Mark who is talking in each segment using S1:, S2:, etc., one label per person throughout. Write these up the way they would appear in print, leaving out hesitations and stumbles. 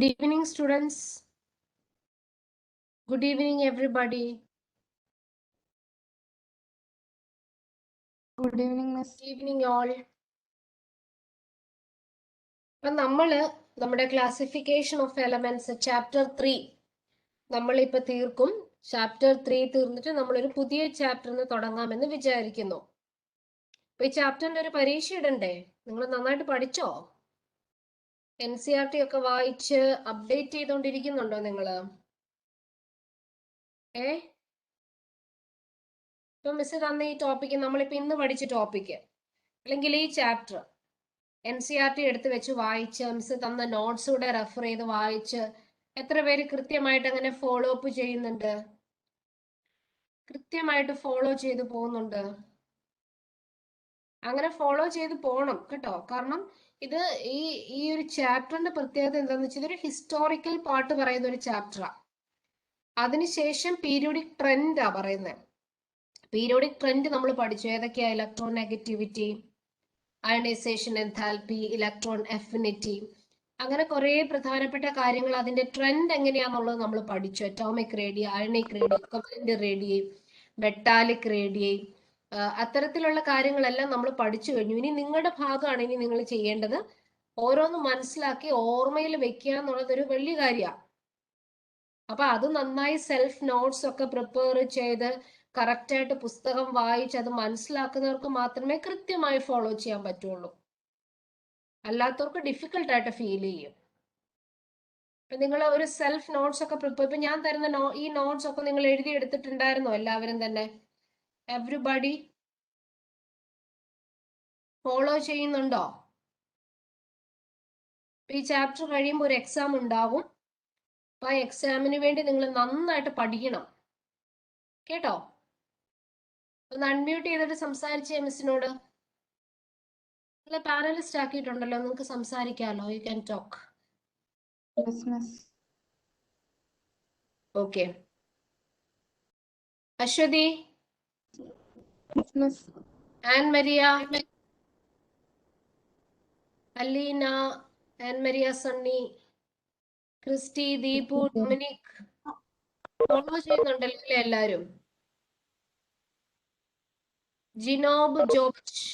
S1: Good evening, students. Good evening, everybody.
S2: Good evening, Miss.
S1: Good evening, all. അപ്പം നമ്മുടെ classification of elements chapter 3 നമ്മളിപ്പോൾ തീർക്കും. Chapter 3 തീർന്നിട്ട് നമ്മളൊരു പുതിയ ചാപ്റ്ററിന് തുടങ്ങാമെന്ന് വിചാരിക്കുന്നു. അപ്പൊ ഈ ചാപ്റ്ററിന്റെ ഒരു പരീക്ഷ ഇടണ്ടേ? നിങ്ങൾ നന്നായിട്ട് പഠിച്ചോ? NCERT ഒക്കെ വായിച്ച് അപ്ഡേറ്റ് ചെയ്തുകൊണ്ടിരിക്കുന്നുണ്ടോ നിങ്ങള്? ഇപ്പൊ മിസ് തന്ന ഈ ടോപ്പിക്ക്, നമ്മളിപ്പോ ഇന്ന് പഠിച്ച ടോപ്പിക്ക് അല്ലെങ്കിൽ ഈ ചാപ്റ്റർ NCERT എടുത്ത് വെച്ച് വായിച്ച് മിസ് തന്ന നോട്ട്സ് കൂടെ റെഫർ ചെയ്ത് വായിച്ച് എത്ര പേര് കൃത്യമായിട്ട് അങ്ങനെ ഫോളോ അപ്പ് ചെയ്യുന്നുണ്ട്? കൃത്യമായിട്ട് ഫോളോ ചെയ്ത് പോകുന്നുണ്ട്? അങ്ങനെ ഫോളോ ചെയ്ത് പോകണം കേട്ടോ. കാരണം ഇത് ഈ ഒരു ചാപ്റ്ററിന്റെ പ്രത്യേകത എന്താണെന്ന് വെച്ചാൽ ഇതൊരു ഹിസ്റ്റോറിക്കൽ പാർട്ട് പറയുന്ന ഒരു ചാപ്റ്ററാണ്. അതിനുശേഷം പീരിയോഡിക് ട്രെൻഡാ പറയുന്നത്. പീരിയോഡിക് ട്രെൻഡ് നമ്മൾ പഠിച്ചു. ഏതൊക്കെയാ? Electron negativity, ionisation enthalpy, electron affinity, അങ്ങനെ കുറെ പ്രധാനപ്പെട്ട കാര്യങ്ങൾ, അതിന്റെ ട്രെൻഡ് എങ്ങനെയാന്നുള്ളത് നമ്മൾ പഠിച്ചു. Atomic radii, ionic radii, covalent radii, metallic radii, അത്തരത്തിലുള്ള കാര്യങ്ങളെല്ലാം നമ്മൾ പഠിച്ചു കഴിഞ്ഞു. ഇനി നിങ്ങളുടെ ഭാഗമാണ് ഇനി നിങ്ങൾ ചെയ്യേണ്ടത്. ഓരോന്ന് മനസ്സിലാക്കി ഓർമ്മയിൽ വെക്കുക എന്നുള്ളത് ഒരു വലിയ കാര്യമാണ്. അപ്പൊ അത് നന്നായി സെൽഫ് നോട്ട്സ് ഒക്കെ പ്രിപ്പയർ ചെയ്ത് കറക്റ്റായിട്ട് പുസ്തകം വായിച്ച് അത് മനസ്സിലാക്കുന്നവർക്ക് മാത്രമേ കൃത്യമായി ഫോളോ ചെയ്യാൻ പറ്റുള്ളൂ. അല്ലാത്തവർക്ക് ഡിഫിക്കൽട്ട് ആയിട്ട് ഫീൽ ചെയ്യും. ഇപ്പൊ നിങ്ങൾ ഒരു സെൽഫ് നോട്ട്സ് ഒക്കെ പ്രിപ്പയർ, ഇപ്പൊ ഞാൻ തരുന്ന ഈ നോട്ട്സ് ഒക്കെ നിങ്ങൾ എഴുതി എടുത്തിട്ടുണ്ടായിരുന്നോ എല്ലാവരും തന്നെ? എവരിബഡി ഫോളോ ചെയ്യുന്നുണ്ടോ? ഈ ചാപ്റ്റർ കഴിയുമ്പോൾ ഒരു എക്സാം ഉണ്ടാവും. അപ്പൊ ആ എക്സാമിന് വേണ്ടി നിങ്ങൾ നന്നായിട്ട് പഠിക്കണം കേട്ടോ. ഒന്ന് അൺമ്യൂട്ട് ചെയ്തിട്ട് സംസാരിച്ചേ മിസ്സിനോട്. പാനലിസ്റ്റ് ആക്കിയിട്ടുണ്ടല്ലോ, നിങ്ങൾക്ക് സംസാരിക്കാമല്ലോ. You can talk.
S2: Yes, Miss.
S1: Okay. Aswathy,
S2: Yes, Miss.
S1: Ann Maria, Aleena, Ann Maria, Sunny, Christy, Deepu, Dominic follow ചെയ്യുന്നുണ്ടല്ലോ അല്ലേ എല്ലാരും? ജിനോബ്, ജോർജ്.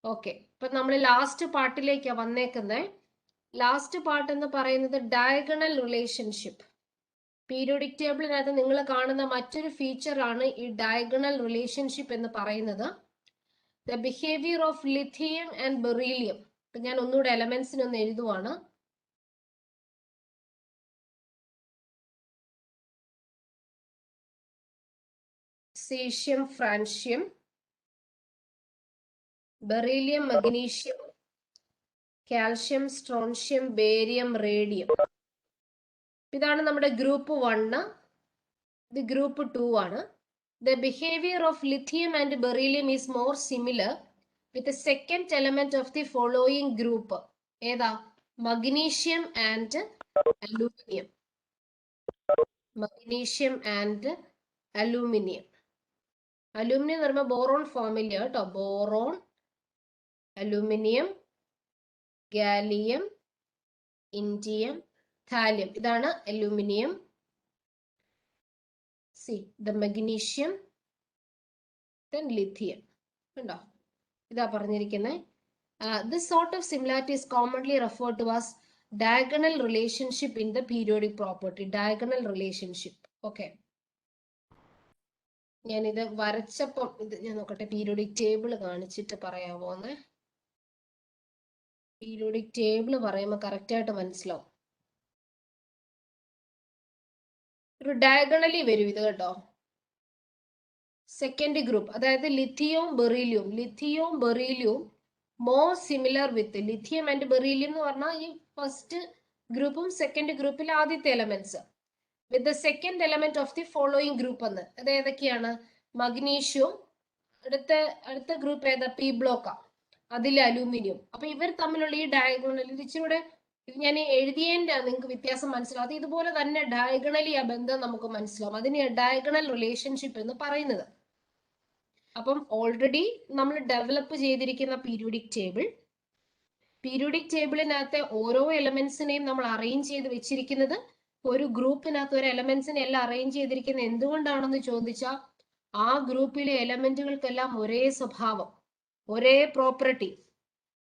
S1: ഓക്കെ. ഇപ്പൊ നമ്മൾ ലാസ്റ്റ് പാർട്ടിലേക്കാ വന്നേക്കുന്നത്. ലാസ്റ്റ് പാർട്ട് എന്ന് പറയുന്നത് ഡയഗണൽ റിലേഷൻഷിപ്പ്. പീരിയോഡിക് ടേബിളിനകത്ത് നിങ്ങൾ കാണുന്ന മറ്റൊരു ഫീച്ചർ ആണ് ഈ ഡയഗണൽ റിലേഷൻഷിപ്പ് എന്ന് പറയുന്നത്. The behaviour of lithium and beryllium. ഇപ്പൊ ഞാൻ ഒന്നുകൂടെ എലമെന്റ്സിനൊന്ന് എഴുതുവാണ്. Caesium, francium, beryllium, magnesium, calcium, strontium, barium, radium. ഇതാണ് നമ്മുടെ ഗ്രൂപ്പ് 1. ഇത് ഗ്രൂപ്പ് 2 ആണ്. The behavior of lithium and beryllium is more similar with the second element of the following group. ഏതാ? Magnesium and aluminium. Magnesium and aluminium. Aluminium എന്ന് പറയുമ്പോൾ boron ഫോമില്ല കേട്ടോ. Boron, aluminium, gallium, indium, thallium. ഇതാണ് aluminium. See the magnesium, then lithium. കണ്ടോ? ഇതാ പറഞ്ഞിരിക്കുന്നത്. This sort of similarity is commonly referred to as diagonal relationship in the periodic property. Diagonal relationship. Okay. ഞാനിത് വരച്ചപ്പം ഇത് ഞാൻ നോക്കട്ടെ, പീരിയോഡിക് ടേബിൾ കാണിച്ചിട്ട് പറയാമോന്ന്. Periodic table പറയുമ്പോൾ കറക്റ്റ് ആയിട്ട് മനസ്സിലാവും. ഒരു ഡയഗണലി വരും ഇത് കേട്ടോ. സെക്കൻഡ് ഗ്രൂപ്പ്, അതായത് ലിഥിയവും ബെറീലിയവും. ലിഥിയവും ബെറീലിയവും more similar with lithium and beryllium എന്ന് പറഞ്ഞാൽ ഈ ഫസ്റ്റ് ഗ്രൂപ്പും സെക്കൻഡ് ഗ്രൂപ്പിൽ ആദ്യത്തെ elements with the second element of the following group എന്ന്. അത് ഏതൊക്കെയാണ്? മഗ്നീഷ്യവും, അടുത്ത ഗ്രൂപ്പ് ഏതാ? പി ബ്ലോക്കാ, അതിൽ അലൂമിനിയം. അപ്പൊ ഇവർ തമ്മിലുള്ള ഈ ഡയഗണൽ ഇച്ചിരൂടെ ഞാൻ എഴുതിയതിന്റെ നിങ്ങൾക്ക് വ്യത്യാസം മനസ്സിലാവും. അത് ഇതുപോലെ തന്നെ ഡയഗണലി ആ ബന്ധം നമുക്ക് മനസ്സിലാവും. അതിന് ഡയഗണൽ റിലേഷൻഷിപ്പ് എന്ന് പറയുന്നത്. അപ്പം ഓൾറെഡി നമ്മൾ ഡെവലപ്പ് ചെയ്തിരിക്കുന്ന പീരിയോഡിക് ടേബിൾ, പീരിയോഡിക് ടേബിളിനകത്തെ ഓരോ എലമെന്റ്സിനെയും നമ്മൾ അറേഞ്ച് ചെയ്ത് വെച്ചിരിക്കുന്നത് ഒരു ഗ്രൂപ്പിനകത്ത് ഒരു എലമെന്റ്സിനെ എല്ലാം അറേഞ്ച് ചെയ്തിരിക്കുന്നത് എന്തുകൊണ്ടാണെന്ന് ചോദിച്ചാൽ ആ ഗ്രൂപ്പിലെ എലമെന്റുകൾക്കെല്ലാം ഒരേ സ്വഭാവം, ഒരേ പ്രോപ്പർട്ടി,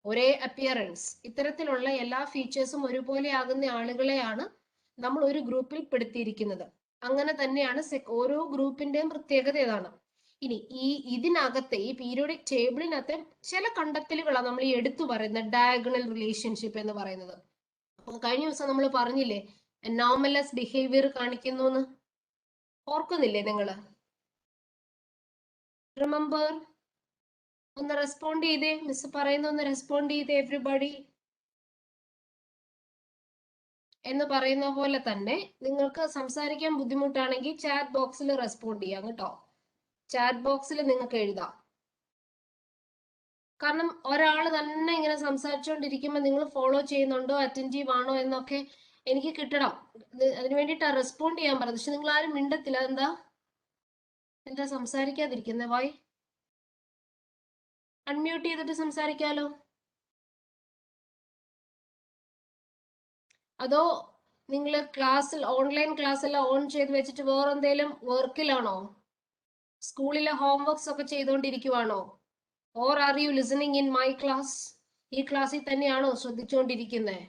S1: ഒരേ അപ്പിയറൻസ്, ഇത്തരത്തിലുള്ള എല്ലാ ഫീച്ചേഴ്സും ഒരുപോലെ ആകുന്ന ആളുകളെയാണ് നമ്മൾ ഒരു ഗ്രൂപ്പിൽ പെടുത്തിയിരിക്കുന്നത്. അങ്ങനെ തന്നെയാണ് ഓരോ ഗ്രൂപ്പിന്റെയും പ്രത്യേകത ഏതാണ്. ഇനി ഇതിനകത്തെ ഈ പീരിയോഡിക് ടേബിളിനകത്തെ ചില കണ്ടെത്തലുകളാണ് നമ്മൾ ഈ എടുത്തു പറയുന്നത് ഡയഗണൽ റിലേഷൻഷിപ്പ് എന്ന് പറയുന്നത്. കഴിഞ്ഞ ദിവസം നമ്മൾ പറഞ്ഞില്ലേ അനോമലസ് ബിഹേവിയർ കാണിക്കുന്നു എന്ന്, ഓർക്കുന്നില്ലേ നിങ്ങള്? റിമെമ്പർ? ഒന്ന് റെസ്പോണ്ട് ചെയ്തേ, മിസ് പറയുന്ന ഒന്ന് റെസ്പോണ്ട് ചെയ്തേ എവ്രിബഡി. എന്ന് പറയുന്ന പോലെ തന്നെ നിങ്ങൾക്ക് സംസാരിക്കാൻ ബുദ്ധിമുട്ടാണെങ്കിൽ ചാറ്റ് ബോക്സിൽ റെസ്പോണ്ട് ചെയ്യാം കേട്ടോ. ചാറ്റ് ബോക്സിൽ നിങ്ങൾക്ക് എഴുതാം. കാരണം ഒരാൾ തന്നെ ഇങ്ങനെ സംസാരിച്ചുകൊണ്ടിരിക്കുമ്പോൾ നിങ്ങൾ ഫോളോ ചെയ്യുന്നുണ്ടോ, അറ്റൻറ്റീവ് ആണോ എന്നൊക്കെ എനിക്ക് കിട്ടണം. അതിന് വേണ്ടിയിട്ടാണ് റെസ്പോണ്ട് ചെയ്യാൻ പറഞ്ഞത്. പക്ഷെ നിങ്ങൾ ആരും മിണ്ടത്തില്ല. എന്താ സംസാരിക്കാതിരിക്കുന്നത്? വായി അൺമ്യൂട്ട് ചെയ്തിട്ട് സംസാരിക്കാലോ. അതോ നിങ്ങൾ ക്ലാസ്സിൽ ഓൺലൈൻ ക്ലാസ്സെല്ലാം ഓൺ ചെയ്ത് വെച്ചിട്ട് വേറെ എന്തെങ്കിലും വർക്കിലാണോ? സ്കൂളിലെ ഹോംവർക്സ് ഒക്കെ ചെയ്തുകൊണ്ടിരിക്കുവാണോ? Or are you listening in my class? ഈ ക്ലാസ്സിൽ തന്നെയാണോ ശ്രദ്ധിച്ചുകൊണ്ടിരിക്കുന്നത്?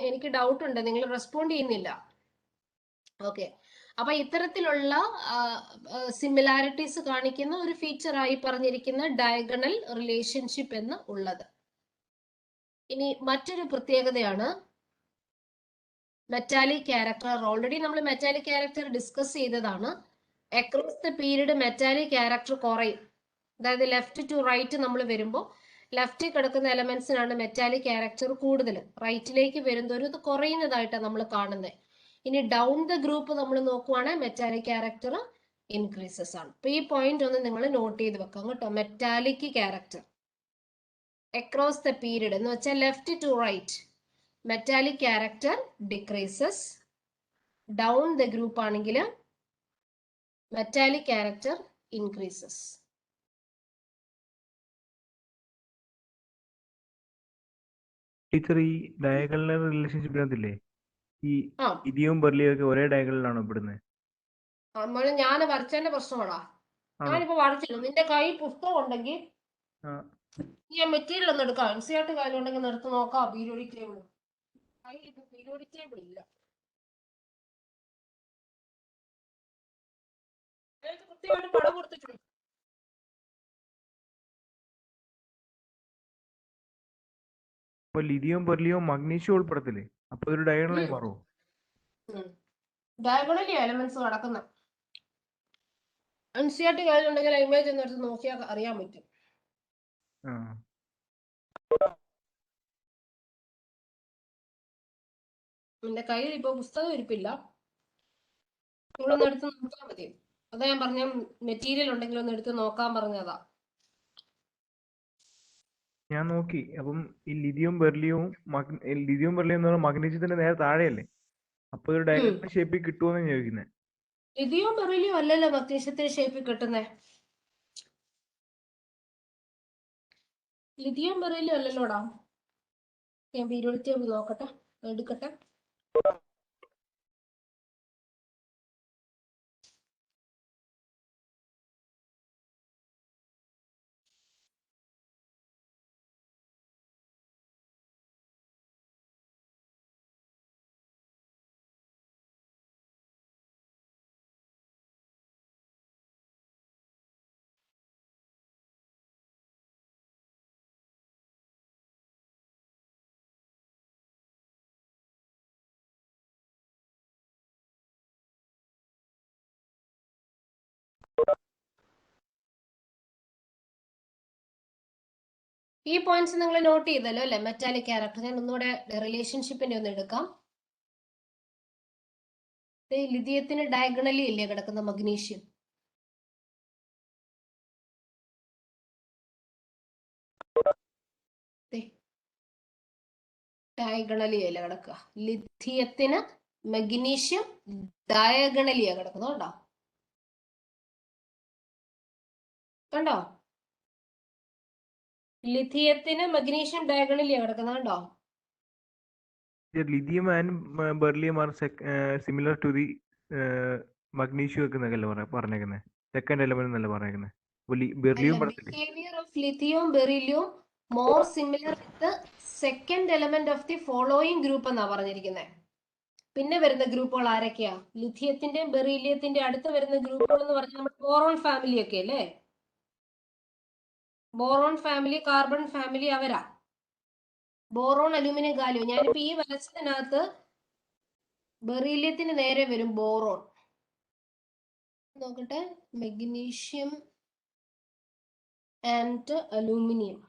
S1: എനിക്ക് ഡൗട്ട് ഉണ്ട്, നിങ്ങൾ റെസ്പോണ്ട് ചെയ്യുന്നില്ല. ഓക്കെ, അപ്പൊ ഇത്തരത്തിലുള്ള സിമിലാരിറ്റീസ് കാണിക്കുന്ന ഒരു ഫീച്ചറായി പറഞ്ഞിരിക്കുന്ന ഡയഗണൽ റിലേഷൻഷിപ്പ് എന്ന് ഉള്ളത്. ഇനി മറ്റൊരു പ്രത്യേകതയാണ് മെറ്റാലിക് ക്യാരക്ടർ. ഓൾറെഡി നമ്മൾ മെറ്റാലിക് ക്യാരക്ടർ ഡിസ്കസ് ചെയ്തതാണ്. Across the period metallic character കുറയും. അതായത് ലെഫ്റ്റ് ടു റൈറ്റ് നമ്മൾ വരുമ്പോൾ ലെഫ്റ്റിൽ കിടക്കുന്ന എലമെന്റ്സിനാണ് മെറ്റാലിക് ക്യാരക്ടർ കൂടുതൽ, റൈറ്റിലേക്ക് വരുന്നൊരു ഇത് കുറയുന്നതായിട്ടാണ് നമ്മൾ കാണുന്നത്. ഇനി ഡൗൺ ദ ഗ്രൂപ്പ് നമ്മൾ നോക്കുവാണെങ്കിൽ മെറ്റാലിക് ക്യാരക്ടർ ഇൻക്രീസസ് ആണ്. അപ്പൊ ഈ പോയിന്റ് ഒന്ന് നിങ്ങൾ നോട്ട് ചെയ്ത് വെക്കാം കേട്ടോ. Metallic character across the period എന്ന് വെച്ചാൽ left to right metallic character decreases. Down the group ആണെങ്കിൽ മെറ്റാലിക് ക്യാരക്ടർ ഇൻക്രീസസ്.
S3: ടീച്ചർ, ഈ ഡയഗണൽ റിലേഷൻഷിപ്പിനകത്തില്ലേ ഈ ഇഡിയും ബെർലിയും ഒക്കെ ഒരേ ഡയഗണലിലാണോ പെടുന്നത്?
S1: ഞാൻ വരച്ചതിന്റെ പ്രശ്നമാടാ. ഞാനിപ്പോ വരച്ചില്ല. നിന്റെ കൈ പുസ്തകം ഉണ്ടെങ്കിൽ ഞാൻ മെറ്റീരിയൽ ഒന്ന് എടുക്കാം. NCERT കയ്യിലുണ്ടെങ്കിൽ നിർത്തി നോക്കാം. പീരിയോഡിക് ടേബിൾ കയ്യിൽ ഇപ്പൊ പീരിയോഡിക് ടേബിൾ ഇല്ല. കൃത്യമായിട്ട് പടം കൊടുത്തിട്ടുണ്ട്.
S3: അപ്പൊ ലിഥിയം ബെർലിയം മഗ്നീഷ്യം ഉൾപ്പെടത്തില്ലേ? അപ്പൊ ഒരു ഡയഗണലായി മാറുമോ?
S1: ഡയഗണലി എലമെന്റ്സ് നടക്കുന്നത്. NCERT കയ്യിലുണ്ടെങ്കിൽ ഇമേജ് ഒന്ന് എടുത്ത് നോക്കിയാൽ അറിയാൻ പറ്റും. എന്റെ കയ്യിൽ ഇപ്പൊ പുസ്തകം ഇരിപ്പില്ല. നിങ്ങളൊന്ന് എടുത്ത് നോക്കാൻ മതി. അതാ ഞാൻ പറഞ്ഞ മെറ്റീരിയൽ ഉണ്ടെങ്കിൽ ഒന്ന് എടുത്ത് നോക്കാൻ പറഞ്ഞതാ.
S3: ഞാൻ നോക്കി. അപ്പം ഈ ലിഥിയം ബെർലിയവും എന്ന് പറഞ്ഞാൽ മഗ്നീഷ്യത്തിന്റെ നേരെ താഴെയല്ലേ? അപ്പൊ ഒരു ഡയഗണൽ ഷേപ്പിൽ കിട്ടുമെന്ന് ഞാൻ ചോദിക്കുന്നത്.
S1: ലിഥിയം ബെറിലിയം അല്ലല്ലോ മഗ്നീഷ്യത്തിന്റെ ഷേപ്പിൽ കിട്ടുന്നേ. Lithium beryllium അല്ലല്ലോടാ. ഞാൻ പീരിയോഡിക് ടേബിൾ നോക്കട്ടെ, എടുക്കട്ടെ. ഈ പോയിന്റ്സ് നിങ്ങൾ നോട്ട് ചെയ്തല്ലോ അല്ലെ? Metallic character. ഞാൻ ഒന്നുകൂടെ റിലേഷൻഷിപ്പിന്റെ ഒന്ന് എടുക്കാം. ലിഥിയത്തിന് ഡയഗണലി ഇല്ലേ കിടക്കുന്ന മഗ്നീഷ്യം? ഡയഗണലി അല്ല കിടക്കുക. ലിഥിയത്തിന് മഗ്നീഷ്യം ഡയഗണലിയാ കിടക്കുന്നത്. കണ്ടോ? കണ്ടോ? ലിഥിയത്തിന് മഗ്നീഷ്യം ഡയഗണലി കിടക്കുന്നത് കണ്ടോ?
S3: Lithium and beryllium are similar to the magnesium ഒക്കെ എന്നൊക്കെയല്ലേ പറഞ്ഞേക്കുന്നത്. സെക്കൻഡ് എലമെന്റ് എന്നല്ലേ പറഞ്ഞേക്കുന്നത്. ബെർലിയം
S1: അല്ല,
S3: പറഞ്ഞില്ലേ?
S1: ബിഹേവിയർ ഓഫ് ലിഥിയവും ബെറിലിയവും more similar with second element of the following group എന്നാ പറഞ്ഞിരിക്കുന്നത്. പിന്നെ വരുന്ന ഗ്രൂപ്പുകൾ ആരൊക്കെയാ? ലിഥിയത്തിന്റെയും ബെറീലിയത്തിന്റെ അടുത്ത് വരുന്ന ഗ്രൂപ്പുകൾ എന്ന് പറഞ്ഞാൽ നമ്മുടെ ബോറോൺ ഫാമിലി ഒക്കെ അല്ലേ? ബോറോൺ ഫാമിലി, കാർബൺ ഫാമിലി അവരാ. Boron, aluminium, gallium. ഞാനിപ്പോ ഈ വരച്ചതിനകത്ത് ബെറീലിയത്തിന് നേരെ വരും ബോറോൺ. നോക്കട്ടെ, മഗ്നീഷ്യം ആൻഡ് അലൂമിനിയം.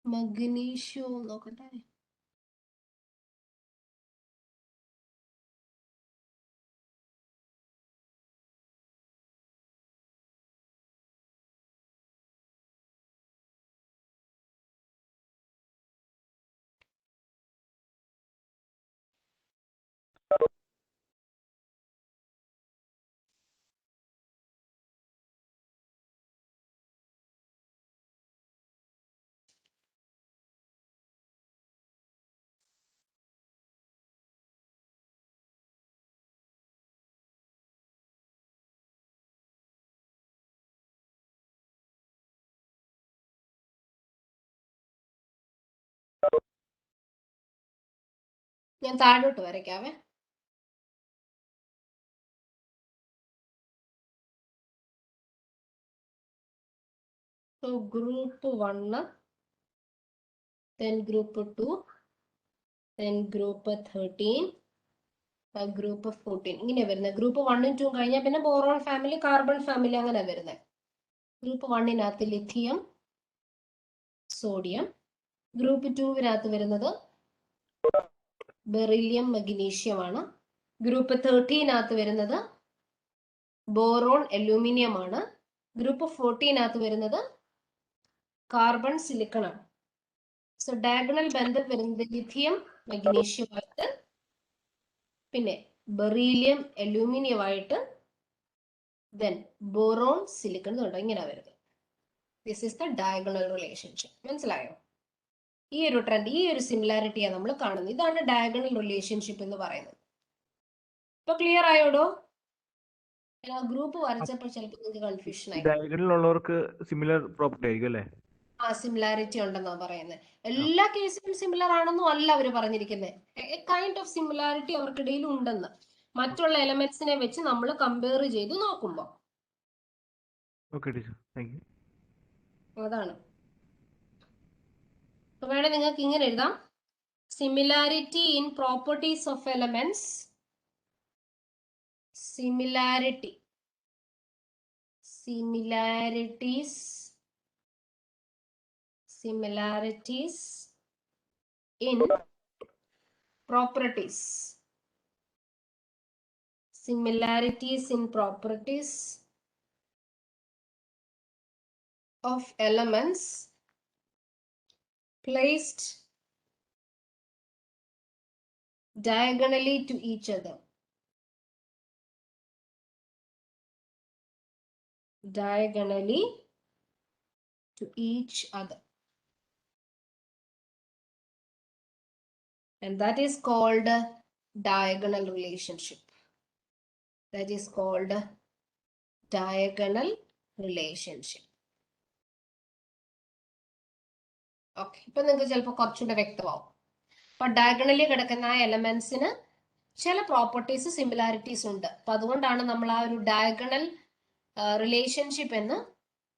S1: മഗ്നീഷ്യം നോക്കട്ടെ. ഞാൻ താഴോട്ട് വരയ്ക്കാവേ. So group 1, then group 2, then group 13, group 14. ഇങ്ങനെ വരുന്നത്. ഗ്രൂപ്പ് 1ഉം 2ഉം കഴിഞ്ഞാൽ പിന്നെ ബോറോൺ ഫാമിലി, കാർബൺ ഫാമിലി അങ്ങനെ വരുന്നത്. ഗ്രൂപ്പ് 1നകത്ത് ലിഥിയം, സോഡിയം. ഗ്രൂപ്പ് 2വിനകത്ത് വരുന്നത് ബെറിലിയം, മഗ്നീഷ്യം ആണ്. ഗ്രൂപ്പ് 13നകത്ത് വരുന്നത് ബോറോൺ, അലൂമിനിയം ആണ്. ഗ്രൂപ്പ് 14നകത്ത് വരുന്നത് കാർബൺ, സിലിക്കൺ ആണ്. സോ ഡയഗണൽ ബന്ധം വരുന്നത് ലിഥിയം, മഗ്നീഷ്യം ആയിട്ട്, പിന്നെ ബെറീലിയം, അലൂമിനിയം ആയിട്ട്, ദെൻ ബോറോൺ, സിലിക്കൺ എന്നുണ്ടോ ഇങ്ങനെ വരുന്നത്. This is the diagonal relationship. മനസ്സിലായോ? ഈ ഒരു ട്രെൻഡ്, ഈ ഒരു സിമിലാരിറ്റിയാണ് നമ്മൾ കാണുന്നത്. ഇതാണ് ഡയഗണൽ റിലേഷൻഷിപ്പ് എന്ന് പറയുന്നത്. ഇപ്പൊ ക്ലിയർ ആയോടോ? ഗ്രൂപ്പ് വരച്ചപ്പോൾ ചിലപ്പോൾ നിങ്ങൾക്ക് കൺഫ്യൂഷൻ ആയി.
S3: ഡയഗണലുള്ളവർക്ക് സിമിലർ പ്രോപ്പർട്ടി ആയിരിക്കും അല്ലേ?
S1: ആ, സിമിലാരിറ്റി ഉണ്ടെന്നാണ് പറയുന്നത്. എല്ലാ കേസിലും സിമിലർ ആണെന്നും അല്ല അവര് പറഞ്ഞിരിക്കുന്നത്. കൈൻഡ് ഓഫ് സിമിലാരിറ്റി അവർക്കിടയിൽ ഉണ്ടെന്ന്, മറ്റുള്ള എലമെന്റ്സിനെ വെച്ച് നമ്മൾ കമ്പയർ ചെയ്ത് നോക്കുമ്പോൾ.
S3: Okay teacher, thank you.
S1: അതാണ്. വേണേ നിങ്ങൾക്ക് ഇങ്ങനെ എഴുതാം: similarity in properties of elements, similarities in properties, similarities in properties of elements placed diagonally to each other. Diagonally to each other, and that is called diagonal relationship. That is called diagonal relationship. Okay, ഇപ്പൊ നിങ്ങൾക്ക് ചിലപ്പോൾ കുറച്ചുകൂടെ വ്യക്തമാവും. അപ്പൊ diagonally കിടക്കുന്ന ആ എലമെന്റ്സിന് ചില properties, similarities ഉണ്ട്. അപ്പൊ അതുകൊണ്ടാണ് നമ്മൾ ആ ഒരു ഡയഗണൽ റിലേഷൻഷിപ്പ് എന്ന്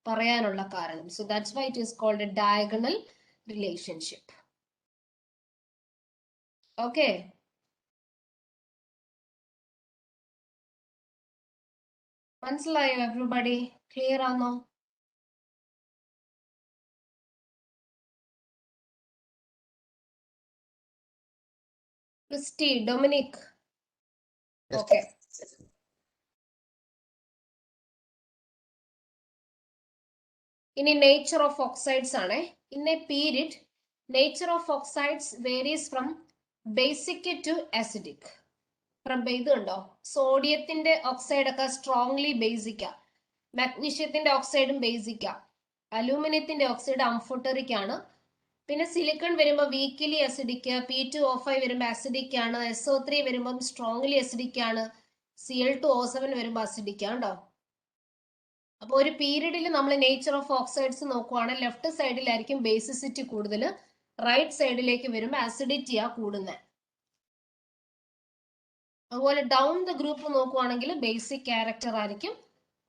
S1: പറയാനുള്ള കാരണം. So that's why it is called a diagonal relationship. Okay, മനസ്സിലായോ എവരിബഡി? ക്ലിയർ ആണോ? Christy, Dominic? ഓക്കെ. ഇനി നേച്ചർ ഓഫ് ഓക്സൈഡ്സ് ആണ്. In a period nature of oxides varies from basic to acidic. ഇത് കണ്ടോ, സോഡിയത്തിന്റെ ഓക്സൈഡ് ഒക്കെ സ്ട്രോങ്ലി ബേസിക്കാ. മാഗ്നീഷ്യത്തിന്റെ ഓക്സൈഡും ബേസിക്കാ. അലൂമിനിയത്തിന്റെ ഓക്സൈഡ് അംഫോട്ടറിക് ആണ്. പിന്നെ സിലിക്കൺ വരുമ്പോൾ വീക്കിലി അസിഡിക്, P2O5 വരുമ്പോൾ അസിഡിക് ആണ്, SO3 വരുമ്പോൾ സ്ട്രോങ്ലി അസിഡിക് ആണ്, Cl2O7 വരുമ്പോൾ അസിഡിക് ആണ് കേട്ടോ. അപ്പൊ ഒരു പീരീഡിൽ നമ്മൾ നേച്ചർ ഓഫ് ഓക്സൈഡ്സ് നോക്കുവാണെങ്കിൽ ലെഫ്റ്റ് സൈഡിലായിരിക്കും ബേസിസിറ്റി കൂടുതൽ, റൈറ്റ് സൈഡിലേക്ക് വരുമ്പോൾ അസിഡിറ്റിയാ കൂടുന്നത്. അതുപോലെ ഡൗൺ ദ ഗ്രൂപ്പ് നോക്കുവാണെങ്കിൽ ബേസിക് ക്യാരക്ടർ ആയിരിക്കും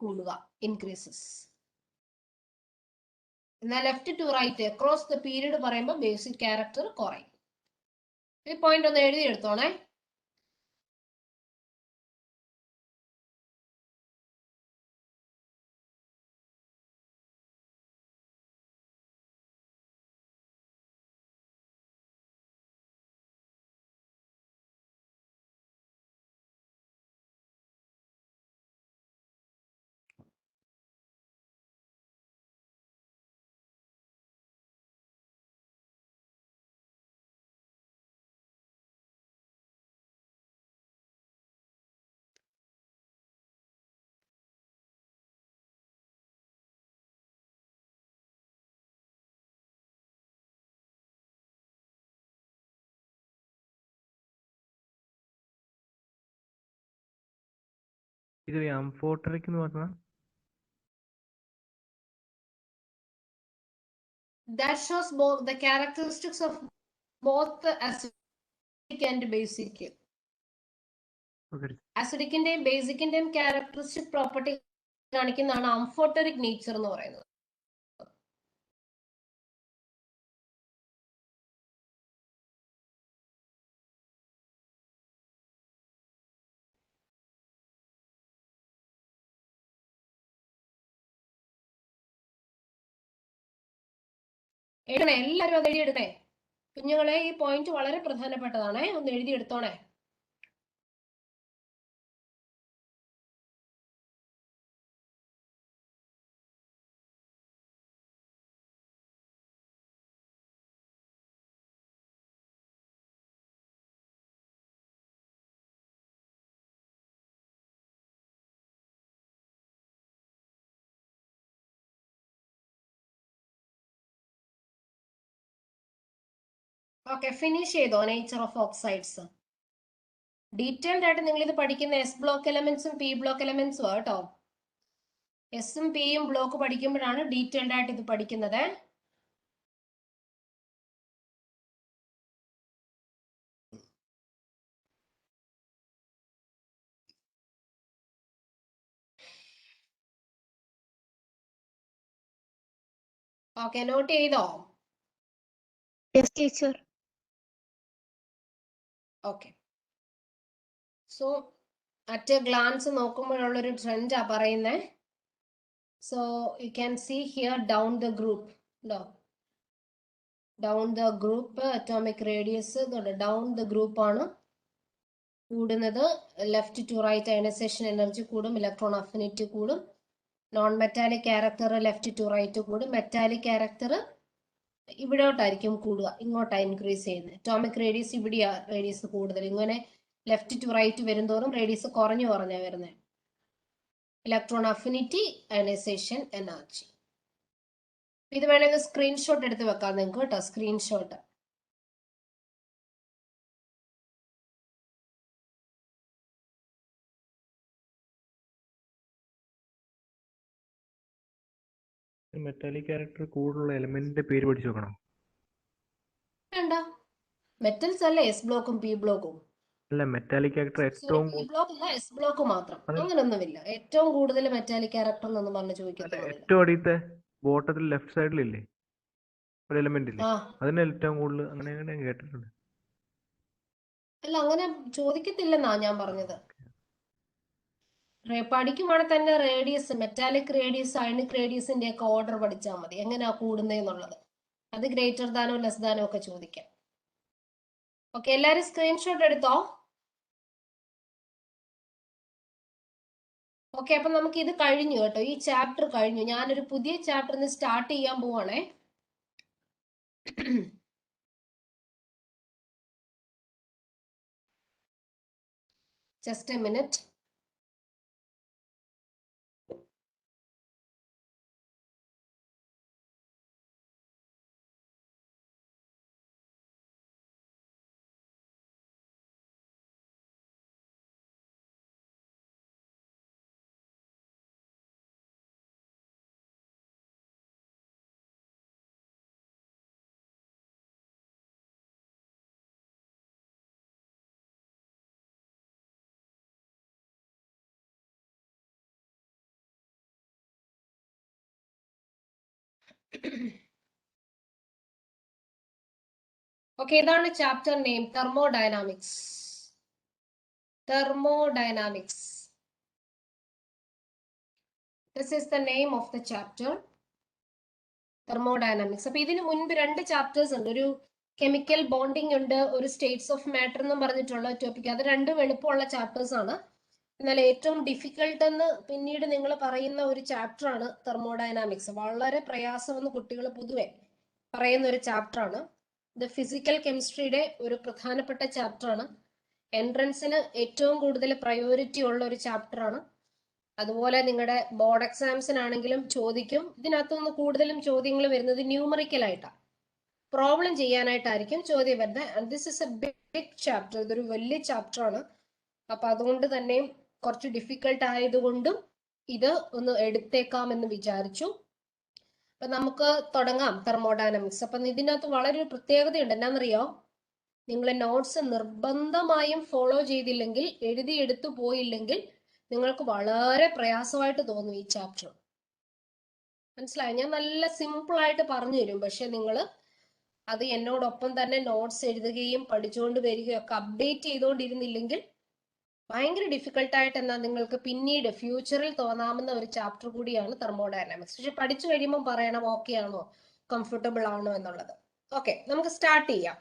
S1: കൂടുക, ഇൻക്രീസസ്. എന്നാൽ left to right across the period പറയുമ്പോൾ ബേസിക് ക്യാരക്ടർ കുറയും. ഈ പോയിന്റ് ഒന്ന് എഴുതി എടുത്തോണേ.
S3: ഇത് അംഫോട്ടറിക് എന്ന് പറഞ്ഞാൽ
S1: That shows both the characteristics of both the acidic and basic. അസിഡിക്കിന്റെയും ബേസിക്കിന്റെയും ക്യാരക്ടറിസ്റ്റിക് പ്രോപ്പർട്ടി കാണിക്കുന്നതാണ് അംഫോട്ടറിക് നേച്ചർ എന്ന് പറയുന്നത്. എഴുതണേ, എല്ലാവരും അത് എഴുതിയെടുത്തേ കുഞ്ഞുങ്ങളെ. ഈ പോയിന്റ് വളരെ പ്രധാനപ്പെട്ടതാണേ, ഒന്ന് എഴുതിയെടുത്തോണേ. ഓക്കെ, ഫിനിഷ് ചെയ്തോ നേച്ചർ ഓഫ് ഓക്സൈഡ്സ്. ഡീറ്റെയിൽഡ് ആയിട്ട് നിങ്ങൾ ഇത് പഠിക്കുന്ന എസ് ബ്ലോക്ക് എലമെന്റ്സും പി ബ്ലോക്ക് എലമെന്റ്സും കേട്ടോ. എസും പിയും ബ്ലോക്ക് പഠിക്കുമ്പോഴാണ് ഡീറ്റെയിൽഡ് ആയിട്ട് ഇത് പഠിക്കുന്നത്. ഓക്കെ, നോട്ട് ചെയ്തോ?
S2: Yes, teacher.
S1: Okay, so at a glance നോക്കുമ്പോഴുള്ളൊരു ട്രെൻഡാ പറയുന്നത്. So you can see here down the group. Down the group atomic radius down the group ആണ് കൂടുന്നത്. Left to right ionisation energy കൂടും, ഇലക്ട്രോൺ അഫിനിറ്റി കൂടും. Non metallic character left to right കൂടും. Metallic character ഇവിടോട്ടായിരിക്കും കൂടുക, ഇങ്ങോട്ടാ increase ചെയ്യുന്നത്. Atomic radius ഇവിടെയാ റേഡിയസ് കൂടുതൽ. ഇങ്ങനെ ലെഫ്റ്റ് ടു റൈറ്റ് വരുന്തോറും റേഡിയസ് കുറഞ്ഞു കുറഞ്ഞാ വരുന്നത്. Electron affinity, ionisation energy. ഇത് വേണമെങ്കിൽ സ്ക്രീൻഷോട്ട് എടുത്ത് വെക്കാം നിങ്ങൾക്ക് കേട്ടോ, സ്ക്രീൻഷോട്ട്.
S3: മെറ്റാലിക് ക്യാരക്ടർ കൂടുതലുള്ള എലമെന്റിന്റെ പേര് പഠിച്ചു നോക്കണം.
S1: വേണ്ട, മെറ്റൽസ് അല്ലേ എസ് ബ്ലോക്കും പി ബ്ലോക്കും.
S3: അല്ല, മെറ്റാലിക് ക്യാരക്ടർ ഏറ്റവും
S1: പി ബ്ലോക്ക് അല്ല, എസ് ബ്ലോക്ക് മാത്രം. അങ്ങനൊന്നുമില്ല. ഏറ്റവും കൂടുതൽ മെറ്റാലിക് ക്യാരക്ടർ എന്നൊന്നും പറഞ്ഞ് ചോദിക്കത്തൊന്നുമില്ല.
S3: ഏറ്റവും അടിയത്തെ ബോട്ടത്തിൽ ലെഫ്റ്റ് സൈഡിലില്ലേ ഒരു എലമെന്റ് ഇല്ലേ,
S1: ആ
S3: അതിന് ഏറ്റവും കൂടുതൽ അങ്ങനെ അങ്ങനെ കേട്ടിട്ടുണ്ട്.
S1: അല്ല, അങ്ങനെ ചോദിക്കത്തില്ലെന്നാ ഞാൻ പറഞ്ഞത്. പഠിക്കുവാണെങ്കിൽ തന്നെ റേഡിയസ്, മെറ്റാലിക് റേഡിയസ്, അയണിക് റേഡിയസിന്റെ ഒക്കെ ഓർഡർ പഠിച്ചാൽ മതി, എങ്ങനെയാ കൂടുന്നതെന്നുള്ളത്. അത് ഗ്രേറ്റർ ദാനോ ലെസ് ദാനോ ഒക്കെ ചോദിക്കാം. ഓക്കെ, എല്ലാരും സ്ക്രീൻഷോട്ട് എടുത്തോ? ഓക്കെ, അപ്പൊ നമുക്ക് ഇത് കഴിഞ്ഞു കേട്ടോ, ഈ ചാപ്റ്റർ കഴിഞ്ഞു. ഞാനൊരു പുതിയ ചാപ്റ്റർ ഇന്ന് സ്റ്റാർട്ട് ചെയ്യാൻ പോവാണേ. Just A minute. ഓക്കെ, ഇതാണ് chapter name, thermodynamics. Thermodynamics. This is the name of the chapter, thermodynamics. അപ്പൊ ഇതിന് മുൻപ് 2 ചാപ്റ്റേഴ്സ് ഉണ്ട്. ഒരു കെമിക്കൽ ബോണ്ടിങ് ഉണ്ട്, ഒരു സ്റ്റേറ്റ്സ് ഓഫ് മാറ്റർ എന്നും പറഞ്ഞിട്ടുള്ള ടോപ്പിക്. അത് രണ്ടും എളുപ്പമുള്ള ചാപ്റ്റേഴ്സ് ആണ്. എന്നാൽ ഏറ്റവും ഡിഫിക്കൽട്ട് എന്ന് പിന്നീട് നിങ്ങൾ പറയുന്ന ഒരു ചാപ്റ്റർ ആണ് തെർമോഡൈനാമിക്സ്. വളരെ പ്രയാസമെന്ന് കുട്ടികൾ പൊതുവെ പറയുന്ന ഒരു ചാപ്റ്റർ ആണ്. ഇത് ഫിസിക്കൽ കെമിസ്ട്രിയുടെ ഒരു പ്രധാനപ്പെട്ട ചാപ്റ്റർ ആണ്. എൻട്രൻസിന് ഏറ്റവും കൂടുതൽ പ്രയോറിറ്റി ഉള്ള ഒരു ചാപ്റ്റർ ആണ്. അതുപോലെ നിങ്ങളുടെ ബോർഡ് എക്സാംസിനാണെങ്കിലും ചോദിക്കും. ഇതിനകത്തുനിന്ന് കൂടുതലും ചോദ്യങ്ങൾ വരുന്നത് ന്യൂമറിക്കൽ ആയിട്ടാണ്, പ്രോബ്ലം ചെയ്യാനായിട്ടായിരിക്കും ചോദ്യം വരുന്നത്. And this is a big chapter. ഇതൊരു വലിയ ചാപ്റ്റർ ആണ്. അപ്പൊ അതുകൊണ്ട് തന്നെ കുറച്ച് ഡിഫിക്കൽട്ട് ആയതുകൊണ്ടും ഇത് ഒന്ന് എടുത്തേക്കാമെന്ന് വിചാരിച്ചു. അപ്പൊ നമുക്ക് തുടങ്ങാം തെർമോഡൈനാമിക്സ്. അപ്പൊ ഇതിനകത്ത് വളരെ ഒരു പ്രത്യേകതയുണ്ട്. എന്നാന്നറിയോ, നിങ്ങൾ നോട്ട്സ് നിർബന്ധമായും ഫോളോ ചെയ്തില്ലെങ്കിൽ, എഴുതിയെടുത്തു പോയില്ലെങ്കിൽ നിങ്ങൾക്ക് വളരെ പ്രയാസമായിട്ട് തോന്നും ഈ ചാപ്റ്റർ. മനസ്സിലായി? ഞാൻ നല്ല സിമ്പിൾ ആയിട്ട് പറഞ്ഞു തരും. പക്ഷെ നിങ്ങൾ അത് എന്നോടൊപ്പം തന്നെ നോട്ട്സ് എഴുതുകയും പഠിച്ചുകൊണ്ട് വരികയും ഒക്കെ അപ്ഡേറ്റ് ചെയ്തുകൊണ്ടിരുന്നില്ലെങ്കിൽ ഭയങ്കര ഡിഫിക്കൽട്ടായിട്ട് എന്നാ നിങ്ങൾക്ക് പിന്നീട് ഫ്യൂച്ചറിൽ തോന്നാവുന്ന ഒരു ചാപ്റ്റർ കൂടിയാണ് തെർമോഡൈനാമിക്സ്. പക്ഷെ പഠിച്ചു കഴിയുമ്പോൾ പറയണം ഓക്കെ ആണോ, കംഫർട്ടബിൾ ആണോ എന്നുള്ളത്. ഓക്കെ, നമുക്ക് സ്റ്റാർട്ട് ചെയ്യാം.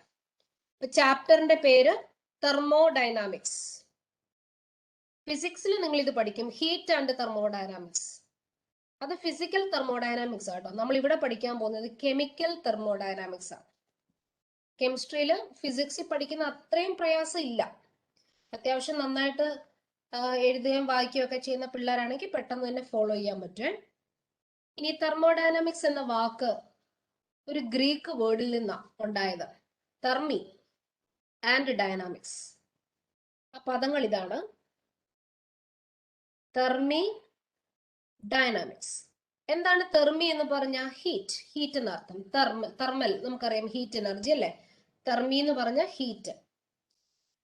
S1: ചാപ്റ്ററിന്റെ പേര് തെർമോഡൈനാമിക്സ്. ഫിസിക്സിൽ നിങ്ങൾ ഇത് പഠിക്കും, ഹീറ്റ് ആൻഡ് തെർമോഡൈനാമിക്സ്. അത് ഫിസിക്കൽ തെർമോഡൈനാമിക്സ് ആട്ടോ. നമ്മൾ ഇവിടെ പഠിക്കാൻ പോകുന്നത് കെമിക്കൽ തെർമോഡൈനാമിക്സ് ആണ്. കെമിസ്ട്രിയിൽ ഫിസിക്സിൽ പഠിക്കുന്ന അത്രയും പ്രയാസം ഇല്ല. അത്യാവശ്യം നന്നായിട്ട് എഴുതുകയും വായിക്കുകയും ഒക്കെ ചെയ്യുന്ന പിള്ളേരാണെങ്കിൽ പെട്ടെന്ന് തന്നെ ഫോളോ ചെയ്യാൻ പറ്റും. ഇനി തെർമോഡൈനാമിക്സ് എന്ന വാക്ക് ഒരു ഗ്രീക്ക് വേർഡിൽ നിന്നാണ് ഉണ്ടായത്. തെർമി ആൻഡ് ഡൈനാമിക്സ്. ആ പദങ്ങൾ ഇതാണ്: തെർമി, ഡൈനാമിക്സ്. എന്താണ് തെർമി എന്ന് പറഞ്ഞാൽ ഹീറ്റ്, ഹീറ്റ് എന്നർത്ഥം. തെർമൽ നമുക്കറിയാം, ഹീറ്റ് എനർജി അല്ലേ. തെർമി എന്ന് പറഞ്ഞാൽ ഹീറ്റ്.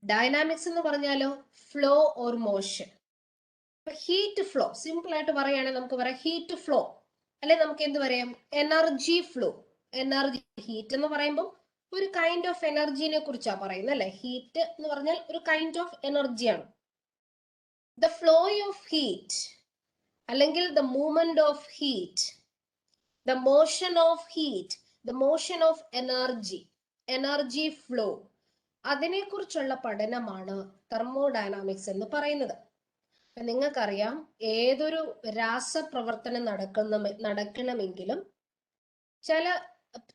S1: ഡൈനാമിക്സ് എന്ന് പറഞ്ഞാലോ flow or motion. Heat flow, simple ആയിട്ട് പറയുകയാണെങ്കിൽ നമുക്ക് പറയാം ഹീറ്റ് ഫ്ലോ, അല്ലെ നമുക്ക് എന്ത് പറയാം, എനർജി ഫ്ലോ. എനർജി, ഹീറ്റ് എന്ന് പറയുമ്പോൾ ഒരു കൈൻഡ് ഓഫ് എനർജിനെ കുറിച്ചാണ് പറയുന്നത് അല്ലെ. ഹീറ്റ് എന്ന് പറഞ്ഞാൽ ഒരു കൈൻഡ് ഓഫ് എനർജിയാണ്. ദ ഫ്ലോ ഓഫ് ഹീറ്റ് അല്ലെങ്കിൽ the movement of heat, the motion of heat, the motion of energy, energy flow, അതിനെക്കുറിച്ചുള്ള പഠനമാണ് തെർമോഡൈനാമിക്സ് എന്ന് പറയുന്നത്. നിങ്ങൾക്കറിയാം, ഏതൊരു രാസപ്രവർത്തനം നടക്കണമെങ്കിലും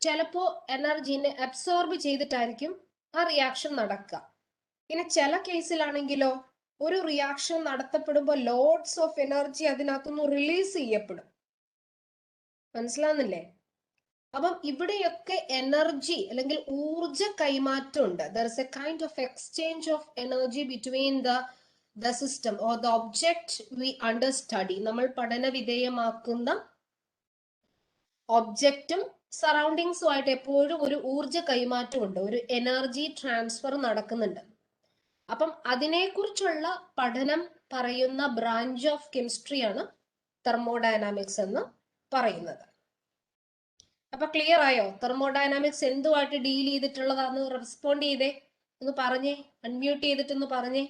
S1: ചിലപ്പോ എനർജിനെ അബ്സോർബ് ചെയ്തിട്ടായിരിക്കും ആ റിയാക്ഷൻ നടക്കുക. ഇനി ചില കേസിലാണെങ്കിലോ ഒരു റിയാക്ഷൻ നടത്തപ്പെടുമ്പോൾ ലോഡ്സ് ഓഫ് എനർജി അതിനകത്തുനിന്ന് റിലീസ് ചെയ്യപ്പെടും. മനസ്സിലാവുന്നില്ലേ? അപ്പം ഇവിടെയൊക്കെ എനർജി അല്ലെങ്കിൽ ഊർജ കൈമാറ്റം ഉണ്ട്. There is a kind of exchange of energy between the system or the object we under study. നമ്മൾ പഠന വിധേയമാക്കുന്ന ഒബ്ജക്റ്റും സറൗണ്ടിങ്സുമായിട്ട് എപ്പോഴും ഒരു ഊർജ കൈമാറ്റം ഉണ്ട്, ഒരു എനർജി ട്രാൻസ്ഫർ നടക്കുന്നുണ്ട്. അപ്പം അതിനെക്കുറിച്ചുള്ള പഠനം പറയുന്ന ബ്രാഞ്ച് ഓഫ് കെമിസ്ട്രിയാണ് തെർമോഡൈനാമിക്സ് എന്ന് പറയുന്നത്. അപ്പൊ ക്ലിയർ ആയോ? തെർമോഡൈനാമിക്സ് എന്തുമായിട്ട് ഡീൽ ചെയ്തിട്ടുള്ളതാന്ന് റെസ്പോണ്ട് ചെയ്തേ, ഒന്ന് പറഞ്ഞേ, അൺമ്യൂട്ട് ചെയ്തിട്ടൊന്ന് പറഞ്ഞേ.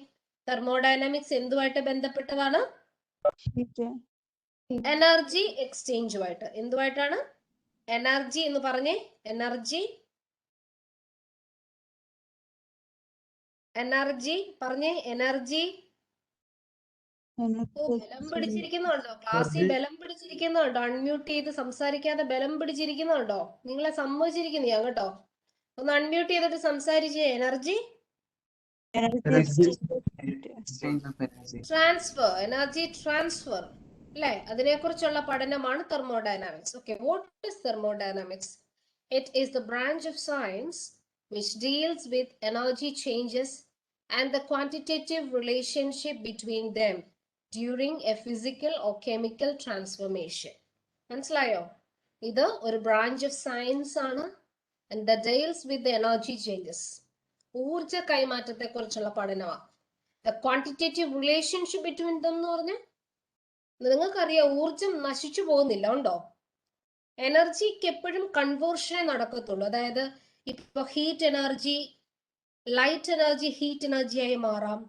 S1: തെർമോഡൈനാമിക്സ് എന്തുമായിട്ട് ബന്ധപ്പെട്ടതാണ്? എനർജി എക്സ്ചേഞ്ചുമായിട്ട്. എന്തുമായിട്ടാണ്? എനർജി എന്ന് പറഞ്ഞേ. എനർജി, എനർജി പറഞ്ഞേ. എനർജി. ബലം പിടിച്ചിരിക്കുന്നുണ്ടോ ക്ലാസ്സിൽ? ബലം പിടിച്ചിരിക്കുന്നുണ്ടോ? അൺമ്യൂട്ട് ചെയ്ത് സംസാരിക്കാതെ ബലം പിടിച്ചിരിക്കുന്നുണ്ടോ? നിങ്ങളെ സമ്മതിച്ചിരിക്കുന്നു ഞാൻ കേട്ടോ. ഒന്ന് അൺമ്യൂട്ട് ചെയ്തിട്ട് സംസാരിച്ചേ. എനർജി ട്രാൻസ്ഫർ, എനർജി ട്രാൻസ്ഫർ അല്ലെ, അതിനെക്കുറിച്ചുള്ള പഠനമാണ് thermodynamics. Okay, what is thermodynamics? It is the branch of science which deals with energy changes and the quantitative relationship between them during a physical or chemical transformation. മനസ്സിലായോ? ഇത് ഒരു branch of science ആണ്. and that deals with the energy changes. ഊർജ കൈമാറ്റത്തെ കുറിച്ചുള്ള പഠനമാണ്. the quantitative relationship between them എന്ന് പറഞ്ഞാൽ നിങ്ങൾക്കറിയാം ഊർജം നശിച്ചു പോകുന്നില്ല, ഉണ്ടോ? എനർജിക്ക് എപ്പോഴും കൺവേർഷനെ നടക്കത്തുള്ളൂ. അതായത് ഇപ്പൊ heat energy light energy heat energy ആയി മാറാം,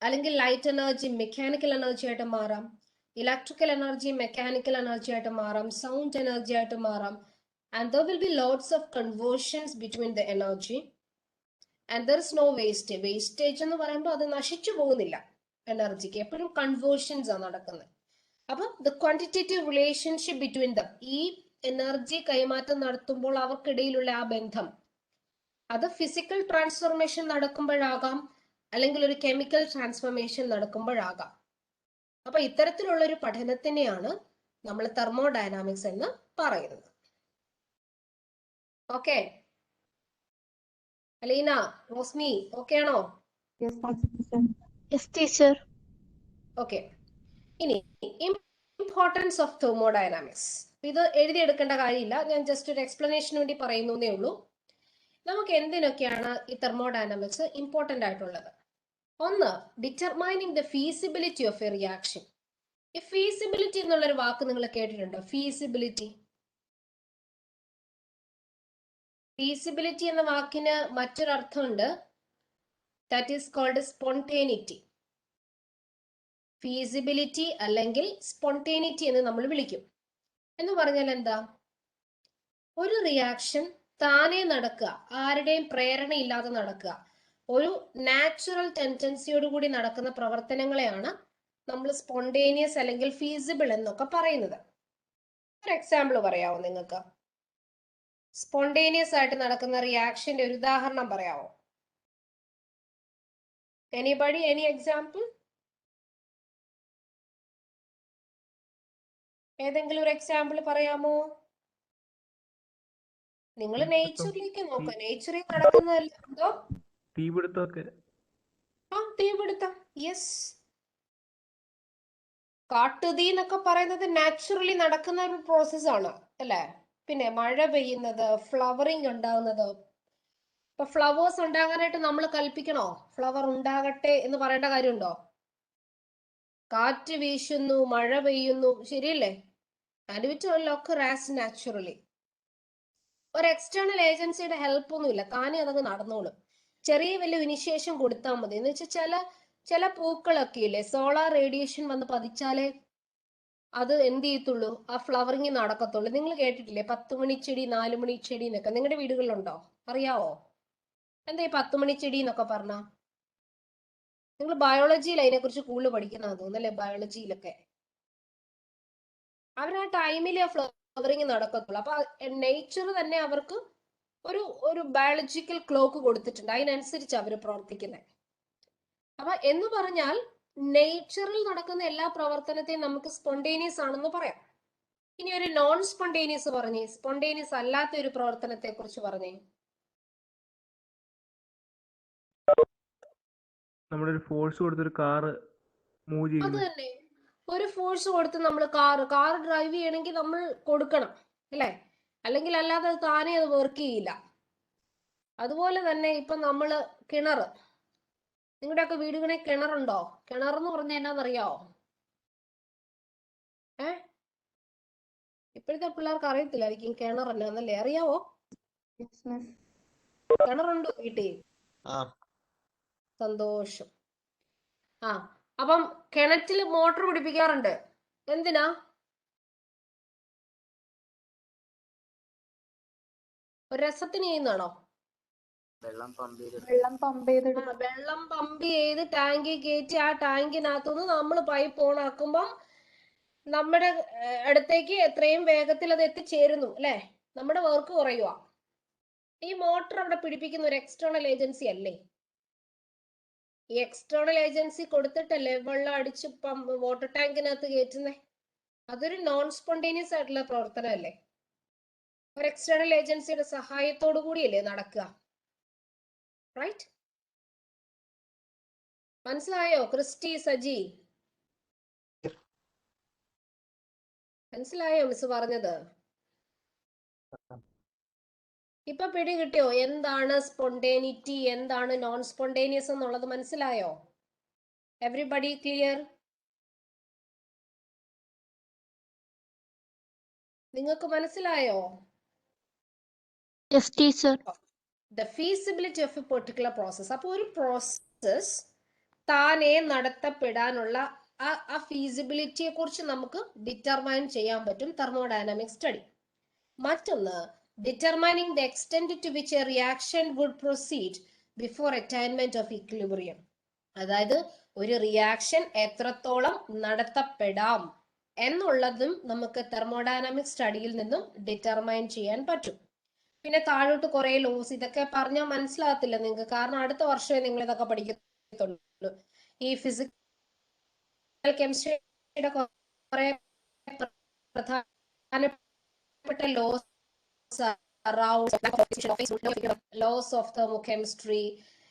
S1: അല്ലെങ്കിൽ ലൈറ്റ് എനർജി മെക്കാനിക്കൽ എനർജി ആയിട്ട് മാറാം, ഇലക്ട്രിക്കൽ എനർജി മെക്കാനിക്കൽ എനർജി ആയിട്ട് മാറാം, സൗണ്ട് എനർജി ആയിട്ട് മാറാം. And there will be lots of conversions between the energy and there is no wastage. Wastage എന്ന് പറയുമ്പോൾ അത് നശിച്ചു പോകുന്നില്ല. എനർജിക്ക് എപ്പോഴും കൺവേർഷൻസ് ആണ് നടക്കുന്നത്. അപ്പൊ the quantitative relationship between them, ഈ എനർജി കൈമാറ്റം നടത്തുമ്പോൾ അവർക്കിടയിലുള്ള ആ ബന്ധം, അത് ഫിസിക്കൽ ട്രാൻസ്ഫോർമേഷൻ നടക്കുമ്പോഴാകാം, അല്ലെങ്കിൽ ഒരു കെമിക്കൽ ട്രാൻസ്ഫോർമേഷൻ നടക്കുമ്പോഴാകാം. അപ്പൊ ഇത്തരത്തിലുള്ള ഒരു പഠനത്തിനെയാണ് നമ്മൾ തെർമോഡൈനാമിക്സ് എന്ന് പറയുന്നത്. ഓക്കെ അലീന, റോസ്മി, ഓക്കെ ആണോ?
S2: Yes, teacher.
S1: ഓക്കെ. ഇനി ഇമ്പോർട്ടൻസ് ഓഫ് തെർമോഡൈനാമിക്സ്. ഇത് എഴുതിയെടുക്കേണ്ട കാര്യമില്ല, ഞാൻ ജസ്റ്റ് ഒരു എക്സ്പ്ലനേഷന് വേണ്ടി പറയുന്നേ ഉള്ളൂ. നമുക്ക് എന്തിനൊക്കെയാണ് ഈ തെർമോഡൈനാമിക്സ് ഇമ്പോർട്ടൻ്റ് ആയിട്ടുള്ളത്? ഒന്ന്, determining the feasibility of a reaction. ഈ ഫീസിബിലിറ്റി എന്നുള്ളൊരു വാക്ക് നിങ്ങൾ കേട്ടിട്ടുണ്ടോ? ഫീസിബിലിറ്റി. ഫീസിബിലിറ്റി എന്ന വാക്കിന് മറ്റൊരർത്ഥമുണ്ട്, that is called spontaneity. Feasibility അല്ലെങ്കിൽ സ്പോണ്ടേനിറ്റി എന്ന് നമ്മൾ വിളിക്കും. എന്ന് പറഞ്ഞാൽ എന്താ? ഒരു റിയാക്ഷൻ താനെ നടക്കുക, ആരുടെയും പ്രേരണയില്ലാതെ നടക്കുക, ഒരു നാച്ചുറൽ ടെൻഡൻസിയോട് കൂടി നടക്കുന്ന പ്രവർത്തനങ്ങളെയാണ് നമ്മൾ സ്പോണ്ടേനിയസ് അല്ലെങ്കിൽ ഫീസിബിൾ എന്നൊക്കെ പറയുന്നത്. ഒരു എക്സാമ്പിൾ പറയാമോ നിങ്ങൾക്ക്? സ്പോണ്ടേനിയസ് ആയിട്ട് നടക്കുന്ന റിയാക്ഷന്റെ ഒരു ഉദാഹരണം പറയാമോ? Anybody, any example? ഏതെങ്കിലും ഒരു എക്സാമ്പിൾ പറയാമോ? നിങ്ങൾ നേച്ചറിലേക്ക് നോക്കുക, നേച്ചറിൽ നടക്കുന്നതല്ല. എന്തോ?
S3: തീപിടുത്തമൊക്കെ.
S1: ആ, തീപിടുത്തം. യെസ്. കാട്ടുതീ എന്നൊക്കെ പറയുന്നത് നാച്ചുറലി നടക്കുന്ന ഒരു പ്രോസസ് ആണ് അല്ലേ? പിന്നെ മഴ പെയ്യുന്നത്, ഫ്ലവറിങ് ഉണ്ടാകുന്നത്. ഇപ്പൊ ഫ്ലവേഴ്സ് ഉണ്ടാകാനായിട്ട് നമ്മൾ കൽപ്പിക്കണോ ഫ്ലവർ ഉണ്ടാകട്ടെ എന്ന് പറയേണ്ട കാര്യമുണ്ടോ? കാറ്റ് വീശുന്നു, മഴ പെയ്യുന്നു, ശരിയല്ലേ? And which all occur as naturally. ഒരു എക്സ്റ്റേണൽ ഏജൻസിയുടെ ഹെൽപ്പ് ഒന്നുമില്ല, താനെ അതങ്ങ് നടന്നോളും. ചെറിയ വലിയ ഇനിഷ്യേഷൻ കൊടുത്താൽ മതി. എന്ന് വെച്ചാൽ ചില പൂക്കളൊക്കെ ഇല്ലേ, സോളാർ റേഡിയേഷൻ വന്ന് പതിച്ചാലേ അത് എന്ത് ചെയ്യത്തുള്ളൂ, ആ ഫ്ലവറിങ് നടക്കത്തുള്ളൂ. നിങ്ങൾ കേട്ടിട്ടില്ലേ 10 മണിച്ചെടി 4 മണിച്ചെടി എന്നൊക്കെ? നിങ്ങളുടെ വീടുകളിലുണ്ടോ? അറിയാവോ എന്താ ഈ 10 മണിച്ചെടി എന്നൊക്കെ പറഞ്ഞ? നിങ്ങൾ ബയോളജിയിൽ അതിനെക്കുറിച്ച് കൂടുതൽ പഠിക്കുന്നതാ തോന്നുന്നല്ലേ, ബയോളജിയിലൊക്കെ. അവർ ആ ടൈമിലെ ഫ്ലവറിങ് നടക്കത്തുള്ളൂ. അപ്പൊ നേച്ചർ തന്നെ അവർക്ക് ഒരു ബയോളജിക്കൽ ക്ലോക്ക് കൊടുത്തിട്ടുണ്ട്, അതിനനുസരിച്ച് അവർ പ്രവർത്തിക്കുന്നത്. അപ്പൊ എന്ന് പറഞ്ഞാൽ നേച്ചറിൽ നടക്കുന്ന എല്ലാ പ്രവർത്തനത്തെയും നമുക്ക് സ്പോണ്ടേനിയസ് ആണെന്ന് പറയാം. ഇനി ഒരു നോൺ സ്പോണ്ടേനിയസ് പറഞ്ഞേ, സ്പോണ്ടേനിയസ് അല്ലാത്ത ഒരു പ്രവർത്തനത്തെ കുറിച്ച് പറഞ്ഞേ.
S3: നമ്മുടെ ഒരു ഫോഴ്സ് കൊടുത്തൊരു കാറ് മൂവ്
S1: അത്
S3: ചെയ്യുന്നു.
S1: തന്നെ, ഒരു ഫോഴ്സ് കൊടുത്ത് നമ്മൾ കാർ ഡ്രൈവ് ചെയ്യണമെങ്കിൽ നമ്മൾ കൊടുക്കണം അല്ലേ? അല്ലെങ്കിൽ അല്ലാതെ അത് താനേ അത് വർക്ക് ചെയ്യില്ല. അതുപോലെ തന്നെ ഇപ്പൊ നമ്മള് കിണർ, നിങ്ങളുടെയൊക്കെ വീടുകളിൽ കിണറുണ്ടോ? കിണർ എന്ന് പറഞ്ഞാൽ എന്നാന്നറിയാവോ? ഇപ്പോഴത്തെ പിള്ളേർക്ക് അറിയത്തില്ലായിരിക്കും കിണർ എന്നാന്നല്ലേ, അറിയാവോ? കിണറുണ്ടോ വീട്ടിൽ? സന്തോഷം. ആ, അപ്പം കിണറ്റിൽ മോട്ടോർ പിടിപ്പിക്കാറുണ്ട്. എന്തിനാ? ഒരു രസത്തിന് ചെയ്യുന്നതാണോ?
S4: വെള്ളം പമ്പ്
S1: വെള്ളം പമ്പ് ചെയ്ത് ടാങ്കിൽ കയറ്റി ആ ടാങ്കിനകത്തുനിന്ന് നമ്മൾ പൈപ്പ് ഓൺ ആക്കുമ്പോൾ നമ്മുടെ അടുത്തേക്ക് എത്രയും വേഗത്തിൽ അത് എത്തിച്ചേരുന്നു അല്ലെ? നമ്മുടെ വർക്ക് കുറയുക. ഈ മോട്ടർ അവിടെ പിടിപ്പിക്കുന്ന ഒരു എക്സ്റ്റേണൽ ഏജൻസി അല്ലേ? ഈ എക്സ്റ്റേണൽ ഏജൻസി കൊടുത്തിട്ടല്ലേ വെള്ളം അടിച്ച് വാട്ടർ ടാങ്കിനകത്ത് കയറ്റുന്നേ? അതൊരു നോൺ സ്പോണ്ടേനിയസ് ആയിട്ടുള്ള പ്രവർത്തനമല്ലേ? ഒരു എക്സ്റ്റേണൽ ഏജൻസിയുടെ സഹായത്തോടു കൂടിയല്ലേ നടക്കുക? റൈറ്റ്? മനസ്സിലായോ ക്രിസ്റ്റി, സജി? മനസ്സിലായോ മിസ് പറഞ്ഞത്? ഇപ്പൊ പിടി കിട്ടിയോ എന്താണ് സ്പോണ്ടേനിറ്റി, എന്താണ് നോൺ സ്പോണ്ടേനിയസ് എന്നുള്ളത്? മനസ്സിലായോ? Everybody clear? നിങ്ങൾക്ക് മനസ്സിലായോ?
S2: Yes, teacher.
S1: The feasibility of a particular process. അപ്പോൾ ഒരു പ്രോസസ് താനെ നടത്തപ്പെടാനുള്ള ആ ഫീസിബിലിറ്റിയെ കുറിച്ച് നമുക്ക് ഡിറ്റർമൈൻ ചെയ്യാൻ പറ്റും തെർമോഡൈനാമിക് സ്റ്റഡി. മറ്റൊന്ന്, determining the extent to which a reaction would proceed before attainment of equilibrium. അതായത് ഒരു റിയാക്ഷൻ എത്രത്തോളം നടത്തപ്പെടാം എന്നുള്ളതും നമുക്ക് തെർമോഡൈനാമിക് സ്റ്റഡിയിൽ നിന്നും ഡിറ്റർമൈൻ ചെയ്യാൻ പറ്റും. പിന്നെ താഴോട്ട് കുറെ ലോസ്, ഇതൊക്കെ പറഞ്ഞാൽ മനസ്സിലാകത്തില്ല നിങ്ങൾക്ക്, കാരണം അടുത്ത വർഷമേ നിങ്ങൾ ഇതൊക്കെ പഠിക്കത്തുള്ളൂ. ഈ ഫിസിക്കൽ കെമിസ്ട്രിയുടെ കുറെ പ്രധാനപ്പെട്ട laws, laws of thermochemistry,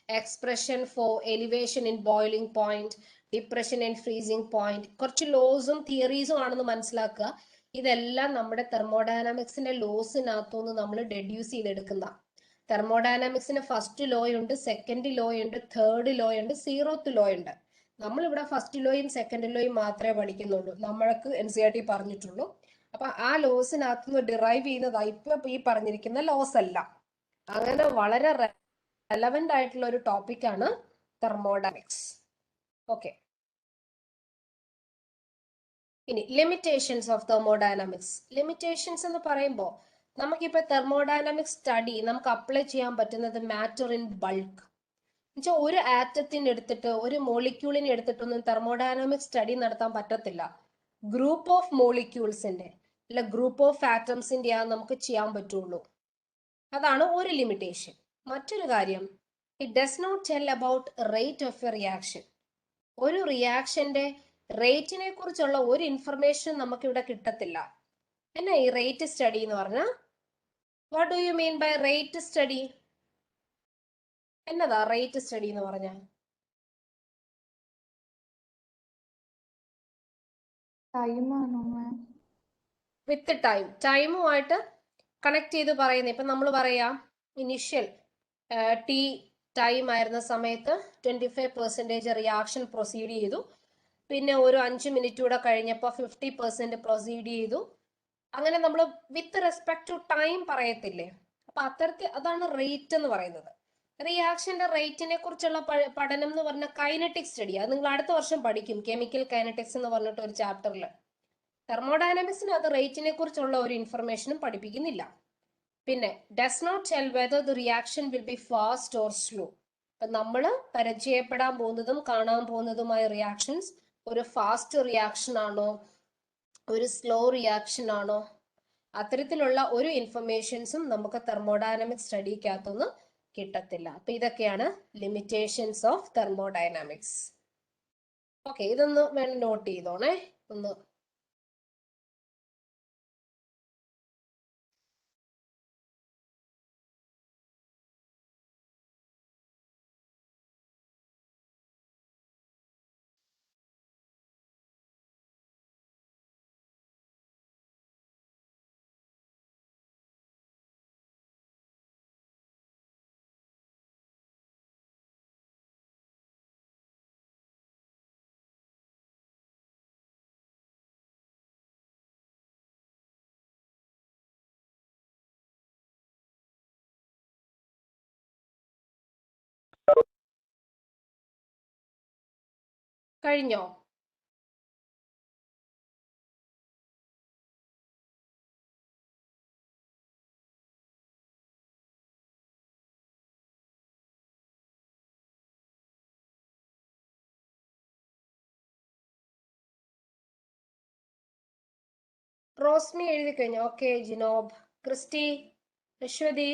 S1: expression for elevation in boiling point, depression in freezing point, കുറച്ച് ലോസും തിയറീസും ആണെന്ന് മനസ്സിലാക്കുക. ഇതെല്ലാം നമ്മുടെ തെർമോഡൈനാമിക്സിന്റെ ലോസിനകത്തുനിന്ന് നമ്മൾ ഡെഡ്യൂസ് ചെയ്തെടുക്കുന്ന. തെർമോഡൈനാമിക്സിന് ഫസ്റ്റ് ലോ ഉണ്ട്, സെക്കൻഡ് ലോ ഉണ്ട്, തേർഡ് ലോ ഉണ്ട്, 0th ലോ ഉണ്ട്. നമ്മളിവിടെ ഫസ്റ്റ് ലോയും സെക്കൻഡ് ലോയും മാത്രമേ പഠിക്കുന്നുള്ളൂ, നമ്മൾക്ക് NCERT പറഞ്ഞിട്ടുള്ളൂ. അപ്പൊ ആ ലോസിനകത്തുനിന്ന് ഡിറൈവ് ചെയ്യുന്നതായി ഇപ്പൊ ഈ പറഞ്ഞിരിക്കുന്ന ലോസ് അല്ല. അങ്ങനെ വളരെ റെലവെന്റ് ആയിട്ടുള്ള ഒരു ടോപ്പിക്കാണ് തെർമോഡൈനാമിക്സ്. ഓക്കെ, ഇനി ലിമിറ്റേഷൻസ് ഓഫ് തെർമോഡൈനാമിക്സ്. ലിമിറ്റേഷൻസ് എന്ന് പറയുമ്പോൾ നമുക്കിപ്പോ തെർമോഡൈനാമിക്സ് സ്റ്റഡി നമുക്ക് അപ്ലൈ ചെയ്യാൻ പറ്റുന്നത് മാറ്റർ ഇൻ ബൾക്ക്. എന്നുവെച്ചാൽ ഒരു ആറ്റത്തിന് എടുത്തിട്ട് ഒരു മോളിക്യൂളിനെ എടുത്തിട്ടൊന്നും തെർമോഡൈനാമിക് സ്റ്റഡി നടത്താൻ പറ്റത്തില്ല. ഗ്രൂപ്പ് ഓഫ് മോളിക്യൂൾസിന്റെ അല്ല ഗ്രൂപ്പ് ഓഫ് ആറ്റംസിന്റെ നമുക്ക് ചെയ്യാൻ പറ്റുള്ളൂ. അതാണ് ഒരു ലിമിറ്റേഷൻ. മറ്റൊരു കാര്യം, it does not tell about rate of a reaction. ഒരു റിയാക്ഷന്റെ റേറ്റിനെ കുറിച്ചുള്ള ഒരു ഇൻഫർമേഷൻ നമുക്ക് ഇവിടെ കിട്ടത്തില്ല. എന്നാ ഈ റേറ്റ് സ്റ്റഡി എന്ന് പറഞ്ഞാൽ? What do you mean by rate study? എന്നതാ റേറ്റ് സ്റ്റഡി എന്ന് പറഞ്ഞാൽ? വിത്ത് ടൈമുമായിട്ട് കണക്ട് ചെയ്ത് പറയുന്നത്. ഇപ്പൊ നമ്മൾ പറയാം ഇനിഷ്യൽ ടി ടൈം ആയിരുന്ന സമയത്ത് 25% റിയാക്ഷൻ പ്രൊസീഡ് ചെയ്തു, പിന്നെ ഒരു 5 മിനിറ്റ് കൂടെ കഴിഞ്ഞപ്പോൾ 50% പ്രൊസീഡ് ചെയ്തു. അങ്ങനെ നമ്മൾ വിത്ത് റെസ്പെക്ട് ടു ടൈം പറയത്തില്ലേ? അപ്പൊ അതാണ് റേറ്റ് എന്ന് പറയുന്നത്. റിയാക്ഷന്റെ റേറ്റിനെ കുറിച്ചുള്ള പഠനം എന്ന് പറഞ്ഞ കൈനറ്റിക് സ്റ്റഡി. അത് നിങ്ങൾ അടുത്ത വർഷം പഠിക്കും, കെമിക്കൽ കൈനറ്റിക്സ് എന്ന് പറഞ്ഞിട്ട് ഒരു ചാപ്റ്ററിൽ. തെർമോഡൈനാമിക്സിന് അത് റേറ്റിനെ കുറിച്ചുള്ള ഒരു ഇൻഫർമേഷനും പഠിപ്പിക്കുന്നില്ല. പിന്നെ does not tell whether the reaction will be fast or slow. അപ്പൊ നമ്മൾ പരിചയപ്പെടാൻ പോകുന്നതും കാണാൻ പോകുന്നതുമായ റിയാക്ഷൻസ് ഒരു ഫാസ്റ്റ് റിയാക്ഷൻ ആണോ ഒരു സ്ലോ റിയാക്ഷൻ ആണോ, അത്തരത്തിലുള്ള ഒരു ഇൻഫർമേഷൻസും നമുക്ക് തെർമോഡൈനാമിക് സ്റ്റഡിക്കകത്തൊന്നും കിട്ടത്തില്ല. അപ്പൊ ഇതൊക്കെയാണ് ലിമിറ്റേഷൻസ് ഓഫ് തെർമോഡൈനാമിക്സ്. ഓക്കെ, ഇതൊന്ന് വേണം നോട്ട് ചെയ്തോണേ ഒന്ന്. കഴിഞ്ഞോ? റോസ്മി എഴുതി കഴിഞ്ഞോ? Okay, Jinob, Christy, Aswathy,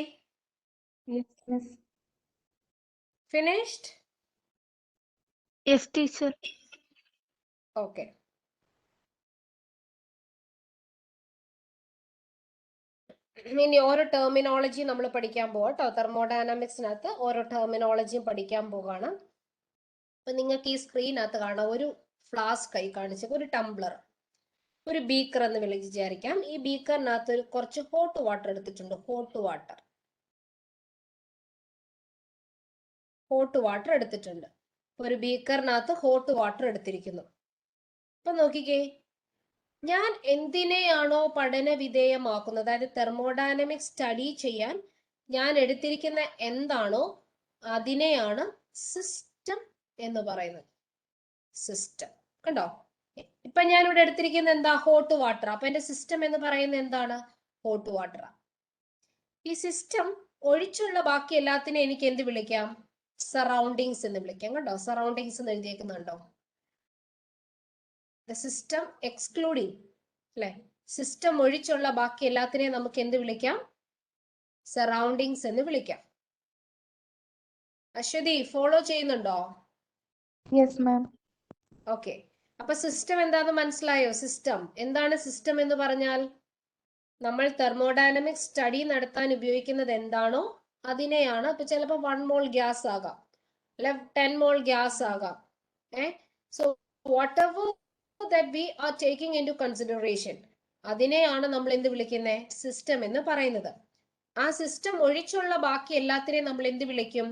S1: finished?
S2: Yes, teacher.
S1: Okay. ഇനി ഓരോ ടെർമിനോളജി നമ്മൾ പഠിക്കാൻ പോവാം കേട്ടോ. തെർമോഡൈനാമിക്സിനകത്ത് ഓരോ ടെർമിനോളജിയും പഠിക്കാൻ പോവാണ്. അപ്പൊ നിങ്ങൾക്ക് ഈ സ്ക്രീനകത്ത് കാണാം ഒരു ഫ്ലാസ്ക് കൈ കാണിച്ച ഒരു ടംബ്ലർ, ഒരു ബീക്കർ എന്ന് വിചാരിക്കാം. ഈ ബീക്കറിനകത്ത് കുറച്ച് ഹോട്ട് വാട്ടർ എടുത്തിട്ടുണ്ട്. ഹോട്ട് വാട്ടർ എടുത്തിട്ടുണ്ട്. ഒരു ബീക്കറിനകത്ത് ഹോട്ട് വാട്ടർ എടുത്തിരിക്കുന്നു. അപ്പൊ നോക്കിക്കേ, ഞാൻ എന്തിനെയാണോ പഠന വിധേയമാക്കുന്നത്, അതായത് തെർമോഡൈനമിക് സ്റ്റഡി ചെയ്യാൻ ഞാൻ എടുത്തിരിക്കുന്ന എന്താണോ അതിനെയാണ് സിസ്റ്റം എന്ന് പറയുന്നത്. സിസ്റ്റം കണ്ടോ, ഇപ്പൊ ഞാൻ ഇവിടെ എടുത്തിരിക്കുന്ന എന്താ, ഹോട്ട് വാട്ടർ. അപ്പൊ എന്റെ സിസ്റ്റം എന്ന് പറയുന്നത് എന്താണ്, ഹോട്ട് വാട്ടർ. ഈ സിസ്റ്റം ഒഴിച്ചുള്ള ബാക്കി എല്ലാത്തിനും എനിക്ക് എന്ത് വിളിക്കാം, സറൗണ്ടിങ്സ് എന്ന് വിളിക്കാം. കണ്ടോ, സറൗണ്ടിങ്സ് എന്ന് എഴുതിയേക്കുന്നുണ്ടോ, ദ സിസ്റ്റം എക്സ്ക്ലൂഡിങ് അല്ലെ, സിസ്റ്റം ഒഴിച്ചുള്ള ബാക്കി എല്ലാത്തിനെയും നമുക്ക് എന്ത് വിളിക്കാം, സറൗണ്ടിങ്സ് എന്ന് വിളിക്കാം. അശ്വതി ഫോളോ ചെയ്യുന്നുണ്ടോ?
S2: Yes ma'am.
S1: ഓക്കെ, അപ്പൊ സിസ്റ്റം എന്താന്ന് മനസ്സിലായോ? സിസ്റ്റം എന്താണ്? സിസ്റ്റം എന്ന് പറഞ്ഞാൽ നമ്മൾ തെർമോഡൈനമിക് സ്റ്റഡി നടത്താൻ ഉപയോഗിക്കുന്നത് എന്താണോ അതിനെയാണ്. ഇപ്പൊ ചിലപ്പോൾ 1 മോൾ ഗ്യാസ് ആകാം, അല്ലെ 10 മോൾ ഗ്യാസ് ആകാം. So what ever that we are taking into consideration, അതിനെയാണ് നമ്മൾ എന്ത് വിളിക്കുന്നത്, സിസ്റ്റം എന്ന് പറയുന്നത്. ആ സിസ്റ്റം ഒഴിച്ചുള്ള ബാക്കി എല്ലാത്തിനെയും നമ്മൾ എന്ത് വിളിക്കും,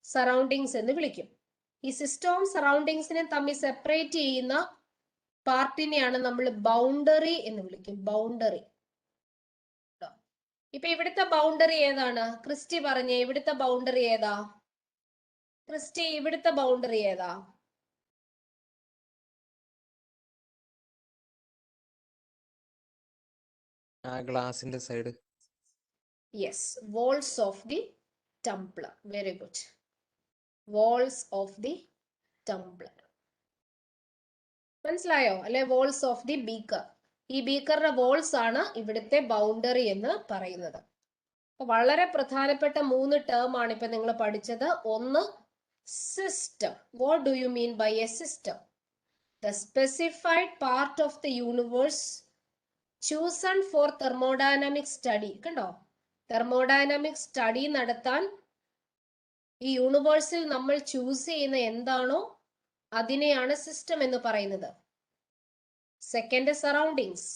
S1: സറൗണ്ടിങ്സ് എന്ന് വിളിക്കും. ഈ സിസ്റ്റവും സറൗണ്ടിങ്സിനെയും തമ്മിൽ സെപ്പറേറ്റ് ചെയ്യുന്ന പാർട്ടിനെയാണ് നമ്മൾ ബൗണ്ടറി എന്ന് വിളിക്കും. ബൗണ്ടറി. ഇപ്പൊ ഇവിടുത്തെ ബൗണ്ടറി ഏതാണ്? ക്രിസ്റ്റി പറഞ്ഞേ, ഇവിടുത്തെ ബൗണ്ടറി ഏതാ? ക്രിസ്റ്റി, ഇവിടുത്തെ ബൗണ്ടറി ഏതാ?
S5: ആ ഗ്ലാസിന്റെ side.
S1: Yes, walls of the tumbler. Very good. Walls of the tumbler. മനസ്സിലായോ അല്ലെ? walls of the beaker. ഈ ബീക്കറിന്റെ walls ആണ് ഇവിടുത്തെ ബൗണ്ടറി എന്ന് പറയുന്നത്. വളരെ പ്രധാനപ്പെട്ട 3 ടേം ആണ് ഇപ്പൊ നിങ്ങൾ പഠിച്ചത്. ഒന്ന്, system. What do you mean by a system? The specified part of the universe chosen for thermodynamic study. കണ്ടോ, തെർമോഡൈനാമിക് സ്റ്റഡി നടത്താൻ ഈ യൂണിവേഴ്സിൽ നമ്മൾ ചൂസ് ചെയ്യുന്ന എന്താണോ അതിനെയാണ് സിസ്റ്റം എന്ന് പറയുന്നത്. Second, surroundings.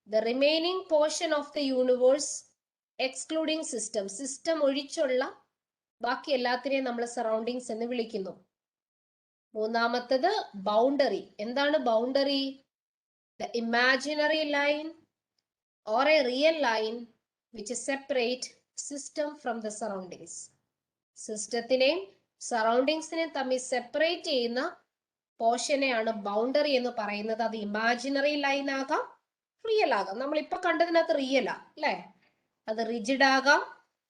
S1: The remaining portion of the universe excluding system. System ഒഴിച്ചുള്ള ബാക്കി എല്ലാത്തിനെയും നമ്മൾ സറൗണ്ടിങ്സ് എന്ന് വിളിക്കുന്നു. മൂന്നാമത്തത് ബൗണ്ടറി. എന്താണ് boundary? The imaginary line or a real line which separate system from the surroundings. സിസ്റ്റത്തിനെയും സറൗണ്ടിങ്സിനെയും തമ്മിൽ സെപ്പറേറ്റ് ചെയ്യുന്ന പോർഷനെയാണ് ബൗണ്ടറി എന്ന് പറയുന്നത്. അത് ഇമാജിനറി ലൈൻ ആകാം, റിയൽ ആകാം. നമ്മൾ ഇപ്പൊ കണ്ടതിനകത്ത് റിയലാ അല്ലെ? അത് റിജിഡ് ആകാം,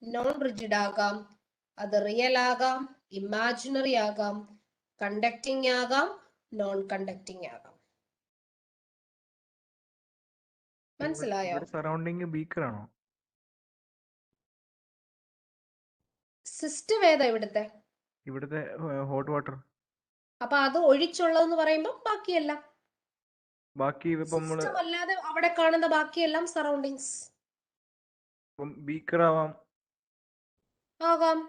S1: നോൺ റിജിഡ് ആകാം. അത് റിയൽ ആകാം, ഇമാജിനറി ആകാം, കണ്ടക്ടിങ് ആകാം, നോൺ കണ്ടക്ടിങ് ആകാം. മനസ്സിലായോ?
S3: സറൗണ്ടിങ് ബീക്കർ ആണോ?
S1: സിസ്റ്റം ഏതാ ഇവിടുത്തെ?
S3: ഇവിടുത്തെ ഹോട്ട് വാട്ടർ.
S1: അപ്പൊ അത് ഒഴിച്ചുള്ളതെന്ന് പറയുമ്പോൾ ബാക്കിയെല്ലാം,
S3: ബാക്കി ഇപ്പം നമ്മള്
S1: സിസ്റ്റം അല്ലാതെ അവിടെ കാണുന്ന ബാക്കിയെല്ലാം സറൗണ്ടിങ്സ്
S3: ബീക്കർ ആവാം.
S1: ആകാം.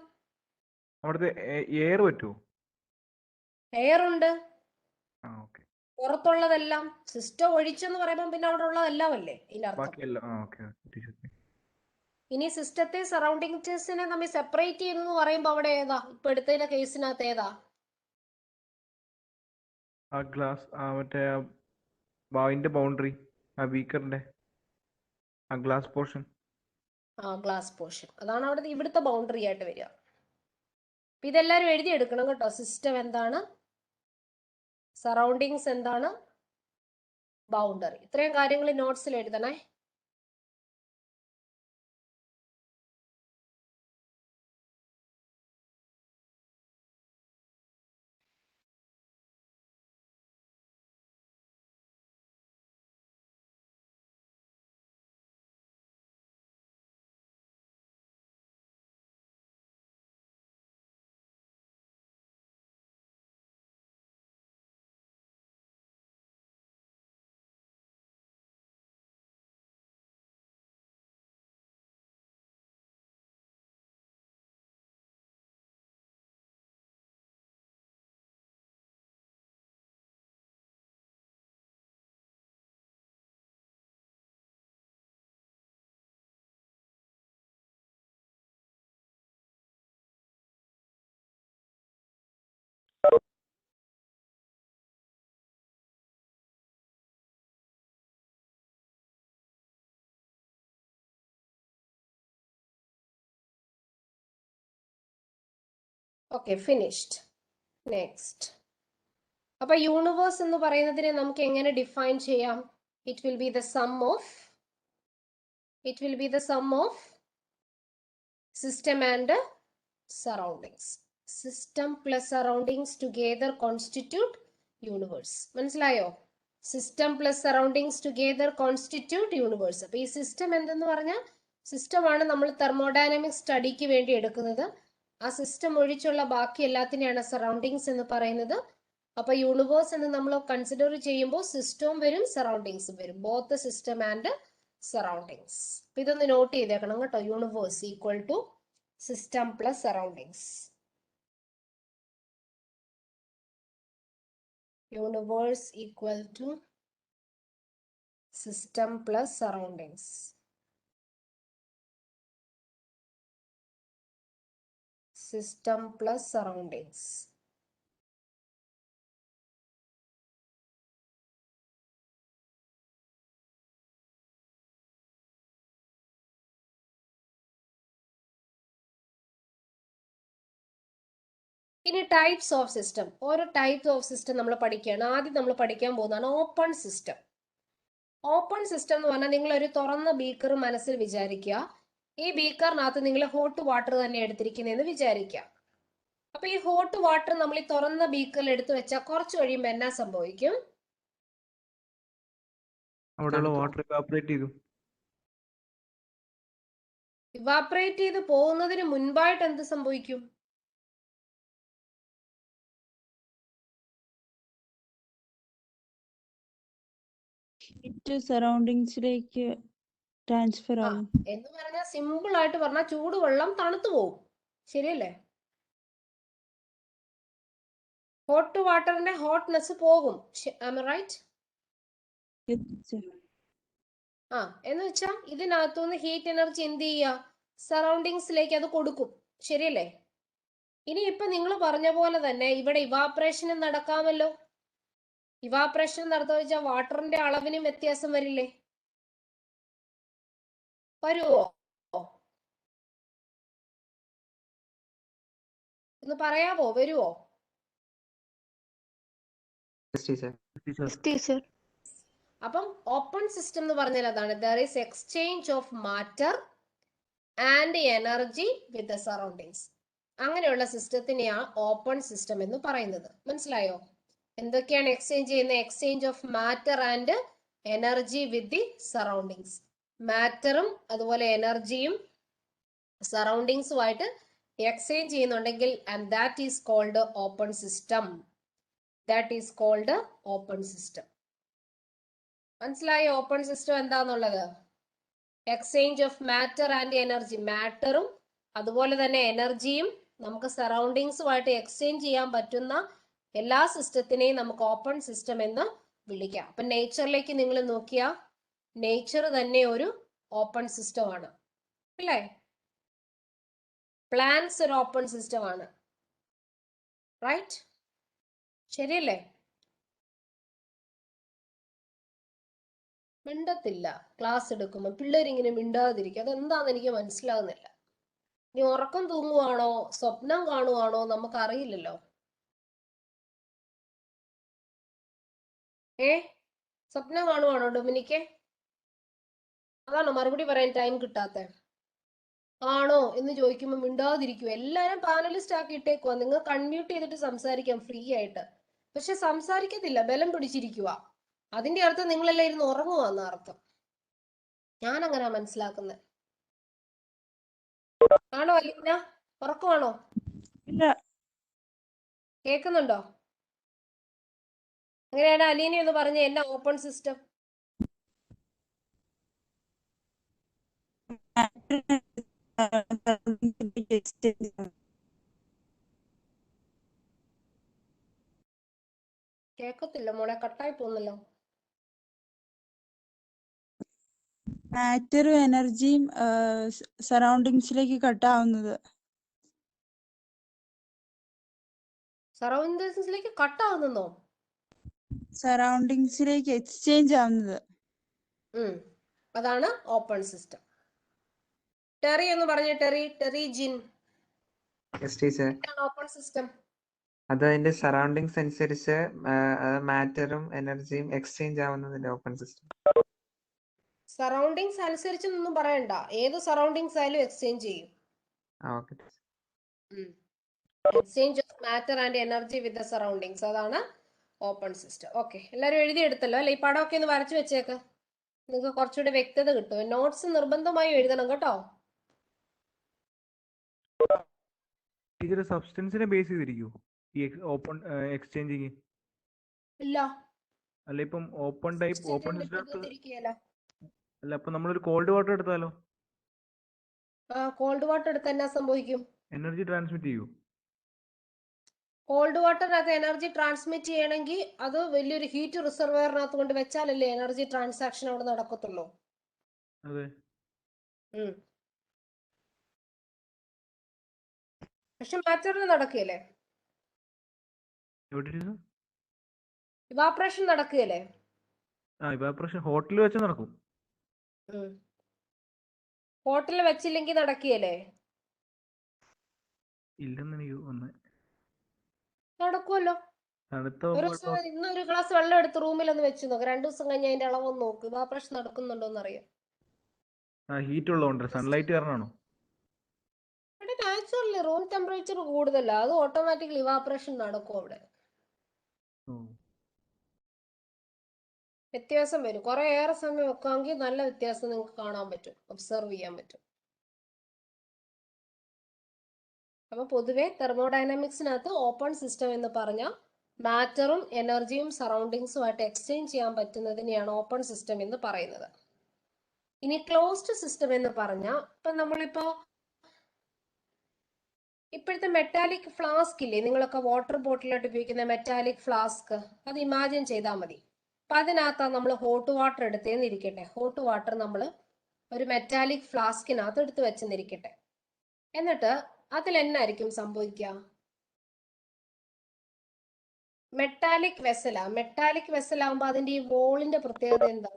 S3: അവിടുത്തെ എയർ പറ്റുമോ?
S1: എയർ ഉണ്ട്.
S3: ആ ഓക്കെ.
S1: പുറത്തുള്ളതെല്ലാം സിസ്റ്റം ഒഴിച്ചെന്ന് പറയുമ്പോൾ പിന്നെ അവിടെ ഉള്ളതെല്ലാം അല്ലേ ഇതിന്റെ അർത്ഥം.
S3: ബാക്കിയെല്ലാം ആ ഓക്കെ.
S1: ഇനി സിസ്റ്റത്തെ സറൗണ്ടിങ്സിനെ തമ്മിൽ സെപ്പറേറ്റ് ചെയ്യുന്നു പറയുമ്പോൾ അവിടെ ഏതാ? ഇപ്പൊ എടുത്തതിന്റെ കേസിനകത്ത് ഏതാ?
S3: ആ ഗ്ലാസ്, ആ മറ്റേ അതിന്റെ ബൗണ്ടറി, ആ ബീക്കറിന്റെ ആ ഗ്ലാസ് പോർഷൻ.
S1: ആ ഗ്ലാസ് പോർഷൻ. അതാണ് അവിടെ ഇവിടുത്തെ ബൗണ്ടറി ആയിട്ട് വരിക. അപ്പൊ ഇതെല്ലാരും എഴുതിയെടുക്കണം കേട്ടോ. സിസ്റ്റം എന്താണ്, സറൗണ്ടിങ്സ് എന്താണ്, ബൗണ്ടറി. ഇത്രയും കാര്യങ്ങൾ നോട്ട്സിൽ എഴുതണേ. Okay, finished. നെക്സ്റ്റ്. അപ്പൊ യൂണിവേഴ്സ് എന്ന് പറയുന്നതിനെ നമുക്ക് എങ്ങനെ ഡിഫൈൻ ചെയ്യാം? It will be the sum of system and surroundings. System plus surroundings together constitute universe. മനസ്സിലായോ? System plus surroundings together constitute universe. അപ്പൊ ഈ സിസ്റ്റം എന്തെന്ന് പറഞ്ഞാൽ സിസ്റ്റമാണ് നമ്മൾ തെർമോഡൈനാമിക് സ്റ്റഡിക്ക് വേണ്ടി എടുക്കുന്നത്. ആ സിസ്റ്റം ഒഴിച്ചുള്ള ബാക്കി എല്ലാത്തിനെയാണ് സറൗണ്ടിങ്സ് എന്ന് പറയുന്നത്. അപ്പൊ യൂണിവേഴ്സ് എന്ന് നമ്മൾ കൺസിഡർ ചെയ്യുമ്പോൾ സിസ്റ്റവും വരും സറൗണ്ടിങ്സും വരും. Both system and surroundings. അപ്പൊ ഇതൊന്ന് നോട്ട് ചെയ്തേക്കണം കേട്ടോ. Universe equal to system plus surroundings. Universe equal to system plus surroundings. System plus surroundings. ഇനി ടൈപ്സ് ഓഫ് സിസ്റ്റം. ഓരോ ടൈപ്സ് ഓഫ് സിസ്റ്റം നമ്മൾ പഠിക്കുകയാണ്. ആദ്യം നമ്മൾ പഠിക്കാൻ പോകുന്നതാണ് ഓപ്പൺ സിസ്റ്റം. ഓപ്പൺ സിസ്റ്റം എന്ന് പറഞ്ഞാൽ നിങ്ങൾ ഒരു തുറന്ന ബീക്കർ മനസ്സിൽ വിചാരിക്കുക. ഈ ബീക്കറിനകത്ത് നിങ്ങൾ ഹോട്ട് വാട്ടർ തന്നെ എടുത്തിരിക്കുന്നതെന്ന് വിചാരിക്കുക. അപ്പൊ ഈ ഹോട്ട് വാട്ടർ നമ്മൾ ഈ തുറന്ന ബീക്കറിൽ എടുത്തു വെച്ചാൽ കുറച്ച് കഴിയുമ്പോൾ എന്നാ സംഭവിക്കും?
S3: അവിടെയുള്ള വാട്ടർ ഇവാപറേറ്റ് ചെയ്തു.
S1: ഇവാപറേറ്റ് ചെയ്ത് പോകുന്നതിന് മുൻപായിട്ട് എന്ത് സംഭവിക്കും?
S2: സറൗണ്ടിങ്സിലേക്ക് ട്രാൻസ്ഫർ ആവും.
S1: എന്ന് പറഞ്ഞാൽ സിമ്പിൾ ആയിട്ട് പറഞ്ഞാൽ ചൂടുവെള്ളം തണുത്തു പോകും. ശരിയല്ലേ? ഹോട്ട് വാട്ടറിന്റെ ഹോട്ട്നെസ് പോകും. റൈറ്റ്? എന്ന് വെച്ചാൽ ഇതിനകത്തുനിന്ന് ഹീറ്റ് എനർജി എന്ത് ചെയ്യുക? സറൗണ്ടിങ്സിലേക്ക് അത് കൊടുക്കും. ശരിയല്ലേ? ഇനി ഇപ്പൊ നിങ്ങൾ പറഞ്ഞ പോലെ തന്നെ ഇവിടെ ഇവാപറേഷനും നടക്കാമല്ലോ. ഇവാപറേഷൻ നടത്തുക വെച്ചാൽ വാട്ടറിന്റെ അളവിനും വ്യത്യാസം വരില്ലേ? വരുവോ? ഒന്ന് പറയാമോ? വരുവോ? അപ്പം ഓപ്പൺ സിസ്റ്റം എന്ന് പറഞ്ഞാൽ അതാണ്. There is exchange of matter and energy with the surroundings. അങ്ങനെയുള്ള സിസ്റ്റത്തിനെയാണ് ഓപ്പൺ സിസ്റ്റം എന്ന് പറയുന്നത്. മനസ്സിലായോ? എന്തൊക്കെയാണ് എക്സ്ചേഞ്ച് ചെയ്യുന്നത്? Exchange of matter and energy with the surroundings. മാറ്ററും അതുപോലെ എനർജിയും സറൗണ്ടിങ്സുമായിട്ട് എക്സ്ചേഞ്ച് ചെയ്യുന്നുണ്ടെങ്കിൽ and that is called open system. That is called open system. മനസ്സിലായോ ഓപ്പൺ സിസ്റ്റം എന്താന്നുള്ളത്? Exchange of matter and energy. മാറ്ററും അതുപോലെ തന്നെ എനർജിയും നമുക്ക് സറൗണ്ടിങ്സുമായിട്ട് എക്സ്ചേഞ്ച് ചെയ്യാൻ പറ്റുന്ന എല്ലാ സിസ്റ്റത്തിനെയും നമുക്ക് ഓപ്പൺ സിസ്റ്റം എന്ന് വിളിക്കാം. അപ്പൊ നേച്ചറിലേക്ക് നിങ്ങൾ നോക്കിയാൽ നേച്ചർ തന്നെ ഒരു ഓപ്പൺ സിസ്റ്റം ആണ്, അല്ലേ? പ്ലാന്റ്സ് ഒരു ഓപ്പൺ സിസ്റ്റം ആണ്, റൈറ്റ്? ശരിയല്ലേ? മിണ്ടത്തില്ല ക്ലാസ് എടുക്കുമ്പോൾ. പിള്ളേരിങ്ങനെ മിണ്ടാതിരിക്കും. അതെന്താന്ന് എനിക്ക് മനസ്സിലാകുന്നില്ല. ഇനി ഉറക്കം തൂങ്ങുവാണോ സ്വപ്നം കാണുവാണോ നമുക്കറിയില്ലല്ലോ. സ്വപ്നം കാണുവാണോ ഡൊമിനിക്കെ? അതാണോ മറുപടി പറയാൻ ടൈം കിട്ടാത്ത? ആണോ എന്ന് ചോദിക്കുമ്പോൾ മിണ്ടാതിരിക്കും. എല്ലാരും പാനലിസ്റ്റ് ആക്കി ഇട്ടേക്കുവാ. നിങ്ങൾ കൺമ്യൂട്ട് ചെയ്തിട്ട് സംസാരിക്കാം ഫ്രീ ആയിട്ട്. പക്ഷെ സംസാരിക്കത്തില്ല, ബലം പിടിച്ചിരിക്കുക. അതിന്റെ അർത്ഥം നിങ്ങളെല്ലാം ഇരുന്ന് ഉറങ്ങുവാന്ന അർത്ഥം. ഞാൻ അങ്ങനെ മനസ്സിലാക്കുന്നത്. ആണോ അലീന? ഉറക്കമാണോ?
S2: ഇല്ല.
S1: കേൾക്കുന്നുണ്ടോ? അങ്ങനെയാണ് അലീന എന്ന് പറഞ്ഞ എന്നാ ഓപ്പൺ സിസ്റ്റം? കേക്കത്തില്ല മോളെ, കട്ടായി പോകുന്നല്ലോ.
S2: മാറ്ററും എനർജിയും സറൗണ്ടിങ്സിലേക്ക് കട്ടാവുന്നത്.
S1: സറൗണ്ടിങ്സിലേക്ക് കട്ടാവുന്നോ?
S2: സറൗണ്ടിങ്സിലേക്ക് എക്സ്ചേഞ്ച് ആവുന്നത്.
S1: അതാണ് ഓപ്പൺ സിസ്റ്റം. ടെറി എന്ന് പറഞ്ഞ Terry Jin.
S6: Yes teacher.
S1: Open system.
S6: അത് അതിന്റെ സറൗണ്ടിങ്സ് അനുസരിച്ച് മാറ്ററും എനർജിയും എക്സ്ചേഞ്ച് ആവുന്നതിന്റെ ഓപ്പൺ സിസ്റ്റം.
S1: സറൗണ്ടിങ്സ് അനുസരിച്ചൊന്നും പറയണ്ട, ഏത് സറൗണ്ടിങ്സ് ആയാലും എക്സ്ചേഞ്ച് ചെയ്യും.
S6: Okay teacher.
S1: Exchange of matter and energy with the surroundings, അതാണ് ഓപ്പൺ സിസ്റ്റം. ഓക്കെ, എല്ലാവരും എഴുതിയെടുത്തല്ലോ അല്ലെ? ഈ പടമൊക്കെ ഒന്ന് വരച്ചു വെച്ചേക്ക്, നിങ്ങൾക്ക് കുറച്ചുകൂടി വ്യക്തത കിട്ടും. നോട്ട്സ് നിർബന്ധമായും എഴുതണം കേട്ടോ.
S3: ടീച്ചർ സബ്സ്റ്റൻസിനെ ബേസ് ചെയ്തിരിക്കൂ ഈ ഓപ്പൺ എക്സ്ചേഞ്ചിങ്?
S1: ഇല്ല,
S3: അല്ല ഇപ്പം ഓപ്പൺ ടൈപ്പ് ഓപ്പൺ സിസ്റ്റം
S1: തിരിക്കുകയല്ല.
S3: അല്ല അപ്പൊ നമ്മളൊരു കോൾഡ് വാട്ടർ എടുത്താലോ?
S1: കോൾഡ് വാട്ടർ എടുത്ത് എന്നാ സംഭവിക്കും?
S3: എനർജി ട്രാൻസ്മിറ്റ് ചെയ്യൂ.
S1: കോൾഡ് വാട്ടറിനകത്ത് എനർജി ട്രാൻസ്മിറ്റ് ചെയ്യണമെങ്കിൽ അത് വലിയൊരു ഹീറ്റ് റിസർവയറിനകത്ത് കൊണ്ട് വെച്ചാലല്ലേ എനർജി ട്രാൻസാക്ഷൻ അവിടെ നടക്കത്തുള്ളൂ.
S3: അതെ.
S1: പക്ഷെ മാറ്ററിന് നടക്കുകയല്ലേ?
S3: എവിടെ ടീച്ചർ?
S1: ഇവാപറേഷൻ നടക്കുകയല്ലേ?
S3: ഇവാപറേഷൻ ഹോട്ടലിൽ വെച്ച് നടക്കും.
S1: ഹോട്ടലിൽ വെച്ചില്ലെങ്കിൽ നടക്കുകയല്ലേ?
S3: ഇല്ലെന്ന് എനിക്ക് തോന്നുന്നു.
S1: നടക്കുമല്ലോ. ഒരു ദിവസം ഇന്ന് ഒരു ഗ്ലാസ് വെള്ളം എടുത്ത് റൂമിൽ ഒന്ന് വെച്ച് നോക്ക്, 2 ദിവസം കഴിഞ്ഞ് അതിന്റെ അളവൊന്ന് നോക്ക്, ഇവാപറേഷൻ നടക്കുന്നുണ്ടോ എന്ന് അറിയാം.
S3: ഹീറ്റ് ഉള്ളതുകൊണ്ട് സൺലൈറ്റ് കാരണമാണോ?
S1: നാച്ചുറലി റൂം ടെമ്പറേച്ചർ കൂടുതല, അത് ഓട്ടോമാറ്റിക്കലി ഇവാപറേഷൻ നടക്കും അവിടെ. വ്യത്യാസം വരും. കുറെ ഏറെ സമയം വെക്കാമെങ്കിൽ നല്ല വ്യത്യാസം നിങ്ങൾക്ക് കാണാൻ പറ്റും, ഒബ്സർവ് ചെയ്യാൻ പറ്റും. അപ്പൊ പൊതുവെ തെർമോഡൈനാമിക്സിനകത്ത് ഓപ്പൺ സിസ്റ്റം എന്ന് പറഞ്ഞാൽ മാറ്ററും എനർജിയും സറൗണ്ടിങ്സുമായിട്ട് എക്സ്ചേഞ്ച് ചെയ്യാൻ പറ്റുന്നതിനെയാണ് ഓപ്പൺ സിസ്റ്റം എന്ന് പറയുന്നത്. ഇനി ക്ലോസ്ഡ് സിസ്റ്റം എന്ന് പറഞ്ഞാൽ ഇപ്പൊ ഇപ്പോഴത്തെ മെറ്റാലിക് ഫ്ലാസ്ക് ഇല്ലേ, നിങ്ങളൊക്കെ വാട്ടർ ബോട്ടിലായിട്ട് ഉപയോഗിക്കുന്ന മെറ്റാലിക് ഫ്ലാസ്ക്, അത് ഇമാജിൻ ചെയ്താൽ മതി. അപ്പൊ അതിനകത്താണ് നമ്മൾ ഹോട്ട് വാട്ടർ എടുത്തേന്നിരിക്കട്ടെ. ഹോട്ട് വാട്ടർ നമ്മൾ ഒരു മെറ്റാലിക് ഫ്ലാസ്കിനകത്ത് എടുത്ത് വെച്ചെന്നിരിക്കട്ടെ. എന്നിട്ട് അതിൽ എന്നായിരിക്കും സംഭവിക്കുക? മെറ്റാലിക് വെസലാ. മെറ്റാലിക് വെസലാകുമ്പോ അതിന്റെ ഈ വോളിന്റെ പ്രത്യേകത എന്താ?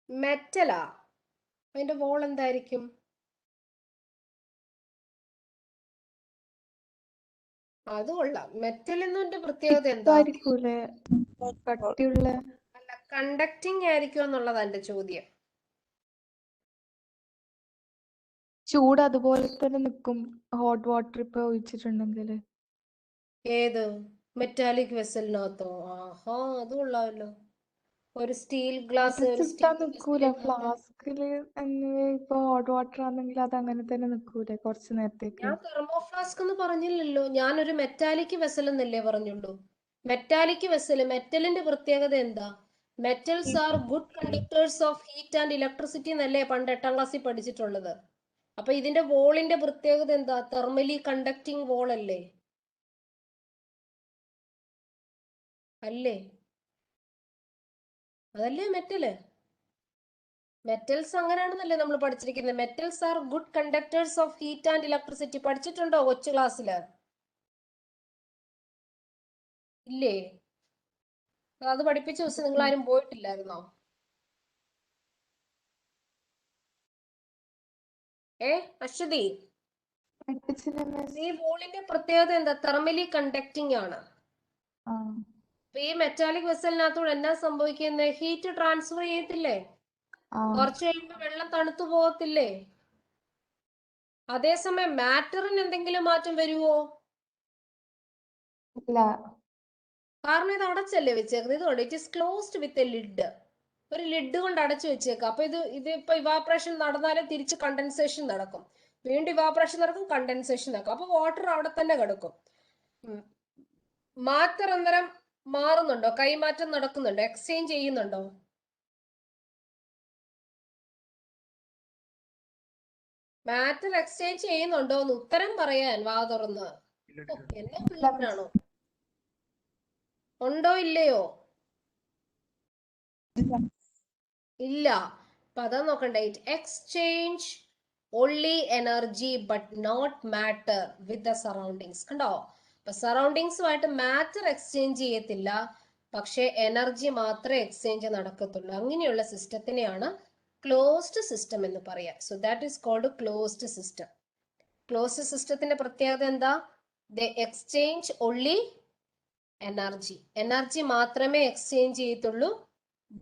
S1: മെറ്റലാ. അതിന്റെ വോൾ എന്തായിരിക്കും? അത് കൊള്ളാം. മെറ്റൽ എന്നതിന്റെ പ്രത്യേകത എന്താ? അല്ല, കണ്ടക്ടിങ് ആയിരിക്കും എന്നുള്ളതാ എന്റെ ചോദ്യം.
S7: ചൂട് അതുപോലെ തന്നെ നിൽക്കും ഹോട്ട് വാട്ടർ ഇപ്പൊ ഒഴിച്ചിട്ടുണ്ടെങ്കിൽ.
S1: ഏത് മെറ്റാലിക് വെസലിനകത്തോ? ആഹാ, അത് കൊള്ളാമല്ലോ. ഒരു സ്റ്റീൽ ഗ്ലാസ്
S7: നിക്കൂല ഫ്ലാസ്കില്. ഇപ്പൊ ഹോട്ട് വാട്ടർ ആണെങ്കിൽ അത് അങ്ങനെ തന്നെ നിക്കൂലേ കുറച്ചു നേരത്തേക്ക്?
S1: ഞാൻ തെർമോ ഫ്ലാസ്ക് എന്ന് പറഞ്ഞില്ലല്ലോ, ഞാനൊരു മെറ്റാലിക് വെസൽ എന്നല്ലേ പറഞ്ഞുള്ളൂ. മെറ്റാലിക് വെസൽ, മെറ്റലിന്റെ പ്രത്യേകത എന്താ? Metals are good conductors of heat and electricity എന്നല്ലേ പണ്ട് 8ാം ക്ലാസ്സിൽ പഠിച്ചിട്ടുള്ളത്. അപ്പൊ ഇതിന്റെ വോളിന്റെ പ്രത്യേകത എന്താ? തെർമലി കണ്ടക്ടിങ് വോൾ അല്ലേ? അല്ലേ? അതല്ലേ മെറ്റല്? മെറ്റൽസ് അങ്ങനെയാണെന്നല്ലേ നമ്മൾ പഠിച്ചിരിക്കുന്നത്. Metals are good conductors of heat and electricity. പഠിച്ചിട്ടുണ്ടോ കൊച്ചു ക്ലാസ്സില്? ഇല്ലേ? അത് പഠിപ്പിച്ച ദിവസം നിങ്ങൾ ആരും പോയിട്ടില്ലായിരുന്നോ? അശ്വതി, ഈ വോളിന്റെ പ്രത്യേകത എന്താ? തെർമലി കണ്ടക്ടിങ് ആണ്. ഈ മെറ്റാലിക് വെസലിനകത്തൂടെ എന്നാ സംഭവിക്കുന്നത്? ഹീറ്റ് ട്രാൻസ്ഫർ ചെയ്യത്തില്ലേ? കുറച്ച് കഴിയുമ്പോ വെള്ളം തണുത്തു പോകത്തില്ലേ? അതേസമയം മാറ്ററിന് എന്തെങ്കിലും മാറ്റം വരുവോ?
S7: ഇല്ല.
S1: കാരണം ഇത് അടച്ചല്ലേ വെച്ചേക്കുന്നത്. ഇതുകൊണ്ട് it is closed with a lid. ഒരു ലിഡ് കൊണ്ട് അടച്ചു വെച്ചേക്കാം. അപ്പൊ ഇതിപ്പോ ഇവാപറേഷൻ നടന്നാലും തിരിച്ച് കണ്ടൻസേഷൻ നടക്കും, വീണ്ടും ഇവാപറേഷൻ നടക്കും, കണ്ടൻസേഷൻ നടക്കും. അപ്പൊ വാട്ടർ അവിടെ തന്നെ കിടക്കും. മാറ്റർ അന്നേരം മാറുന്നുണ്ടോ? കൈമാറ്റം നടക്കുന്നുണ്ടോ? എക്സ്ചേഞ്ച് ചെയ്യുന്നുണ്ടോ? മാറ്റർ എക്സ്ചേഞ്ച് ചെയ്യുന്നുണ്ടോ എന്ന് ഉത്തരം പറയാൻ വാ തുറന്ന്. എല്ലാ പിള്ളേരാണോ? ഉണ്ടോ ഇല്ലയോ? ഇല്ല. അപ്പൊ അതാ നോക്കണ്ടേ. It exchange only energy but not matter with the surroundings. കണ്ടോ? അപ്പൊ സറൗണ്ടിങ്സുമായിട്ട് മാറ്റർ എക്സ്ചേഞ്ച് ചെയ്യത്തില്ല, പക്ഷെ എനർജി മാത്രമേ എക്സ്ചേഞ്ച് നടക്കത്തുള്ളൂ. അങ്ങനെയുള്ള സിസ്റ്റത്തിനെയാണ് ക്ലോസ്ഡ് സിസ്റ്റം എന്ന് പറയാം. So that is called closed system. Closed സിസ്റ്റത്തിന്റെ പ്രത്യേകത എന്താ? ദ എക്സ്ചേഞ്ച് ഒൺലി എനർജി മാത്രമേ എക്സ്ചേഞ്ച് ചെയ്യത്തുള്ളൂ,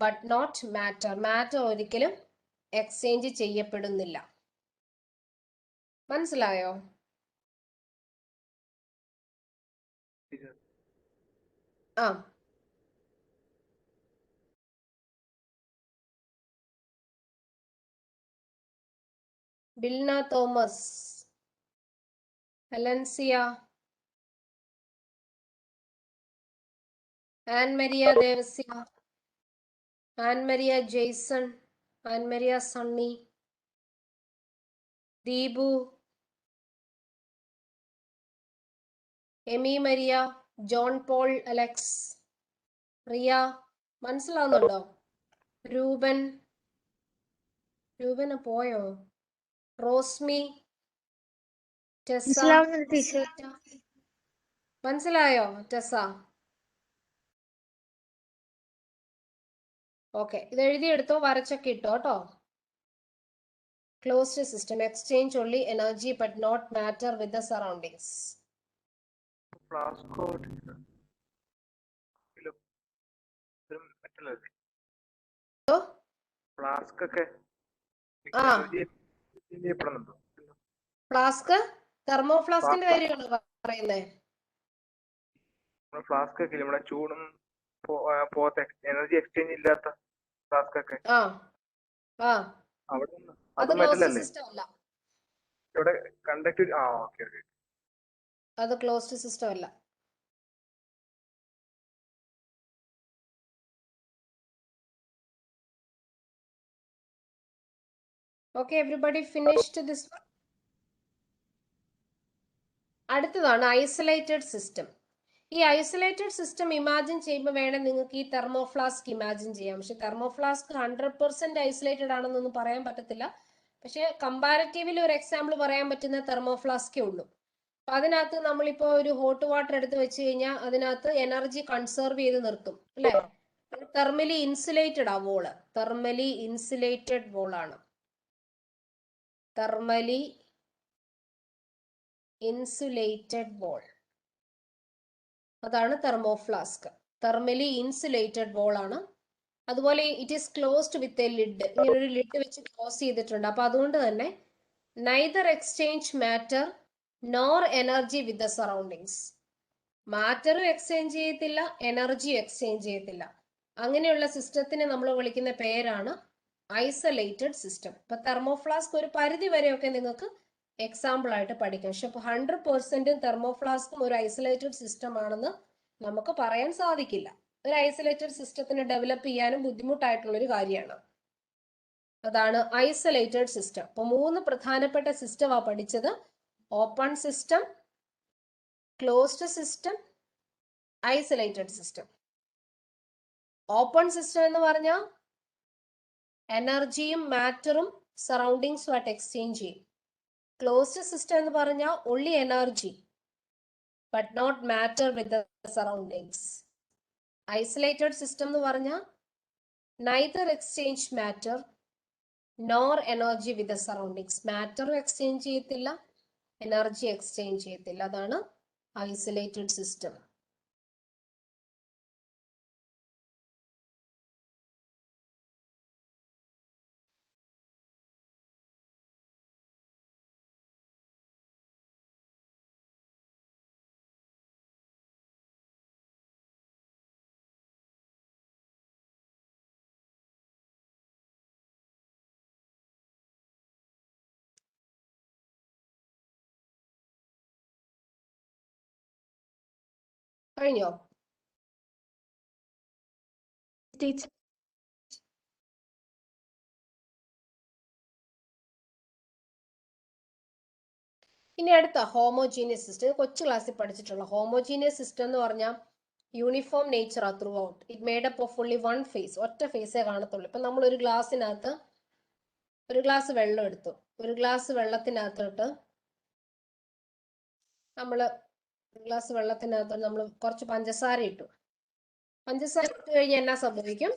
S1: ബട്ട് നോട്ട് മാറ്റർ ഒരിക്കലും എക്സ്ചേഞ്ച് ചെയ്യപ്പെടുന്നില്ല. മനസ്സിലായോ? ആ ബിൽന തോമസ്, അലൻസിയ, ആൻ മരിയ ദേവസ്യ, ആൻ മരിയ ജെയ്സൺ, ആൻ മരിയ സണ്ണി, ദീപു, എമി മരിയ, ജോൺ പോൾ അലക്സ്, റിയ. മനസ്സിലാവുന്നുണ്ടോ? രൂപന് പോയോ? റോസ്മി, ടെസ, മനസ്സിലായോ ടെസ? ഓക്കെ, ഇത് എഴുതിയെടുത്തോ, വരച്ചൊക്കെ ഇട്ടോ കേട്ടോ. Closed system, exchange only energy but not matter with the surroundings.
S3: ഫ്ലാസ്കോ ഫ്ലാസ്ക് ഒക്കെ ചെയ്യപ്പെടുന്നുണ്ടോ?
S1: ഫ്ലാസ്ക്, തെർമോ ഫ്ലാസ്കിന്റെ കാര്യമാണ് പറയുന്നേ.
S3: ഫ്ലാസ്ക് ഒക്കെ നമ്മുടെ ചൂടും പോത്തെ എനർജി എക്സ്ചേഞ്ച് ഇല്ലാത്ത ഫ്ലാസ്ക് ഒക്കെ അവിടെ
S1: അത് ക്ലോസ്ഡ് സിസ്റ്റം അല്ല.
S3: ഇവിടെ കണ്ടക്ട് ഓക്കെ.
S1: അത് ക്ലോസ്ഡ് സിസ്റ്റം അല്ല. Okay, everybody finished this one? അടുത്തതാണ് ഐസൊലേറ്റഡ് സിസ്റ്റം. ഈ ഐസൊലേറ്റഡ് സിസ്റ്റം ഇമാജിൻ ചെയ്യുമ്പോൾ വേണേൽ നിങ്ങൾക്ക് ഈ തെർമോഫ്ലാസ്ക് ഇമാജിൻ ചെയ്യാം. പക്ഷെ തെർമോഫ്ലാസ്ക് 100% ഐസൊലേറ്റഡ് ആണെന്നൊന്നും പറയാൻ പറ്റത്തില്ല. പക്ഷെ കമ്പാരറ്റീവ്ലി ഒരു എക്സാമ്പിൾ പറയാൻ പറ്റുന്ന തെർമോഫ്ലാസ്കേ ഉള്ളൂ. അപ്പൊ അതിനകത്ത് നമ്മളിപ്പോ ഒരു ഹോട്ട് വാട്ടർ എടുത്ത് വെച്ച് കഴിഞ്ഞാൽ അതിനകത്ത് എനർജി കൺസേർവ് ചെയ്ത് നിർത്തും അല്ലെ? തെർമലി ഇൻസുലേറ്റഡ് ആ വോള്, തെർമലി ഇൻസുലേറ്റഡ് വോളാണ്. തെർമലി ഇൻസുലേറ്റഡ് വോൾ, അതാണ് തെർമോഫ്ലാസ്ക്. തെർമലി ഇൻസുലേറ്റഡ് വോൾ ആണ്. അതുപോലെ it is closed with a lid, ഇങ്ങനെ ഒരു ലിഡ് വെച്ച് ക്ലോസ് ചെയ്തിട്ടുണ്ട്. അപ്പൊ അതുകൊണ്ട് തന്നെ neither exchange matter nor energy with the surroundings. മാറ്ററും എക്സ്ചേഞ്ച് ചെയ്യത്തില്ല, എനർജിയും എക്സ്ചേഞ്ച് ചെയ്യത്തില്ല. അങ്ങനെയുള്ള സിസ്റ്റത്തിനെ നമ്മൾ വിളിക്കുന്ന പേരാണ് ഐസൊലേറ്റഡ് സിസ്റ്റം. ഇപ്പൊ തെർമോഫ്ലാസ്ക് ഒരു പരിധി വരെയൊക്കെ നിങ്ങൾക്ക് എക്സാമ്പിൾ ആയിട്ട് പഠിക്കാം. പക്ഷെ 100% തെർമോഫ്ലാസ്കും ഒരു ഐസൊലേറ്റഡ് സിസ്റ്റം ആണെന്ന് നമുക്ക് പറയാൻ സാധിക്കില്ല. ഒരു ഐസൊലേറ്റഡ് സിസ്റ്റത്തിന് ഡെവലപ്പ് ചെയ്യാനും ബുദ്ധിമുട്ടായിട്ടുള്ള ഒരു കാര്യമാണ്. അതാണ് ഐസൊലേറ്റഡ് സിസ്റ്റം. അപ്പൊ 3 പ്രധാനപ്പെട്ട സിസ്റ്റമാ പഠിച്ചത്: open system, closed system, isolated system. Open system എന്ന് പറഞ്ഞാൽ എനർജിയും മാറ്ററും സറൗണ്ടിങ്സും ആയിട്ട് എക്സ്ചേഞ്ച് ചെയ്യും. ക്ലോസ്ഡ് സിസ്റ്റം എന്ന് പറഞ്ഞാൽ only energy but not matter with the surroundings. Isolated system എന്ന് പറഞ്ഞാൽ neither exchange matter nor energy with the surroundings. മാറ്ററും എക്സ്ചേഞ്ച് ചെയ്യത്തില്ല, എനർജി എക്സ്ചേഞ്ച് ചെയ്യത്തില്ല. അതാണ് ഐസൊലേറ്റഡ് സിസ്റ്റം. കഴിഞ്ഞോ?
S7: ടീച്ചർ
S1: ഇനി അടുത്ത ഹോമോജീനിയസ് സിസ്റ്റം. കൊച്ചു ക്ലാസ്സിൽ പഠിച്ചിട്ടുള്ള ഹോമോജീനിയസ് സിസ്റ്റം എന്ന് പറഞ്ഞാൽ യൂണിഫോം നേച്ചർ ആ throughout. It made up of only one phase. ഒറ്റ ഫേസേ കാണത്തുള്ളൂ. ഇപ്പൊ നമ്മൾ ഒരു ഗ്ലാസ്സിനകത്ത് ഒരു ഗ്ലാസ് വെള്ളം എടുത്തു. ഒരു ഗ്ലാസ് വെള്ളത്തിനകത്തോട്ട് നമ്മൾ കുറച്ച് പഞ്ചസാര ഇട്ടു. പഞ്ചസാര ഇട്ട് കഴിഞ്ഞാൽ എന്നാ സംഭവിക്കും?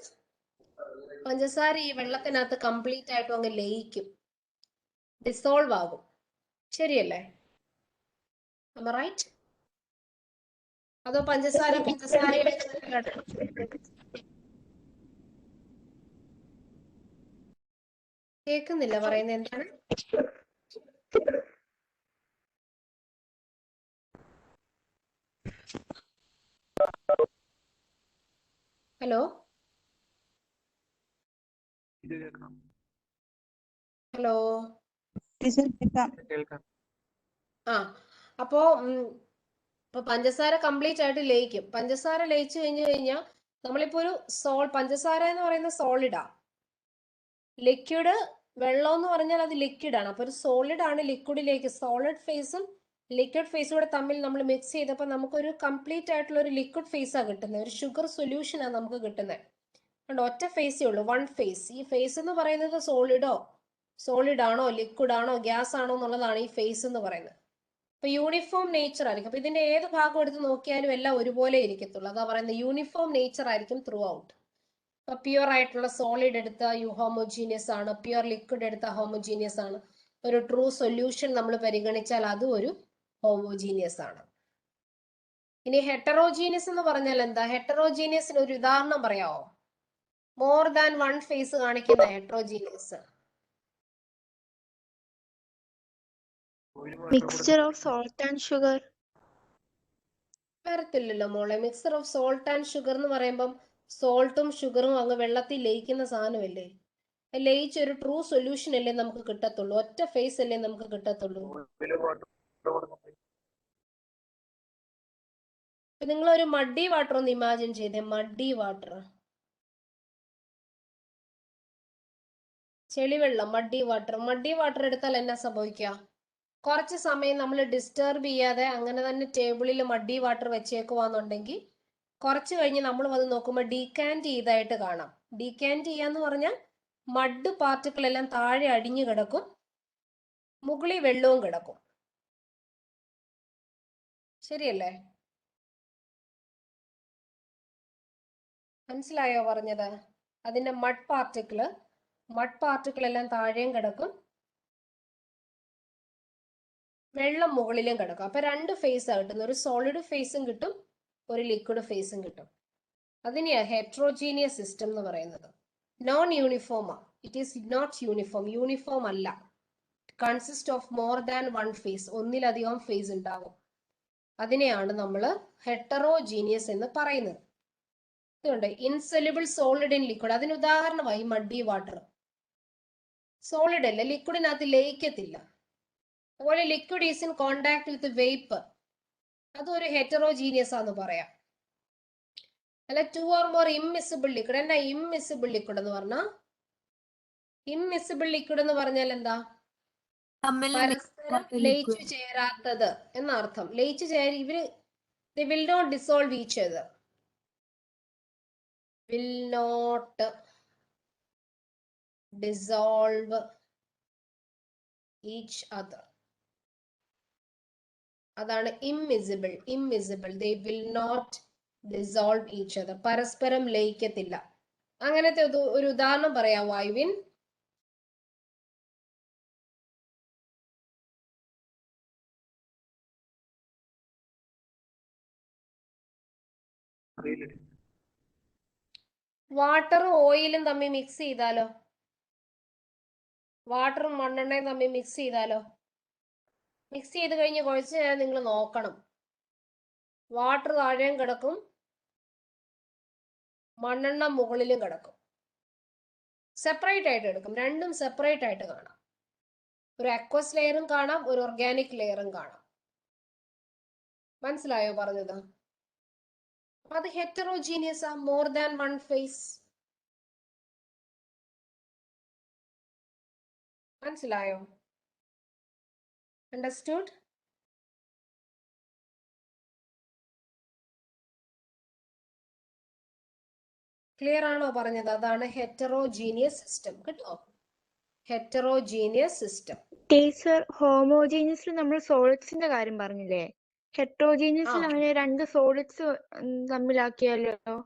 S1: പഞ്ചസാര ഈ വെള്ളത്തിനകത്ത് കംപ്ലീറ്റ് ആയിട്ടും അങ്ങ് ലയിക്കും, ഡിസോൾവ് ആകും. ശരിയല്ലേ? Am I right? അതോ പഞ്ചസാര കേൾക്കുന്നില്ല പറയുന്നത് എന്താണ്? ഹലോ ഹലോ
S2: ടീച്ചർ കേൾക്കാം.
S6: കേൾക്കാം.
S1: ആ അപ്പോ ഇപ്പൊ പഞ്ചസാര കംപ്ലീറ്റ് ആയിട്ട് ലയിക്കും. പഞ്ചസാര ലയിച്ചു കഴിഞ്ഞാൽ നമ്മളിപ്പോ ഒരു പഞ്ചസാര എന്ന് പറയുന്ന സോളിഡാ. ലിക്വിഡ് വെള്ളം എന്ന് പറഞ്ഞാൽ അത് ലിക്വിഡ് ആണ്. അപ്പൊ ഒരു സോളിഡ് ആണ് ലിക്വിഡിലേക്ക്, സോളിഡ് ഫേസും ലിക്വിഡ് ഫേസും കൂടെ തമ്മിൽ നമ്മൾ മിക്സ് ചെയ്തപ്പോൾ നമുക്കൊരു കംപ്ലീറ്റ് ആയിട്ടുള്ള ഒരു ലിക്വിഡ് ഫേസാണ് കിട്ടുന്നത്. ഒരു ഷുഗർ സൊല്യൂഷനാണ് നമുക്ക് കിട്ടുന്നത്. അതുകൊണ്ട് ഒറ്റ ഫേസേ ഉള്ളൂ, വൺ ഫേസ്. ഈ ഫേസ് എന്ന് പറയുന്നത് സോളിഡ് ആണോ ലിക്വിഡ് ആണോ ഗ്യാസ് ആണോ എന്നുള്ളതാണ് ഈ ഫേസ് എന്ന് പറയുന്നത്. അപ്പൊ യൂണിഫോം നേച്ചർ ആയിരിക്കും. അപ്പൊ ഇതിന്റെ ഏത് ഭാഗം എടുത്ത് നോക്കിയാലും എല്ലാം ഒരുപോലെ ഇരിക്കത്തുള്ളൂ. അതാ പറയുന്നത് യൂണിഫോം നേച്ചർ ആയിരിക്കും ത്രൂ ഔട്ട്. ഇപ്പൊ പ്യുവർ ആയിട്ടുള്ള സോളിഡ് എടുത്ത ഹോമോജീനിയസ് ആണ്, പ്യുവർ ലിക്വിഡ് എടുത്ത ഹോമോജീനിയസ് ആണ്. ഒരു ട്രൂ സൊല്യൂഷൻ നമ്മൾ പരിഗണിച്ചാൽ അതും ഒരു ഹോമോജീനിയസ് ആണ്. ഇനി ഹെറ്ററോജീനിയസ് എന്ന് പറഞ്ഞാൽ എന്താ? ഹെറ്ററോജീനിയസിന് ഒരു ഉദാഹരണം പറയാമോ? മോർ ദാൻ വൺ ഫേസ് കാണിക്കുന്ന heterogeneous.
S8: Mixture of salt and sugar.
S1: വരത്തില്ലല്ലോ മോളെ. Mixer of salt and sugar എന്ന് പറയുമ്പം സോൾട്ടും ഷുഗറും അങ്ങ് വെള്ളത്തിൽ ലയിക്കുന്ന സാധനമല്ലേ. ലയിച്ചൊരു ട്രൂ സൊല്യൂഷൻ അല്ലേ നമുക്ക് കിട്ടത്തുള്ളൂ. ഒറ്റ ഫേസ് അല്ലേ നമുക്ക് കിട്ടത്തുള്ളൂ. നിങ്ങളൊരു മഡ്ഡി വാട്ടർ ഒന്ന് ഇമാജിൻ ചെയ്തേ. മഡ്ഡി വാട്ടർ, ചെളിവെള്ളം. മഡ്ഡി വാട്ടർ എടുത്താൽ എന്നാ സംഭവിക്കുക? കുറച്ച് സമയം നമ്മൾ ഡിസ്റ്റർബ് ചെയ്യാതെ അങ്ങനെ തന്നെ ടേബിളിൽ മഡ്ഡി വാട്ടർ വെച്ചേക്കുവാന്നുണ്ടെങ്കിൽ കുറച്ച് കഴിഞ്ഞ് നമ്മൾ വന്ന് നോക്കുമ്പോൾ ഡീകാൻറ്റ് ചെയ്തായിട്ട് കാണാം. ഡീകാൻറ്റ് ചെയ്യാന്ന് പറഞ്ഞാൽ മഡ് പാർട്ടിക്കിൾ എല്ലാം താഴെ അടിഞ്ഞു കിടക്കും, മുകളിൽ വെള്ളവും കിടക്കും. ശരിയല്ലേ? മനസ്സിലായോ പറഞ്ഞത്? അതിന്റെ മഡ് പാർട്ടിക്കിൾ എല്ലാം താഴെയും കിടക്കും, വെള്ളം മുകളിലും കിടക്കും. അപ്പൊ രണ്ട് ഫേസ് കിട്ടും. ഒരു സോളിഡ് ഫേസും കിട്ടും, ഒരു ലിക്വിഡ് ഫേസും കിട്ടും. അതിനെയാ ഹെട്രോജീനിയസ് സിസ്റ്റം എന്ന് പറയുന്നത്. Non uniform. It is not uniform. Uniform അല്ല. Consist of more than one phase. ഒന്നിലധികം ഫേസ് ഉണ്ടാകും. അതിനെയാണ് നമ്മൾ ഹെറ്ററോജീനിയസ് എന്ന് പറയുന്നത്. ഇതുണ്ട് ഇൻസൊല്യൂബിൾ സോളിഡ് ഇൻ ലിക്വിഡ്. അതിന് ഉദാഹരണമായി മഡ്ഡി വാട്ടർ. സോളിഡ് അല്ല, ലിക്വിഡിനകത്ത് ലയിക്കത്തില്ല. അതുപോലെ liquid is in contact with vapour. അതൊരു ഹെറ്ററോജീനിയസ് ആണെന്ന് പറയാം. അല്ല two or more immiscible liquid. എന്നാ ഇമ്മിസിബിൾ ലിക്വിഡ് എന്ന് പറഞ്ഞാൽ? ഇമ്മിസിബിൾ ലിക്വിഡ് എന്ന് പറഞ്ഞാൽ എന്താ? പരസ്പരം ലയിച്ചു ചേരാത്തത് എന്നർത്ഥം. ലയിച്ചു ഇവര് will not dissolve each other. Will not dissolve each other. അതാണ് immiscible. They will not dissolve each other. പരസ്പരം ലയിക്കത്തില്ല. അങ്ങനത്തെ ഒരു ഉദാഹരണം പറയാമോ ഐവിൻ? വാട്ടറും ഓയിലും തമ്മിൽ മിക്സ് ചെയ്താലോ? വാട്ടറും മണ്ണെണ്ണയും തമ്മിൽ മിക്സ് ചെയ്താലോ? മിക്സ് ചെയ്ത് കഴിഞ്ഞ് കുറച്ച് നേരം നിങ്ങൾ നോക്കണം. വാട്ടർ താഴെയും കിടക്കും, മണ്ണെണ്ണ മുകളിലും കിടക്കും. സെപ്പറേറ്റ് ആയിട്ട് എടുക്കും. രണ്ടും സെപ്പറേറ്റ് ആയിട്ട് കാണാം. ഒരു അക്വസ് ലെയറും കാണാം, ഒരു ഓർഗാനിക് ലെയറും കാണാം. മനസ്സിലായോ പറഞ്ഞത്? അത് ഹെറ്ററോജീനിയസ് ആ. More than one phase. മനസ്സിലായോ? അണ്ടർസ്റ്റുഡ്? ക്ലിയർ ആണോ പറഞ്ഞത്? അതാണ് ഹെറ്ററോജീനിയസ് സിസ്റ്റം. കേട്ടോ? Heterogeneous system.
S8: ടീച്ചർ, ഹോമോജീനിയസിൽ നമ്മൾ സോളിഡ്സിന്റെ കാര്യം പറഞ്ഞില്ലേ? ഹെറ്ററോജീനിയസിൽ അങ്ങനെ രണ്ട് സോളിഡ്സ് തമ്മിലാക്കിയാലോ?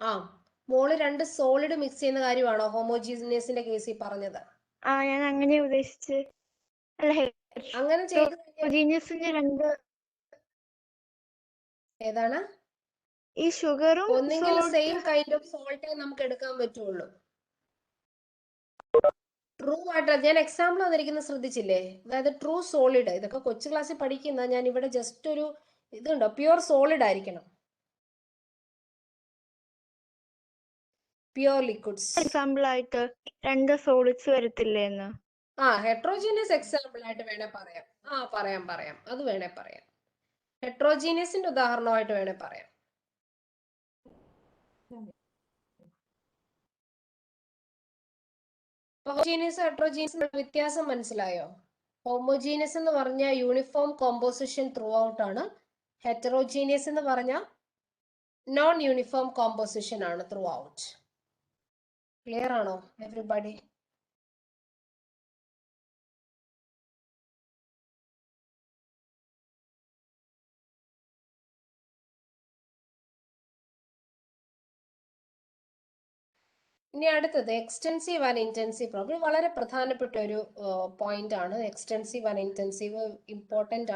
S1: ആ മോള് രണ്ട് സോളിഡ് മിക്സ് ചെയ്യുന്ന കാര്യമാണോ ഹോമോജീനിയസിന്റെ കേസിൽ പറഞ്ഞത്?
S8: ഞാൻ അങ്ങനെ ഉദ്ദേശിച്ച്. അല്ല,
S1: അങ്ങനെ ചെയ്ത് കഴിഞ്ഞാൽ
S8: ഹെറ്ററോജീനിയസിന്റെ രണ്ട്
S1: ഏതാണ്
S8: ഈ ഷുഗറും
S1: ഒന്നെങ്കിൽ
S8: സോൾട്ട്
S1: സെയിം കൈൻഡ് ഓഫ് സോൾട്ടേ നമുക്ക് എടുക്കാൻ പറ്റുള്ളൂ. ട്രൂ ആയിട്ട് ഞാൻ എക്സാമ്പിൾ വന്നിരിക്കുന്നത് ശ്രദ്ധിച്ചില്ലേ? അതായത് ട്രൂ സോളിഡ്, ഇതൊക്കെ കൊച്ചു ക്ലാസ്സിൽ പഠിക്കുന്ന, ഞാൻ ഇവിടെ ജസ്റ്റ് ഒരു ഇതുണ്ടോ, പ്യുവർ സോളിഡ് ആയിരിക്കണം, പ്യുവർ ലിക്വിഡ്സ്.
S8: എക്സാമ്പിൾ ആയിട്ട് രണ്ട് സോളിഡ്സ് വരത്തില്ലേന്ന്?
S1: ഹെട്രോജീനിയസ് എക്സാമ്പിൾ ആയിട്ട് വേണേ പറയാം. പറയാം, അത് വേണേ പറയാം. ഹെട്രോജീനിയസിന്റെ ഉദാഹരണമായിട്ട് വേണേ പറയാം. ഹോമോജീനിയസ് ഹെട്രോജീനിയസ് വ്യത്യാസം മനസ്സിലായോ? ഹോമോജീനിയസ് എന്ന് പറഞ്ഞാൽ യൂണിഫോം കോമ്പോസിഷൻ ത്രൂ ഔട്ട് ആണ്. ഹെറ്ററോജീനിയസ് എന്ന് പറഞ്ഞാൽ നോൺ യൂണിഫോം കോമ്പോസിഷൻ ആണ് ത്രൂ ഔട്ട്. ക്ലിയർ ആണോ എവറിബഡി? ഇനി അടുത്തത് എക്സ്റ്റെൻസീവ് ആൻഡ് ഇന്റൻസീവ് പ്രോബ്ലം. വളരെ പ്രധാനപ്പെട്ട ഒരു പോയിന്റ് ആണ്. എക്സ്റ്റെൻസീവ് ആൻഡ് ഇന്റൻസീവ് ഇമ്പോർട്ടന്റ്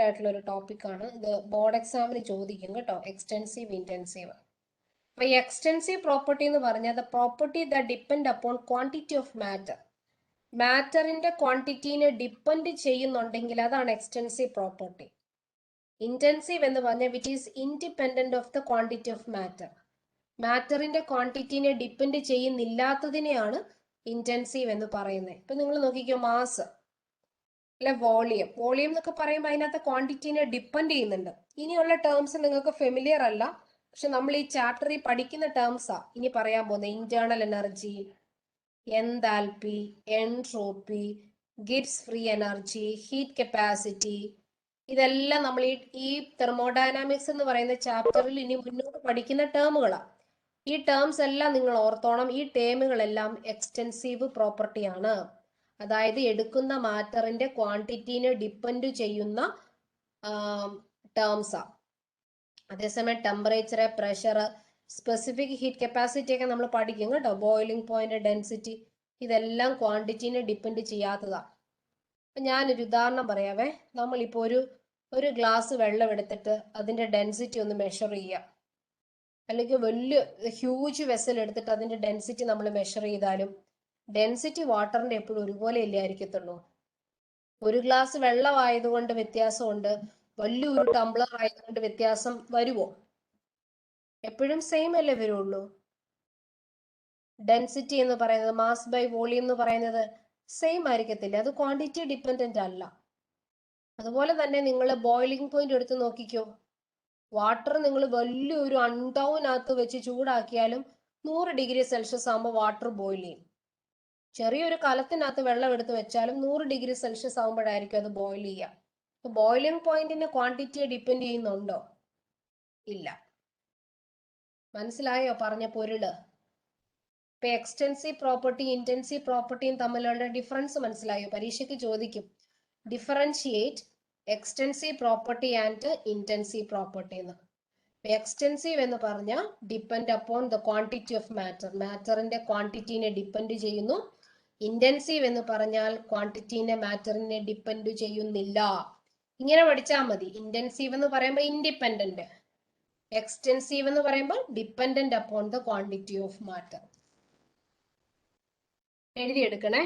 S1: ആയിട്ടുള്ള ഒരു ടോപ്പിക് ആണ്. ഇത് ബോർഡ് എക്സാമിന് ചോദിക്കും കേട്ടോ, എക്സ്റ്റെൻസീവ് ഇന്റൻസീവ്. അപ്പൊ ഈ എക്സ്റ്റെൻസീവ് പ്രോപ്പർട്ടി എന്ന് പറഞ്ഞാൽ the property the depend upon quantity of matter. മാറ്ററിന്റെ ക്വാണ്ടിറ്റീനെ ഡിപ്പെൻഡ് ചെയ്യുന്നുണ്ടെങ്കിൽ അതാണ് എക്സ്റ്റെൻസീവ് പ്രോപ്പർട്ടി. ഇന്റൻസീവ് എന്ന് പറഞ്ഞാൽ which is independent of the quantity of matter. മാറ്ററിന്റെ ക്വാണ്ടിറ്റീനെ ഡിപ്പെൻഡ് ചെയ്യുന്നില്ലാത്തതിനെയാണ് ഇന്റൻസീവ് എന്ന് പറയുന്നത്. ഇപ്പൊ നിങ്ങൾ നോക്കിക്കോ, മാസ് അല്ലെ വോളിയം എന്നൊക്കെ പറയുമ്പോൾ അതിനകത്ത് ക്വാണ്ടിറ്റീനെ ഡിപ്പെൻഡ് ചെയ്യുന്നുണ്ട്. ഇനിയുള്ള ടേംസ് നിങ്ങൾക്ക് ഫെമിലിയർ അല്ല, പക്ഷെ നമ്മൾ ഈ ചാപ്റ്ററിൽ പഠിക്കുന്ന ടേംസാ ഇനി പറയാൻ പോകുന്നത്. Internal energy, enthalpy, entropy, Gibbs free energy, heat capacity, ഇതെല്ലാം നമ്മൾ ഈ തെർമോഡൈനാമിക്സ് എന്ന് പറയുന്ന ചാപ്റ്ററിൽ ഇനി മുന്നോട്ട് പഠിക്കുന്ന ടേമുകളാണ്. ഈ ടേംസ് എല്ലാം നിങ്ങൾ ഓർത്തോണം. ഈ ടേമുകളെല്ലാം എക്സ്റ്റെൻസീവ് പ്രോപ്പർട്ടിയാണ്. അതായത് എടുക്കുന്ന മാറ്ററിന്റെ ക്വാണ്ടിറ്റീനെ ഡിപ്പെൻഡ് ചെയ്യുന്ന ടേംസാ. അതേസമയം temperature, pressure, specific heat capacity ഒക്കെ നമ്മൾ പഠിക്കും കേട്ടോ. ബോയിലിംഗ് പോയിന്റ്, ഡെൻസിറ്റി, ഇതെല്ലാം ക്വാണ്ടിറ്റീനെ ഡിപ്പെൻഡ് ചെയ്യാത്തതാ. ഞാനൊരു ഉദാഹരണം പറയാവേ. നമ്മളിപ്പോൾ ഒരു ഗ്ലാസ് വെള്ളം എടുത്തിട്ട് അതിന്റെ ഡെൻസിറ്റി ഒന്ന് മെഷർ ചെയ്യുക, അല്ലെങ്കിൽ വലിയ ഹ്യൂജ് വെസൽ എടുത്തിട്ട് അതിന്റെ ഡെൻസിറ്റി നമ്മൾ മെഷർ ചെയ്താലും ഡെൻസിറ്റി വാട്ടറിന്റെ എപ്പോഴും ഒരുപോലെ അല്ലേ ആയിരിക്കത്തുള്ളൂ. ഒരു ഗ്ലാസ് വെള്ളം ആയതുകൊണ്ട് വ്യത്യാസമുണ്ട്, വലിയൊരു ടംബ്ലർ ആയതുകൊണ്ട് വ്യത്യാസം വരുമോ? എപ്പോഴും സെയിം അല്ലേ വരുള്ളൂ. ഡെൻസിറ്റി എന്ന് പറയുന്നത്, മാസ് ബൈ വോളിയം എന്ന് പറയുന്നത് സെയിം ആയിരിക്കത്തില്ല, അത് ക്വാണ്ടിറ്റി ഡിപ്പെൻഡന്റ് അല്ല. അതുപോലെ തന്നെ നിങ്ങൾ ബോയിലിംഗ് പോയിന്റ് എടുത്ത് നോക്കിക്കോ. വാട്ടർ നിങ്ങൾ വലിയൊരു അൺടൗനകത്ത് വെച്ച് ചൂടാക്കിയാലും 100 ഡിഗ്രി സെൽഷ്യസ് ആകുമ്പോൾ വാട്ടർ ബോയിൽ ചെയ്യും. ചെറിയൊരു കലത്തിനകത്ത് വെള്ളം എടുത്ത് വെച്ചാലും 100 ഡിഗ്രി സെൽഷ്യസ് ആകുമ്പോഴായിരിക്കും അത് ബോയിൽ ചെയ്യുക. അപ്പൊ ബോയിലിംഗ് പോയിന്റിന്റെ ക്വാണ്ടിറ്റിയെ ഡിപ്പെൻഡ് ചെയ്യുന്നുണ്ടോ? ഇല്ല. മനസ്സിലായോ പറഞ്ഞ പൊരുള്? ഇപ്പൊ എക്സ്റ്റെൻസീവ് പ്രോപ്പർട്ടി ഇന്റൻസീവ് പ്രോപ്പർട്ടിയും തമ്മിലുള്ള ഡിഫറൻസ് മനസ്സിലായോ? പരീക്ഷയ്ക്ക് ചോദിക്കും, differentiate extensive property and intensive property എന്ന്. എക്സ്റ്റെൻസീവ് എന്ന് പറഞ്ഞാൽ depend upon the quantity of matter, മാറ്ററിന്റെ ക്വാണ്ടിറ്റീനെ ഡിപ്പെൻഡ് ചെയ്യുന്നു. ഇന്റൻസീവ് എന്ന് പറഞ്ഞാൽ ക്വാണ്ടിറ്റീനെ മാറ്ററിനെ ഡിപ്പെൻഡ് ചെയ്യുന്നില്ല. ഇങ്ങനെ പഠിച്ചാൽ മതി. ഇന്റൻസീവ് എന്ന് പറയുമ്പോൾ ഇൻഡിപെൻഡന്റ്, എക്സ്റ്റെൻസീവ് എന്ന് പറയുമ്പോൾ dependent upon the quantity of matter. എഴുതിയെടുക്കണേ.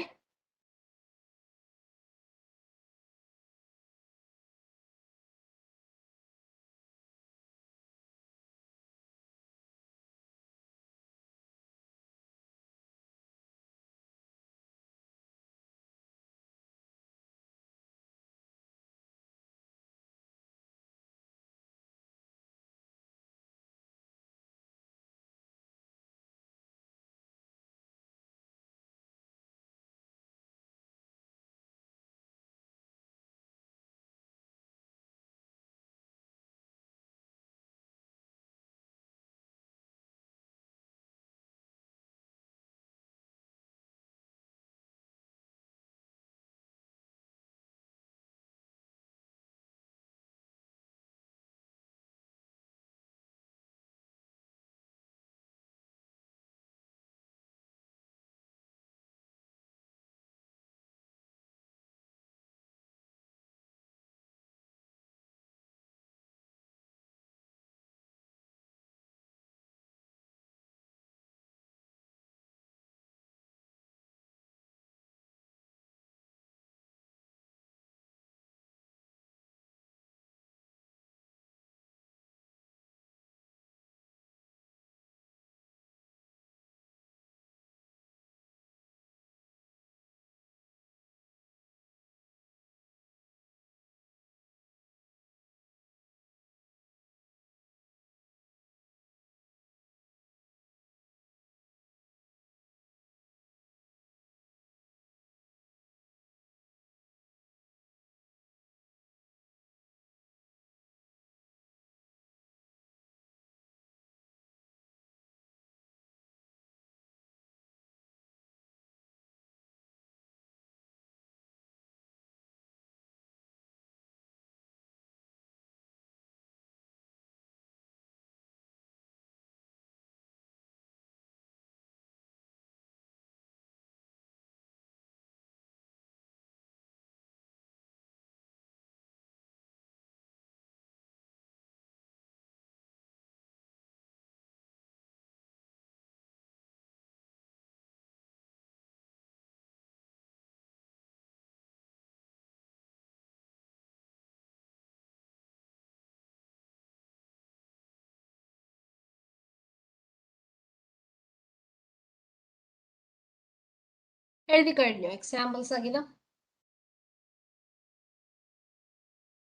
S1: എഴുതി കഴിഞ്ഞോ എക്സാമ്പിൾ സഹിതം?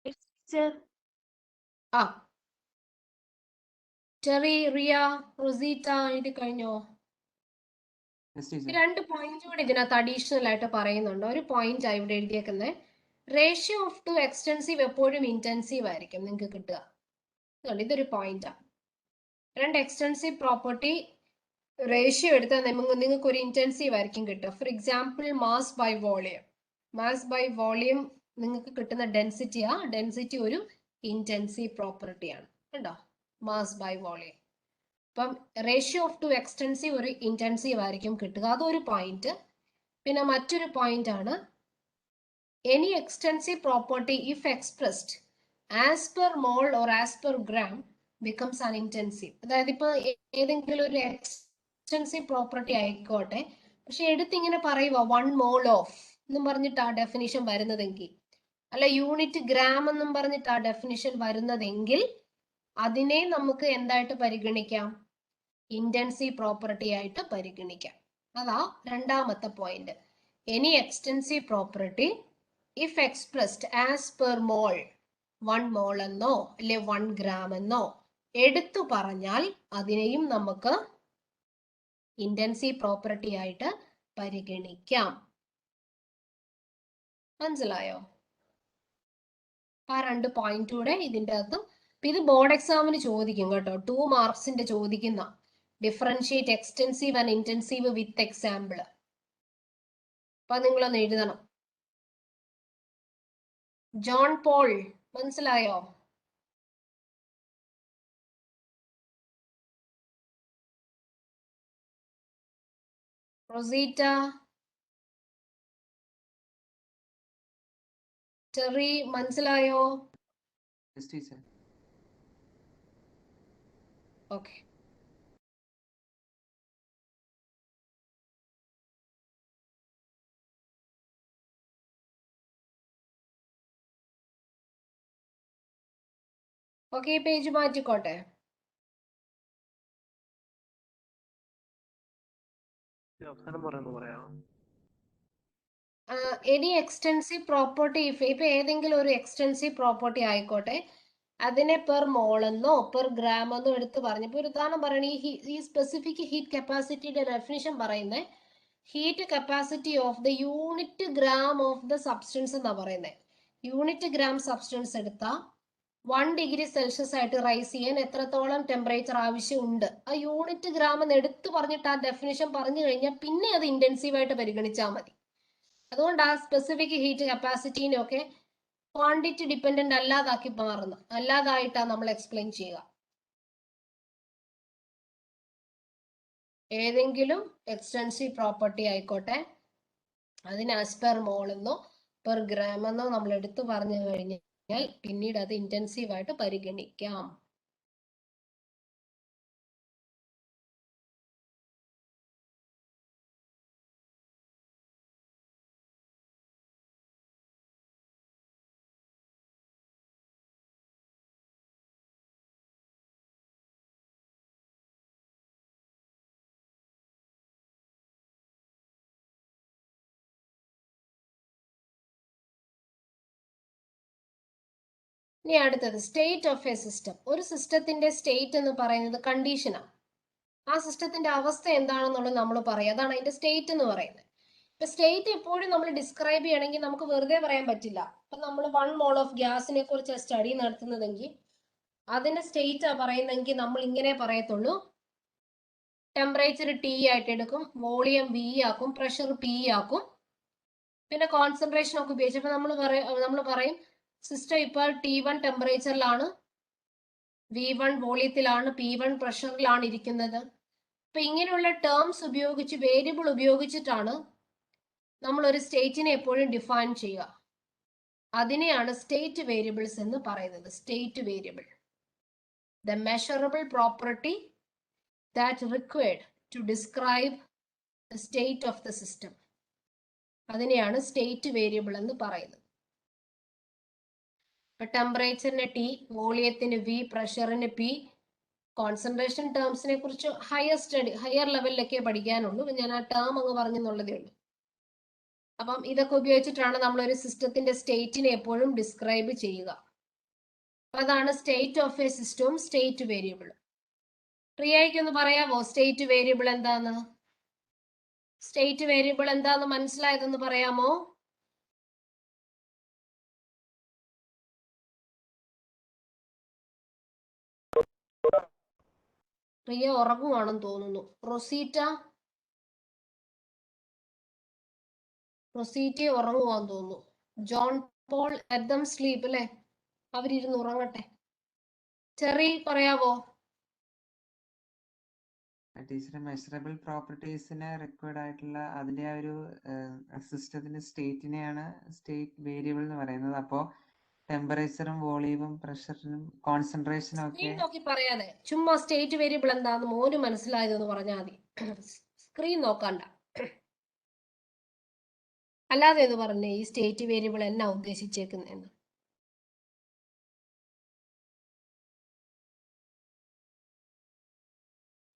S8: ടീച്ചർ
S1: ആ ടെറി, റിയ, റൊസീറ്റ എഴുതി കഴിഞ്ഞോ?
S6: Yes teacher.
S1: രണ്ട് പോയിന്റ് കൂടി ഇതിനകത്ത് അഡീഷണൽ ആയിട്ട് പറയുന്നുണ്ട്. ഒരു പോയിന്റ് ആയി ഇവിടെ എഴുതിയേക്കുന്നത്, റേഷ്യോ ഓഫ് ടു എക്സ്റ്റൻസീവ് എപ്പോഴും ഇന്റൻസീവ് ആയിരിക്കും നിങ്ങൾക്ക് കിട്ടുക. ഇതൊരു പോയിന്റാണ്. രണ്ട് എക്സ്റ്റൻസീവ് പ്രോപ്പർട്ടി റേഷ്യോ എടുത്താൽ നിങ്ങൾക്ക് ഒരു ഇന്റൻസീവ് ആയിരിക്കും കിട്ടുക. For example mass by volume. Mass by volume നിങ്ങൾക്ക് കിട്ടുന്ന ഡെൻസിറ്റി ഒരു ഇന്റൻസീവ് പ്രോപ്പർട്ടിയാണ്. കണ്ടോ, മാസ് ബൈ വോളിയം. അപ്പം റേഷ്യോ ഓഫ് ടു എക്സ്റ്റൻസീവ് ഒരു ഇന്റൻസീവ് ആയിരിക്കും കിട്ടുക. അതൊരു പോയിന്റ്. പിന്നെ മറ്റൊരു പോയിന്റ് ആണ്, any extensive property if expressed as per mole or as per gram becomes an intensive. അതായത് ഇപ്പൊ ഏതെങ്കിലും ഒരു എക്സ്റ്റൻസീവ് പ്രോപ്പർട്ടി ആയിക്കോട്ടെ, പക്ഷെ എടുത്തിങ്ങനെ പറയുക 1 മോൾ ഓഫ് എന്നും പറഞ്ഞിട്ട് ആ ഡെഫിനിഷൻ വരുന്നതെങ്കിൽ, അല്ല യൂണിറ്റ് ഗ്രാം എന്നും പറഞ്ഞിട്ട് ആ ഡെഫിനിഷൻ വരുന്നതെങ്കിൽ അതിനെ നമുക്ക് എന്തായിട്ട് പരിഗണിക്കാം? ഇന്റൻസീവ് പ്രോപ്പർട്ടി ആയിട്ട് പരിഗണിക്കാം. അതാ രണ്ടാമത്തെ point. Any extensive property if expressed as per മോൾ, 1 മോൾ എന്നോ അല്ലെ 1 ഗ്രാം എന്നോ എടുത്തു പറഞ്ഞാൽ അതിനെയും നമുക്ക് ഇന്റൻസീവ് പ്രോപ്പർട്ടി ആയിട്ട് പരിഗണിക്കാം. മനസ്സിലായോ? ആ രണ്ട് പോയിന്റ് കൂടെ ഇതിൻ്റെ അകത്ത്. ഇത് ബോർഡ് എക്സാമിന് ചോദിക്കും കേട്ടോ, 2 മാർക്സിന്റെ ചോദിക്കുന്ന differentiate extensive and intensive with example. അപ്പൊ നിങ്ങളൊന്ന് എഴുതണം. ജോൺ പോൾ മനസ്സിലായോ? റൊസീറ്റ, ടെറി മനസ്സിലായോ?
S6: Yes teacher.
S1: ഓക്കെ. ഓക്കെ, ഈ പേജ് മാറ്റിക്കോട്ടെ.
S3: അവസാനം പറയുന്നത് പറയാം.
S1: എനി എക്സ്റ്റൻസീവ് പ്രോപ്പർട്ടി ഇപ്പൊ ഏതെങ്കിലും ഒരു എക്സ്റ്റൻസീവ് പ്രോപ്പർട്ടി ആയിക്കോട്ടെ, അതിനെ പെർ മോൾ എന്നോ പെർ ഗ്രാം എന്നോ എടുത്ത് പറഞ്ഞപ്പോൾ ഒരു ഉദാഹരണം പറയണേ, ഈ സ്പെസിഫിക് ഹീറ്റ് കപ്പാസിറ്റിയുടെ ഡെഫിനിഷൻ പറയുന്നത് heat capacity of the unit gram of the substance എന്നാ പറയുന്നത്. യൂണിറ്റ് ഗ്രാം സബ്സ്റ്റൻസ് എടുത്താൽ 1 ഡിഗ്രി സെൽഷ്യസ് ആയിട്ട് റൈസ് ചെയ്യാൻ എത്രത്തോളം ടെമ്പറേച്ചർ ആവശ്യമുണ്ട്, ആ യൂണിറ്റ് ഗ്രാം എന്ന് എടുത്തു പറഞ്ഞിട്ട് ആ ഡെഫിനിഷൻ പറഞ്ഞു കഴിഞ്ഞാൽ പിന്നെ അത് ഇന്റൻസീവ് ആയിട്ട് പരിഗണിച്ചാൽ മതി. അതുകൊണ്ട് ആ സ്പെസിഫിക് ഹീറ്റ് കപ്പാസിറ്റീനൊക്കെ ക്വാണ്ടിറ്റി ഡിപ്പെൻഡന്റ് അല്ലാതായിട്ടാണ് നമ്മൾ എക്സ്പ്ലെയിൻ ചെയ്യുക. ഏതെങ്കിലും എക്സ്റ്റൻസീവ് പ്രോപ്പർട്ടി ആയിക്കോട്ടെ, അതിന് ആസ് പെർ മോൾ എന്നോ പെർ ഗ്രാം എന്നോ നമ്മൾ എടുത്തു പറഞ്ഞു കഴിഞ്ഞാൽ പിന്നീട് അത് ഇന്റൻസീവ് ആയിട്ട് പരിഗണിക്കാം. ഇനി അടുത്തത് സ്റ്റേറ്റ് ഓഫ് എ സിസ്റ്റം. ഒരു സിസ്റ്റത്തിന്റെ സ്റ്റേറ്റ് എന്ന് പറയുന്നത് കണ്ടീഷനാണ്. ആ സിസ്റ്റത്തിന്റെ അവസ്ഥ എന്താണെന്നുള്ളത് നമ്മൾ പറയും, അതാണ് അതിന്റെ സ്റ്റേറ്റ് എന്ന് പറയുന്നത്. ഇപ്പൊ സ്റ്റേറ്റ് എപ്പോഴും നമ്മൾ ഡിസ്ക്രൈബ് ചെയ്യണമെങ്കിൽ നമുക്ക് വെറുതെ പറയാൻ പറ്റില്ല. ഇപ്പൊ നമ്മൾ 1 മോൾ ഓഫ് ഗ്യാസിനെ കുറിച്ച് സ്റ്റഡി നടത്തുന്നതെങ്കിൽ അതിന്റെ സ്റ്റേറ്റ് പറയുന്നെങ്കിൽ നമ്മൾ ഇങ്ങനെ പറയത്തുള്ളൂ, ടെമ്പറേച്ചർ T ആയിട്ട് എടുക്കും, വോളിയം V ആക്കും, പ്രഷർ P ആക്കും, പിന്നെ കോൺസെൻട്രേഷൻ ഒക്കെ ഉപയോഗിച്ചപ്പോൾ നമ്മൾ പറയും സിസ്റ്റം ഇപ്പോൾ T1 ടെമ്പറേച്ചറിലാണ്, V1 വോളിയത്തിലാണ്, P1 പ്രഷറിലാണ് ഇരിക്കുന്നത്. അപ്പൊ ഇങ്ങനെയുള്ള ടേംസ് ഉപയോഗിച്ച്, വേരിയബിൾ ഉപയോഗിച്ചിട്ടാണ് നമ്മൾ ഒരു സ്റ്റേറ്റിനെ എപ്പോഴും ഡിഫൈൻ ചെയ്യുക. അതിനെയാണ് സ്റ്റേറ്റ് വേരിയബിൾസ് എന്ന് പറയുന്നത്. State variable, the measurable property that required to describe the state of the system. അതിനെയാണ് സ്റ്റേറ്റ് വേരിയബിൾ എന്ന് പറയുന്നത്. ഇപ്പൊ ടെമ്പറേച്ചറിന് T, വോളിയത്തിന് V, പ്രഷറിന് P, കോൺസെൻട്രേഷൻ ടേംസിനെ കുറിച്ച് ഹയർ ലെവലിലൊക്കെ പഠിക്കാനുള്ളൂ. ഞാൻ ആ ടേം അങ്ങ് പറഞ്ഞെന്നുള്ളതേ ഉള്ളൂ. അപ്പം ഇതൊക്കെ ഉപയോഗിച്ചിട്ടാണ് നമ്മൾ ഒരു സിസ്റ്റത്തിന്റെ സ്റ്റേറ്റിനെ എപ്പോഴും ഡിസ്ക്രൈബ് ചെയ്യുക. അതാണ് സ്റ്റേറ്റ് ഓഫ് എ സിസ്റ്റവും സ്റ്റേറ്റ് വേരിയബിൾ. പ്രിയയ്ക്ക് ഒന്ന് പറയാമോ സ്റ്റേറ്റ് വേരിയബിൾ എന്താന്ന്? സ്റ്റേറ്റ് വേരിയബിൾ എന്താന്ന് മനസ്സിലായതെന്ന് പറയാമോ? പ്രിയ ഉറങ്ങുവാണെന്ന് തോന്നുന്നു. റൊസീറ്റ ഉറങ്ങുവാന്ന് തോന്നുന്നു. John Paul let them sleep അല്ലേ, അവരിരുന്ന് ഉറങ്ങട്ടെ. ചെറി പറയാവോ?
S6: ടീച്ചർ മെഷറബിൾ പ്രോപ്പർട്ടീസിന് റിക്വയർഡ് ആയിട്ടുള്ള അതിന്റെ ആ ഒരു സിസ്റ്റത്തിന്റെ സ്റ്റേറ്റിനെയാണ് സ്റ്റേറ്റ് വേരിയബിൾ എന്ന് പറയുന്നത്. അപ്പോൾ ടെമ്പറേച്ചറും വോളിയവും പ്രഷറിനും കോൺസെൻട്രേഷനും ഒക്കെ
S1: സ്ക്രീൻ നോക്കി പറയാതെ ചുമ്മാ സ്റ്റേറ്റ് വേരിയബിൾ എന്താന്ന് മോന് മനസ്സിലായതെന്ന് പറഞ്ഞാൽ മതി. സ്ക്രീൻ നോക്കണ്ട. അല്ലാതെ എന്ന് പറഞ്ഞേ ഈ സ്റ്റേറ്റ് വേരിയബിൾ എന്നാ ഉദ്ദേശിച്ചേക്കുന്നതെന്ന്.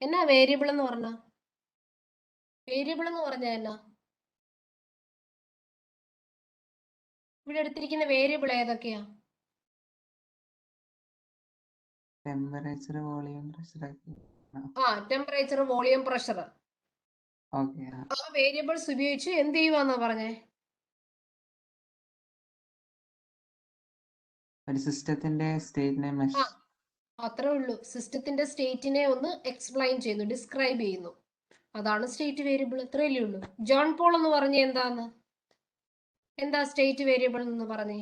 S1: എന്നാ വേരിയബിൾ എന്ന് പറഞ്ഞ? വേരിയബിൾ എന്ന് പറഞ്ഞാൽ എന്നാ? ഇവിടെ എടുത്തിരിക്കുന്ന വേരിയബിൾ ഏതൊക്കെയാ?
S6: Temperature volume pressure
S1: temperature volume pressure.
S6: Okay.
S1: ആ വേരിയബിൾസ് ഉപയോഗിച്ച് എന്ത് ചെയ്യുവാന്നാ പറഞ്ഞേ?
S6: ഒരു സിസ്റ്റത്തിന്റെ സ്റ്റേറ്റിനെ
S1: അത്രേ ഉള്ളൂ. സിസ്റ്റത്തിന്റെ സ്റ്റേറ്റിനെ ഒന്ന് എക്സ്പ്ലെയിൻ ചെയ്യുന്നു, ഡിസ്ക്രൈബ് ചെയ്യുന്നു. അതാണ് സ്റ്റേറ്റ് വേരിയബിൾ. ഇത്രയല്ലേ ഉള്ളൂ. ജോൺ പോൾ എന്ന് പറഞ്ഞ എന്താന്ന്? എന്താ സ്റ്റേറ്റ് വേരിയബിൾ എന്ന് പറഞ്ഞേ?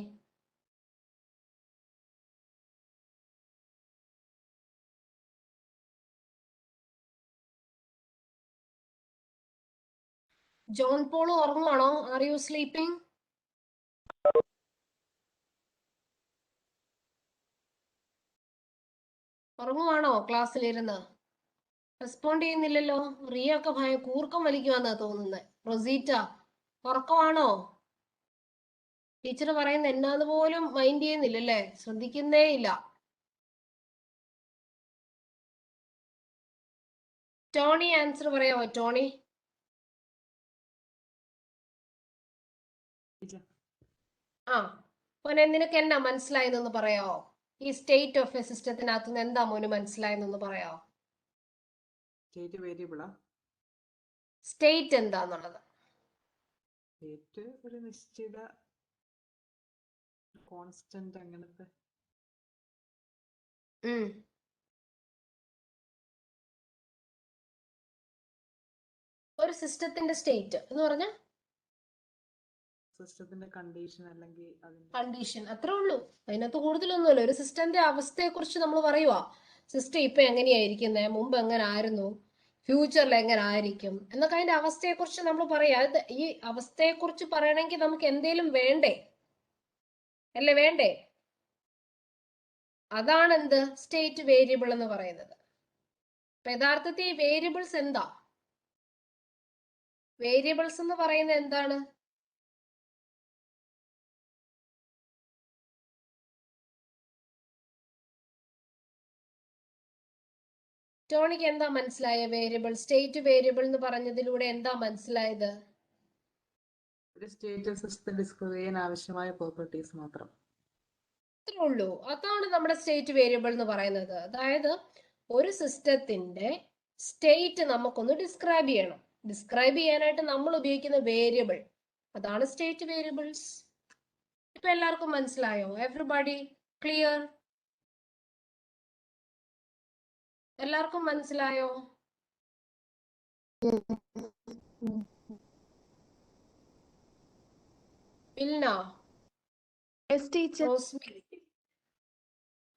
S1: ജോൺ പോൾ ഉറങ്ങുവാണോ? Are you sleeping? ഉറങ്ങുവാണോ ക്ലാസ്സിലിരുന്ന്? റെസ്പോണ്ട് ചെയ്യുന്നില്ലല്ലോ. റിയ ഒക്കെ കൂർക്കം വലിക്കുവാന്നാ തോന്നുന്നത്. റൊസീറ്റ ഉറക്കമാണോ? ടീച്ചർ പറയുന്ന എന്നാന്ന് പോലും മൈൻഡ് ചെയ്യുന്നില്ലല്ലേ, ശ്രദ്ധിക്കുന്നേ ഇല്ല. ടോണി ആൻസർ പറയാമോ? ടോണി മോനെ നിനക്ക് എന്നാ മനസ്സിലായെന്നൊന്ന് പറയാമോ? ഈ സ്റ്റേറ്റ് ഓഫ് എ സിസ്റ്റത്തിനകത്ത് നിന്ന് എന്താ മോന് മനസ്സിലായെന്നൊന്ന് പറയാമോ?
S9: സ്റ്റേറ്റ് വേരിയബിളാ?
S1: സ്റ്റേറ്റ് എന്താന്നുള്ളത്?
S9: സ്റ്റേറ്റ് ഒരു നിശ്ചിത കോൺസ്റ്റന്റ് അങ്ങനത്തെ.
S1: ഒരു സിസ്റ്റത്തിന്റെ സ്റ്റേറ്റ് എന്ന് പറഞ്ഞ
S9: സിസ്റ്റത്തിന്റെ കണ്ടീഷൻ അല്ലെങ്കിൽ
S1: കണ്ടീഷൻ, അത്രേ ഉള്ളൂ. അതിനകത്ത് കൂടുതലൊന്നുമില്ല. ഒരു സിസ്റ്റത്തിന്റെ അവസ്ഥയെ കുറിച്ച് നമ്മൾ പറയുക. സിസ്റ്റം ഇപ്പൊ എങ്ങനെയായിരിക്കുന്നത്, മുമ്പ് എങ്ങനെ ആയിരുന്നു, ഫ്യൂച്ചറിൽ എങ്ങനെ ആയിരിക്കും എന്നൊക്കെ അതിന്റെ അവസ്ഥയെ കുറിച്ച് നമ്മൾ പറയാ. ഈ അവസ്ഥയെ കുറിച്ച് പറയണമെങ്കിൽ നമുക്ക് എന്തേലും വേണ്ടേ? അല്ലേ വേണ്ടേ? അതാണ് എന്ത് സ്റ്റേറ്റ് വേരിയബിൾ എന്ന് പറയുന്നത്. യഥാർത്ഥത്തിൽ ഈ വേരിയബിൾസ് എന്താ? വേരിയബിൾസ് എന്ന് പറയുന്നത് എന്താണ്? ടോണിക്ക് എന്താ മനസ്സിലായ വേരിയബിൾ? സ്റ്റേറ്റ് വേരിയബിൾ എന്ന് പറഞ്ഞതിലൂടെ എന്താ മനസ്സിലായത്?
S9: ഒരു സ്റ്റേറ്റ് സിസ്റ്റം ഡിസ്ക്രൈബ് ചെയ്യാൻ ആവശ്യമായ പ്രോപ്പർട്ടീസ് മാത്രം.
S1: അത്രേ ഉള്ളൂ. അതാണ് നമ്മുടെ സ്റ്റേറ്റ് വേരിയബിൾ എന്ന് പറയുന്നത്. അതായത് ഒരു സിസ്റ്റത്തിന്റെ സ്റ്റേറ്റ് നമുക്കൊന്ന് ഡിസ്ക്രൈബ് ചെയ്യണം. ഡിസ്ക്രൈബ് ചെയ്യാനായിട്ട് നമ്മൾ ഉപയോഗിക്കുന്ന വേരിയബിൾ, അതാണ് സ്റ്റേറ്റ് വേരിയബിൾസ്. ഇപ്പൊ എല്ലാവർക്കും മനസ്സിലായോ? Everybody clear? എല്ലാവർക്കും മനസ്സിലായോ? ഇല്ല.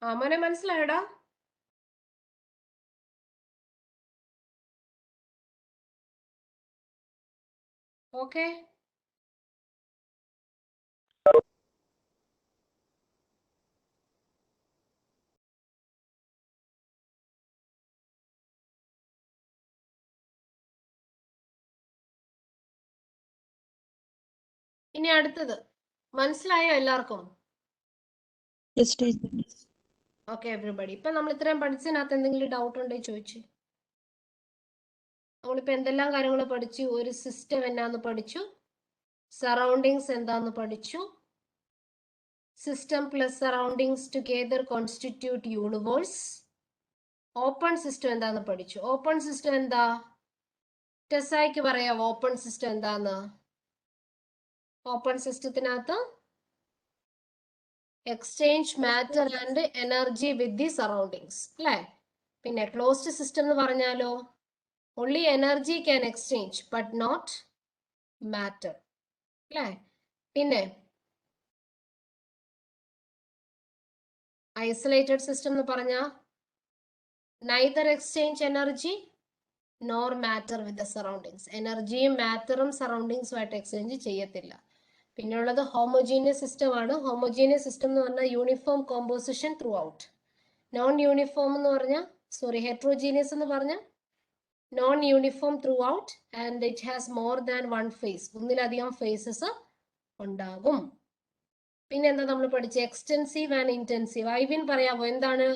S1: മോനെ മനസ്സിലായോടാ? ഓക്കെ. ഇനി അടുത്തത് മനസ്സിലായോ എല്ലാവർക്കും? Okay everybody. ഇപ്പൊ നമ്മൾ ഇത്രയും പഠിച്ചതിനകത്ത് എന്തെങ്കിലും ഡൗട്ട് ഉണ്ടെങ്കിൽ ചോദിച്ചു. നമ്മളിപ്പോ എന്തെല്ലാം കാര്യങ്ങൾ പഠിച്ചു? ഒരു സിസ്റ്റം എന്നാന്ന് പഠിച്ചു, സറൗണ്ടിങ്സ് എന്താന്ന് പഠിച്ചു. System plus surroundings together constitute universe. Open system എന്താന്ന് പഠിച്ചു. ഓപ്പൺ സിസ്റ്റം എന്താ? ടെസായിക്ക് പറയാം ഓപ്പൺ സിസ്റ്റം എന്താന്ന്. ഓപ്പൺ സിസ്റ്റത്തിനകത്ത് exchange matter and energy with the surroundings അല്ലേ. പിന്നെ ക്ലോസ്ഡ് സിസ്റ്റം എന്ന് പറഞ്ഞാലോ only energy can exchange but not matter അല്ലേ. പിന്നെ ഐസൊലേറ്റഡ് സിസ്റ്റം എന്ന് പറഞ്ഞാൽ neither exchange energy nor matter with the surroundings. എനർജിയും മാറ്ററും സറൗണ്ടിങ്സുമായിട്ട് എക്സ്ചേഞ്ച് ചെയ്യത്തില്ല. പിന്നെ ഉള്ളത് ഹോമോജീനിയസ് സിസ്റ്റം ആണ്. ഹോമോജീനിയസ് സിസ്റ്റം എന്ന് പറഞ്ഞാൽ uniform composition throughout. Non uniform എന്ന് പറഞ്ഞാൽ ഹെട്രോജീനിയസ് എന്ന് പറഞ്ഞാൽ non uniform throughout and it has more than one phase. ഒന്നിലധികം ഫേസസ് ഉണ്ടാകും. പിന്നെ എന്താ നമ്മൾ പഠിച്ച എക്സ്റ്റെൻസീവ് ആൻഡ് ഇന്റൻസീവ്. ഐവിൻ പറയാമോ എന്താണ്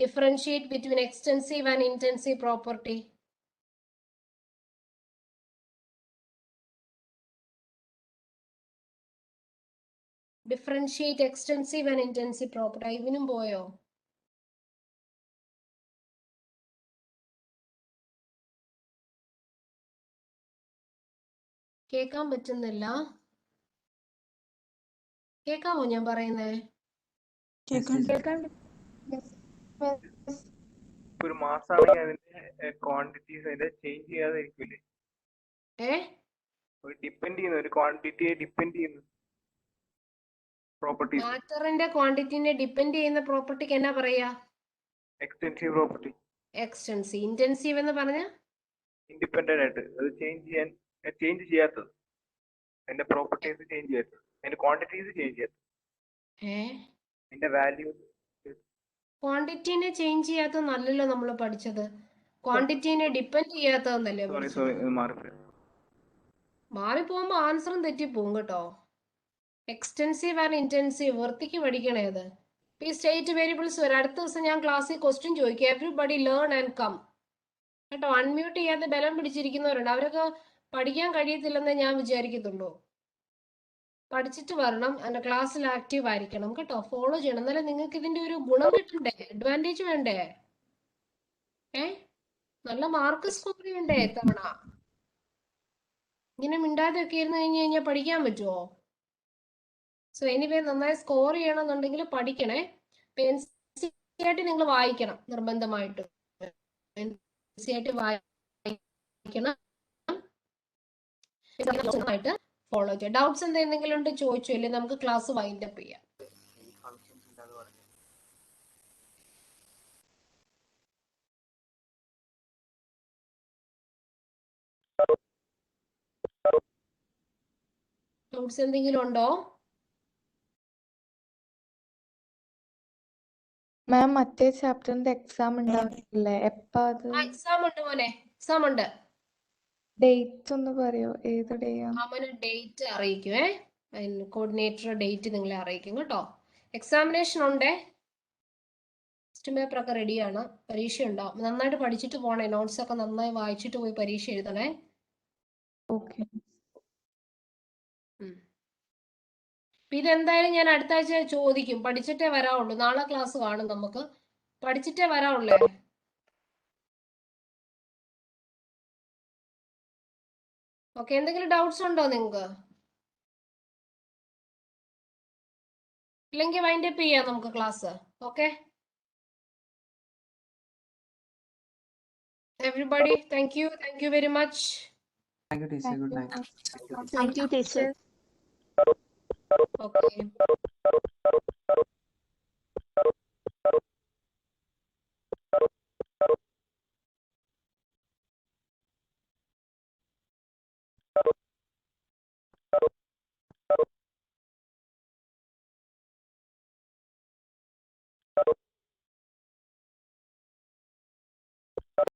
S1: differentiate between extensive and intensive property? Differentiate extensive and intensive property. ഐവിനും പോയോ? കേൾക്കാൻ പറ്റുന്നില്ല. കേൾക്കാമോ ഞാൻ പറയുന്നേ?
S7: കേൾക്കാൻ
S3: ഒരു മാസാണെങ്കിൽ അതിന്റെ ക്വാണ്ടിറ്റീസ് അതിന്റെ ചേഞ്ച് ചെയ്യാതെ ഇരിക്കില്ലേ? ഒരു ഡിപ്പെൻഡ് ചെയ്യുന്ന ഒരു ക്വാണ്ടിറ്റിയെ ഡിപ്പെൻഡ് ചെയ്യുന്ന പ്രോപ്പർട്ടീസ്.
S1: മാറ്ററിന്റെ ക്വാണ്ടിറ്റിനെ ഡിപ്പെൻഡ് ചെയ്യുന്ന പ്രോപ്പർട്ടിക്ക് എന്നാ പറയാ?
S3: Extensive property.
S1: എക്സ്റ്റെൻസീവ്. ഇന്റൻസീവ് എന്ന് പറഞ്ഞ
S3: ഇൻഡിപെൻഡന്റ് ആയിട്ട് അത് ചേഞ്ച് ചെയ്യാത്തത്. അതിന്റെ പ്രോപ്പർട്ടീസ് ചേഞ്ച് ചെയ്യാത്തത്, അതിന്റെ ക്വാണ്ടിറ്റീസ് ചേഞ്ച് ചെയ്യാത്തത്, അതിന്റെ വാല്യൂ.
S1: ക്വാണ്ടിറ്റിനെ ചേഞ്ച് ചെയ്യാത്തതല്ലല്ലോ നമ്മൾ പഠിച്ചത്. ക്വാണ്ടിറ്റിനെ ഡിപ്പെൻഡ് ചെയ്യാത്തതെന്നല്ലേ പഠിച്ചത്. മാറിപ്പോകുമ്പോ ആൻസറും തെറ്റിപ്പോകും കേട്ടോ. എക്സ്റ്റെൻസീവ് ആൻഡ് ഇന്റൻസീവ് വൃത്തിക്ക് പഠിക്കണേ അത്. ഈ സ്റ്റേറ്റ് വേരിയബിൾസ് വരെ അടുത്ത ദിവസം ഞാൻ ക്ലാസ്സിൽ ക്വസ്റ്റ്യൻ ചോദിക്കാം. എവരിബഡി ലേൺ ആൻഡ് കം കേട്ടോ. അൺമ്യൂട്ട് ചെയ്യാതെ ബലം പിടിച്ചിരിക്കുന്നവരുണ്ട്. അവരൊക്കെ പഠിക്കാൻ കഴിയത്തില്ലെന്നേ ഞാൻ വിചാരിക്കത്തുള്ളൂ. പഠിച്ചിട്ട് വരണം. എൻ്റെ ക്ലാസ്സിൽ ആക്റ്റീവ് ആയിരിക്കണം കേട്ടോ. ഫോളോ ചെയ്യണം. എന്നാലും നിങ്ങൾക്ക് ഇതിന്റെ ഒരു ഗുണം കിട്ടണ്ടേ, അഡ്വാൻറ്റേജ് വേണ്ടേ? നല്ല മാർക്ക് സ്കോർ ചെയ്യണ്ടേ തവണ? ഇങ്ങനെ മിണ്ടാതെ ഒക്കെ ഇരുന്ന് കഴിഞ്ഞ് കഴിഞ്ഞാൽ പഠിക്കാൻ പറ്റുമോ? സോ എനിവേ നന്നായി സ്കോർ ചെയ്യണമെന്നുണ്ടെങ്കിൽ പഠിക്കണേ. ആയിട്ട് നിങ്ങൾ വായിക്കണം നിർബന്ധമായിട്ടും. വായിക്കണം. ഫോളോ ചെയ്യാം. ഡൗട്ട്സ് എന്തെങ്കിലും ഉണ്ട് ചോദിച്ചോ, ഇല്ലേ നമുക്ക് ക്ലാസ് വൈൻഡ് അപ്പ് ചെയ്യാം. ഡൗട്ട്സ് എന്തെങ്കിലും ഉണ്ടോ?
S7: മാം മറ്റേ ചാപ്റ്ററിന്റെ എക്സാം ഉണ്ടാവില്ലേ? എപ്പാ അത്?
S1: എക്സാം ഉണ്ട് മോനെ, എക്സാം ഉണ്ട്.
S7: ഡേറ്റ് ഒന്ന് പറയോ? ഏത് ഡേ ആണ്?
S1: അവന് ഡേറ്റ് അറിയിക്കുവേ. കോർഡിനേറ്റർ ഡേറ്റ് നിങ്ങളെ അറിയിക്കും കേട്ടോ. എക്സാമിനേഷൻ ഉണ്ടേ. ടെസ്റ്റ് പേപ്പർ ഒക്കെ റെഡിയാണ്. പരീക്ഷ ഉണ്ടാവും. നന്നായിട്ട് പഠിച്ചിട്ട് പോണേ. നോട്ട്സ് ഒക്കെ നന്നായി വായിച്ചിട്ട് പോയി പരീക്ഷ എഴുതണേ.
S7: ഓക്കെ.
S1: ഇതെന്തായാലും ഞാൻ അടുത്ത ആഴ്ച ചോദിക്കും. പഠിച്ചിട്ടേ വരാവുള്ളൂ. നാളെ ക്ലാസ് കാണും. നമുക്ക് പഠിച്ചിട്ടേ വരാവുള്ളേ. ഓക്കെ. എന്തെങ്കിലും ഡൗട്ട്സ് ഉണ്ടോ നിങ്ങൾക്ക്? ഇല്ലെങ്കിൽ വൈൻഡ് അപ്പ് ചെയ്യാം നമുക്ക് class. Okay. Everybody, thank you very much.
S6: Thank you, teacher. Good night.
S8: Thank you, teacher.
S1: Okay.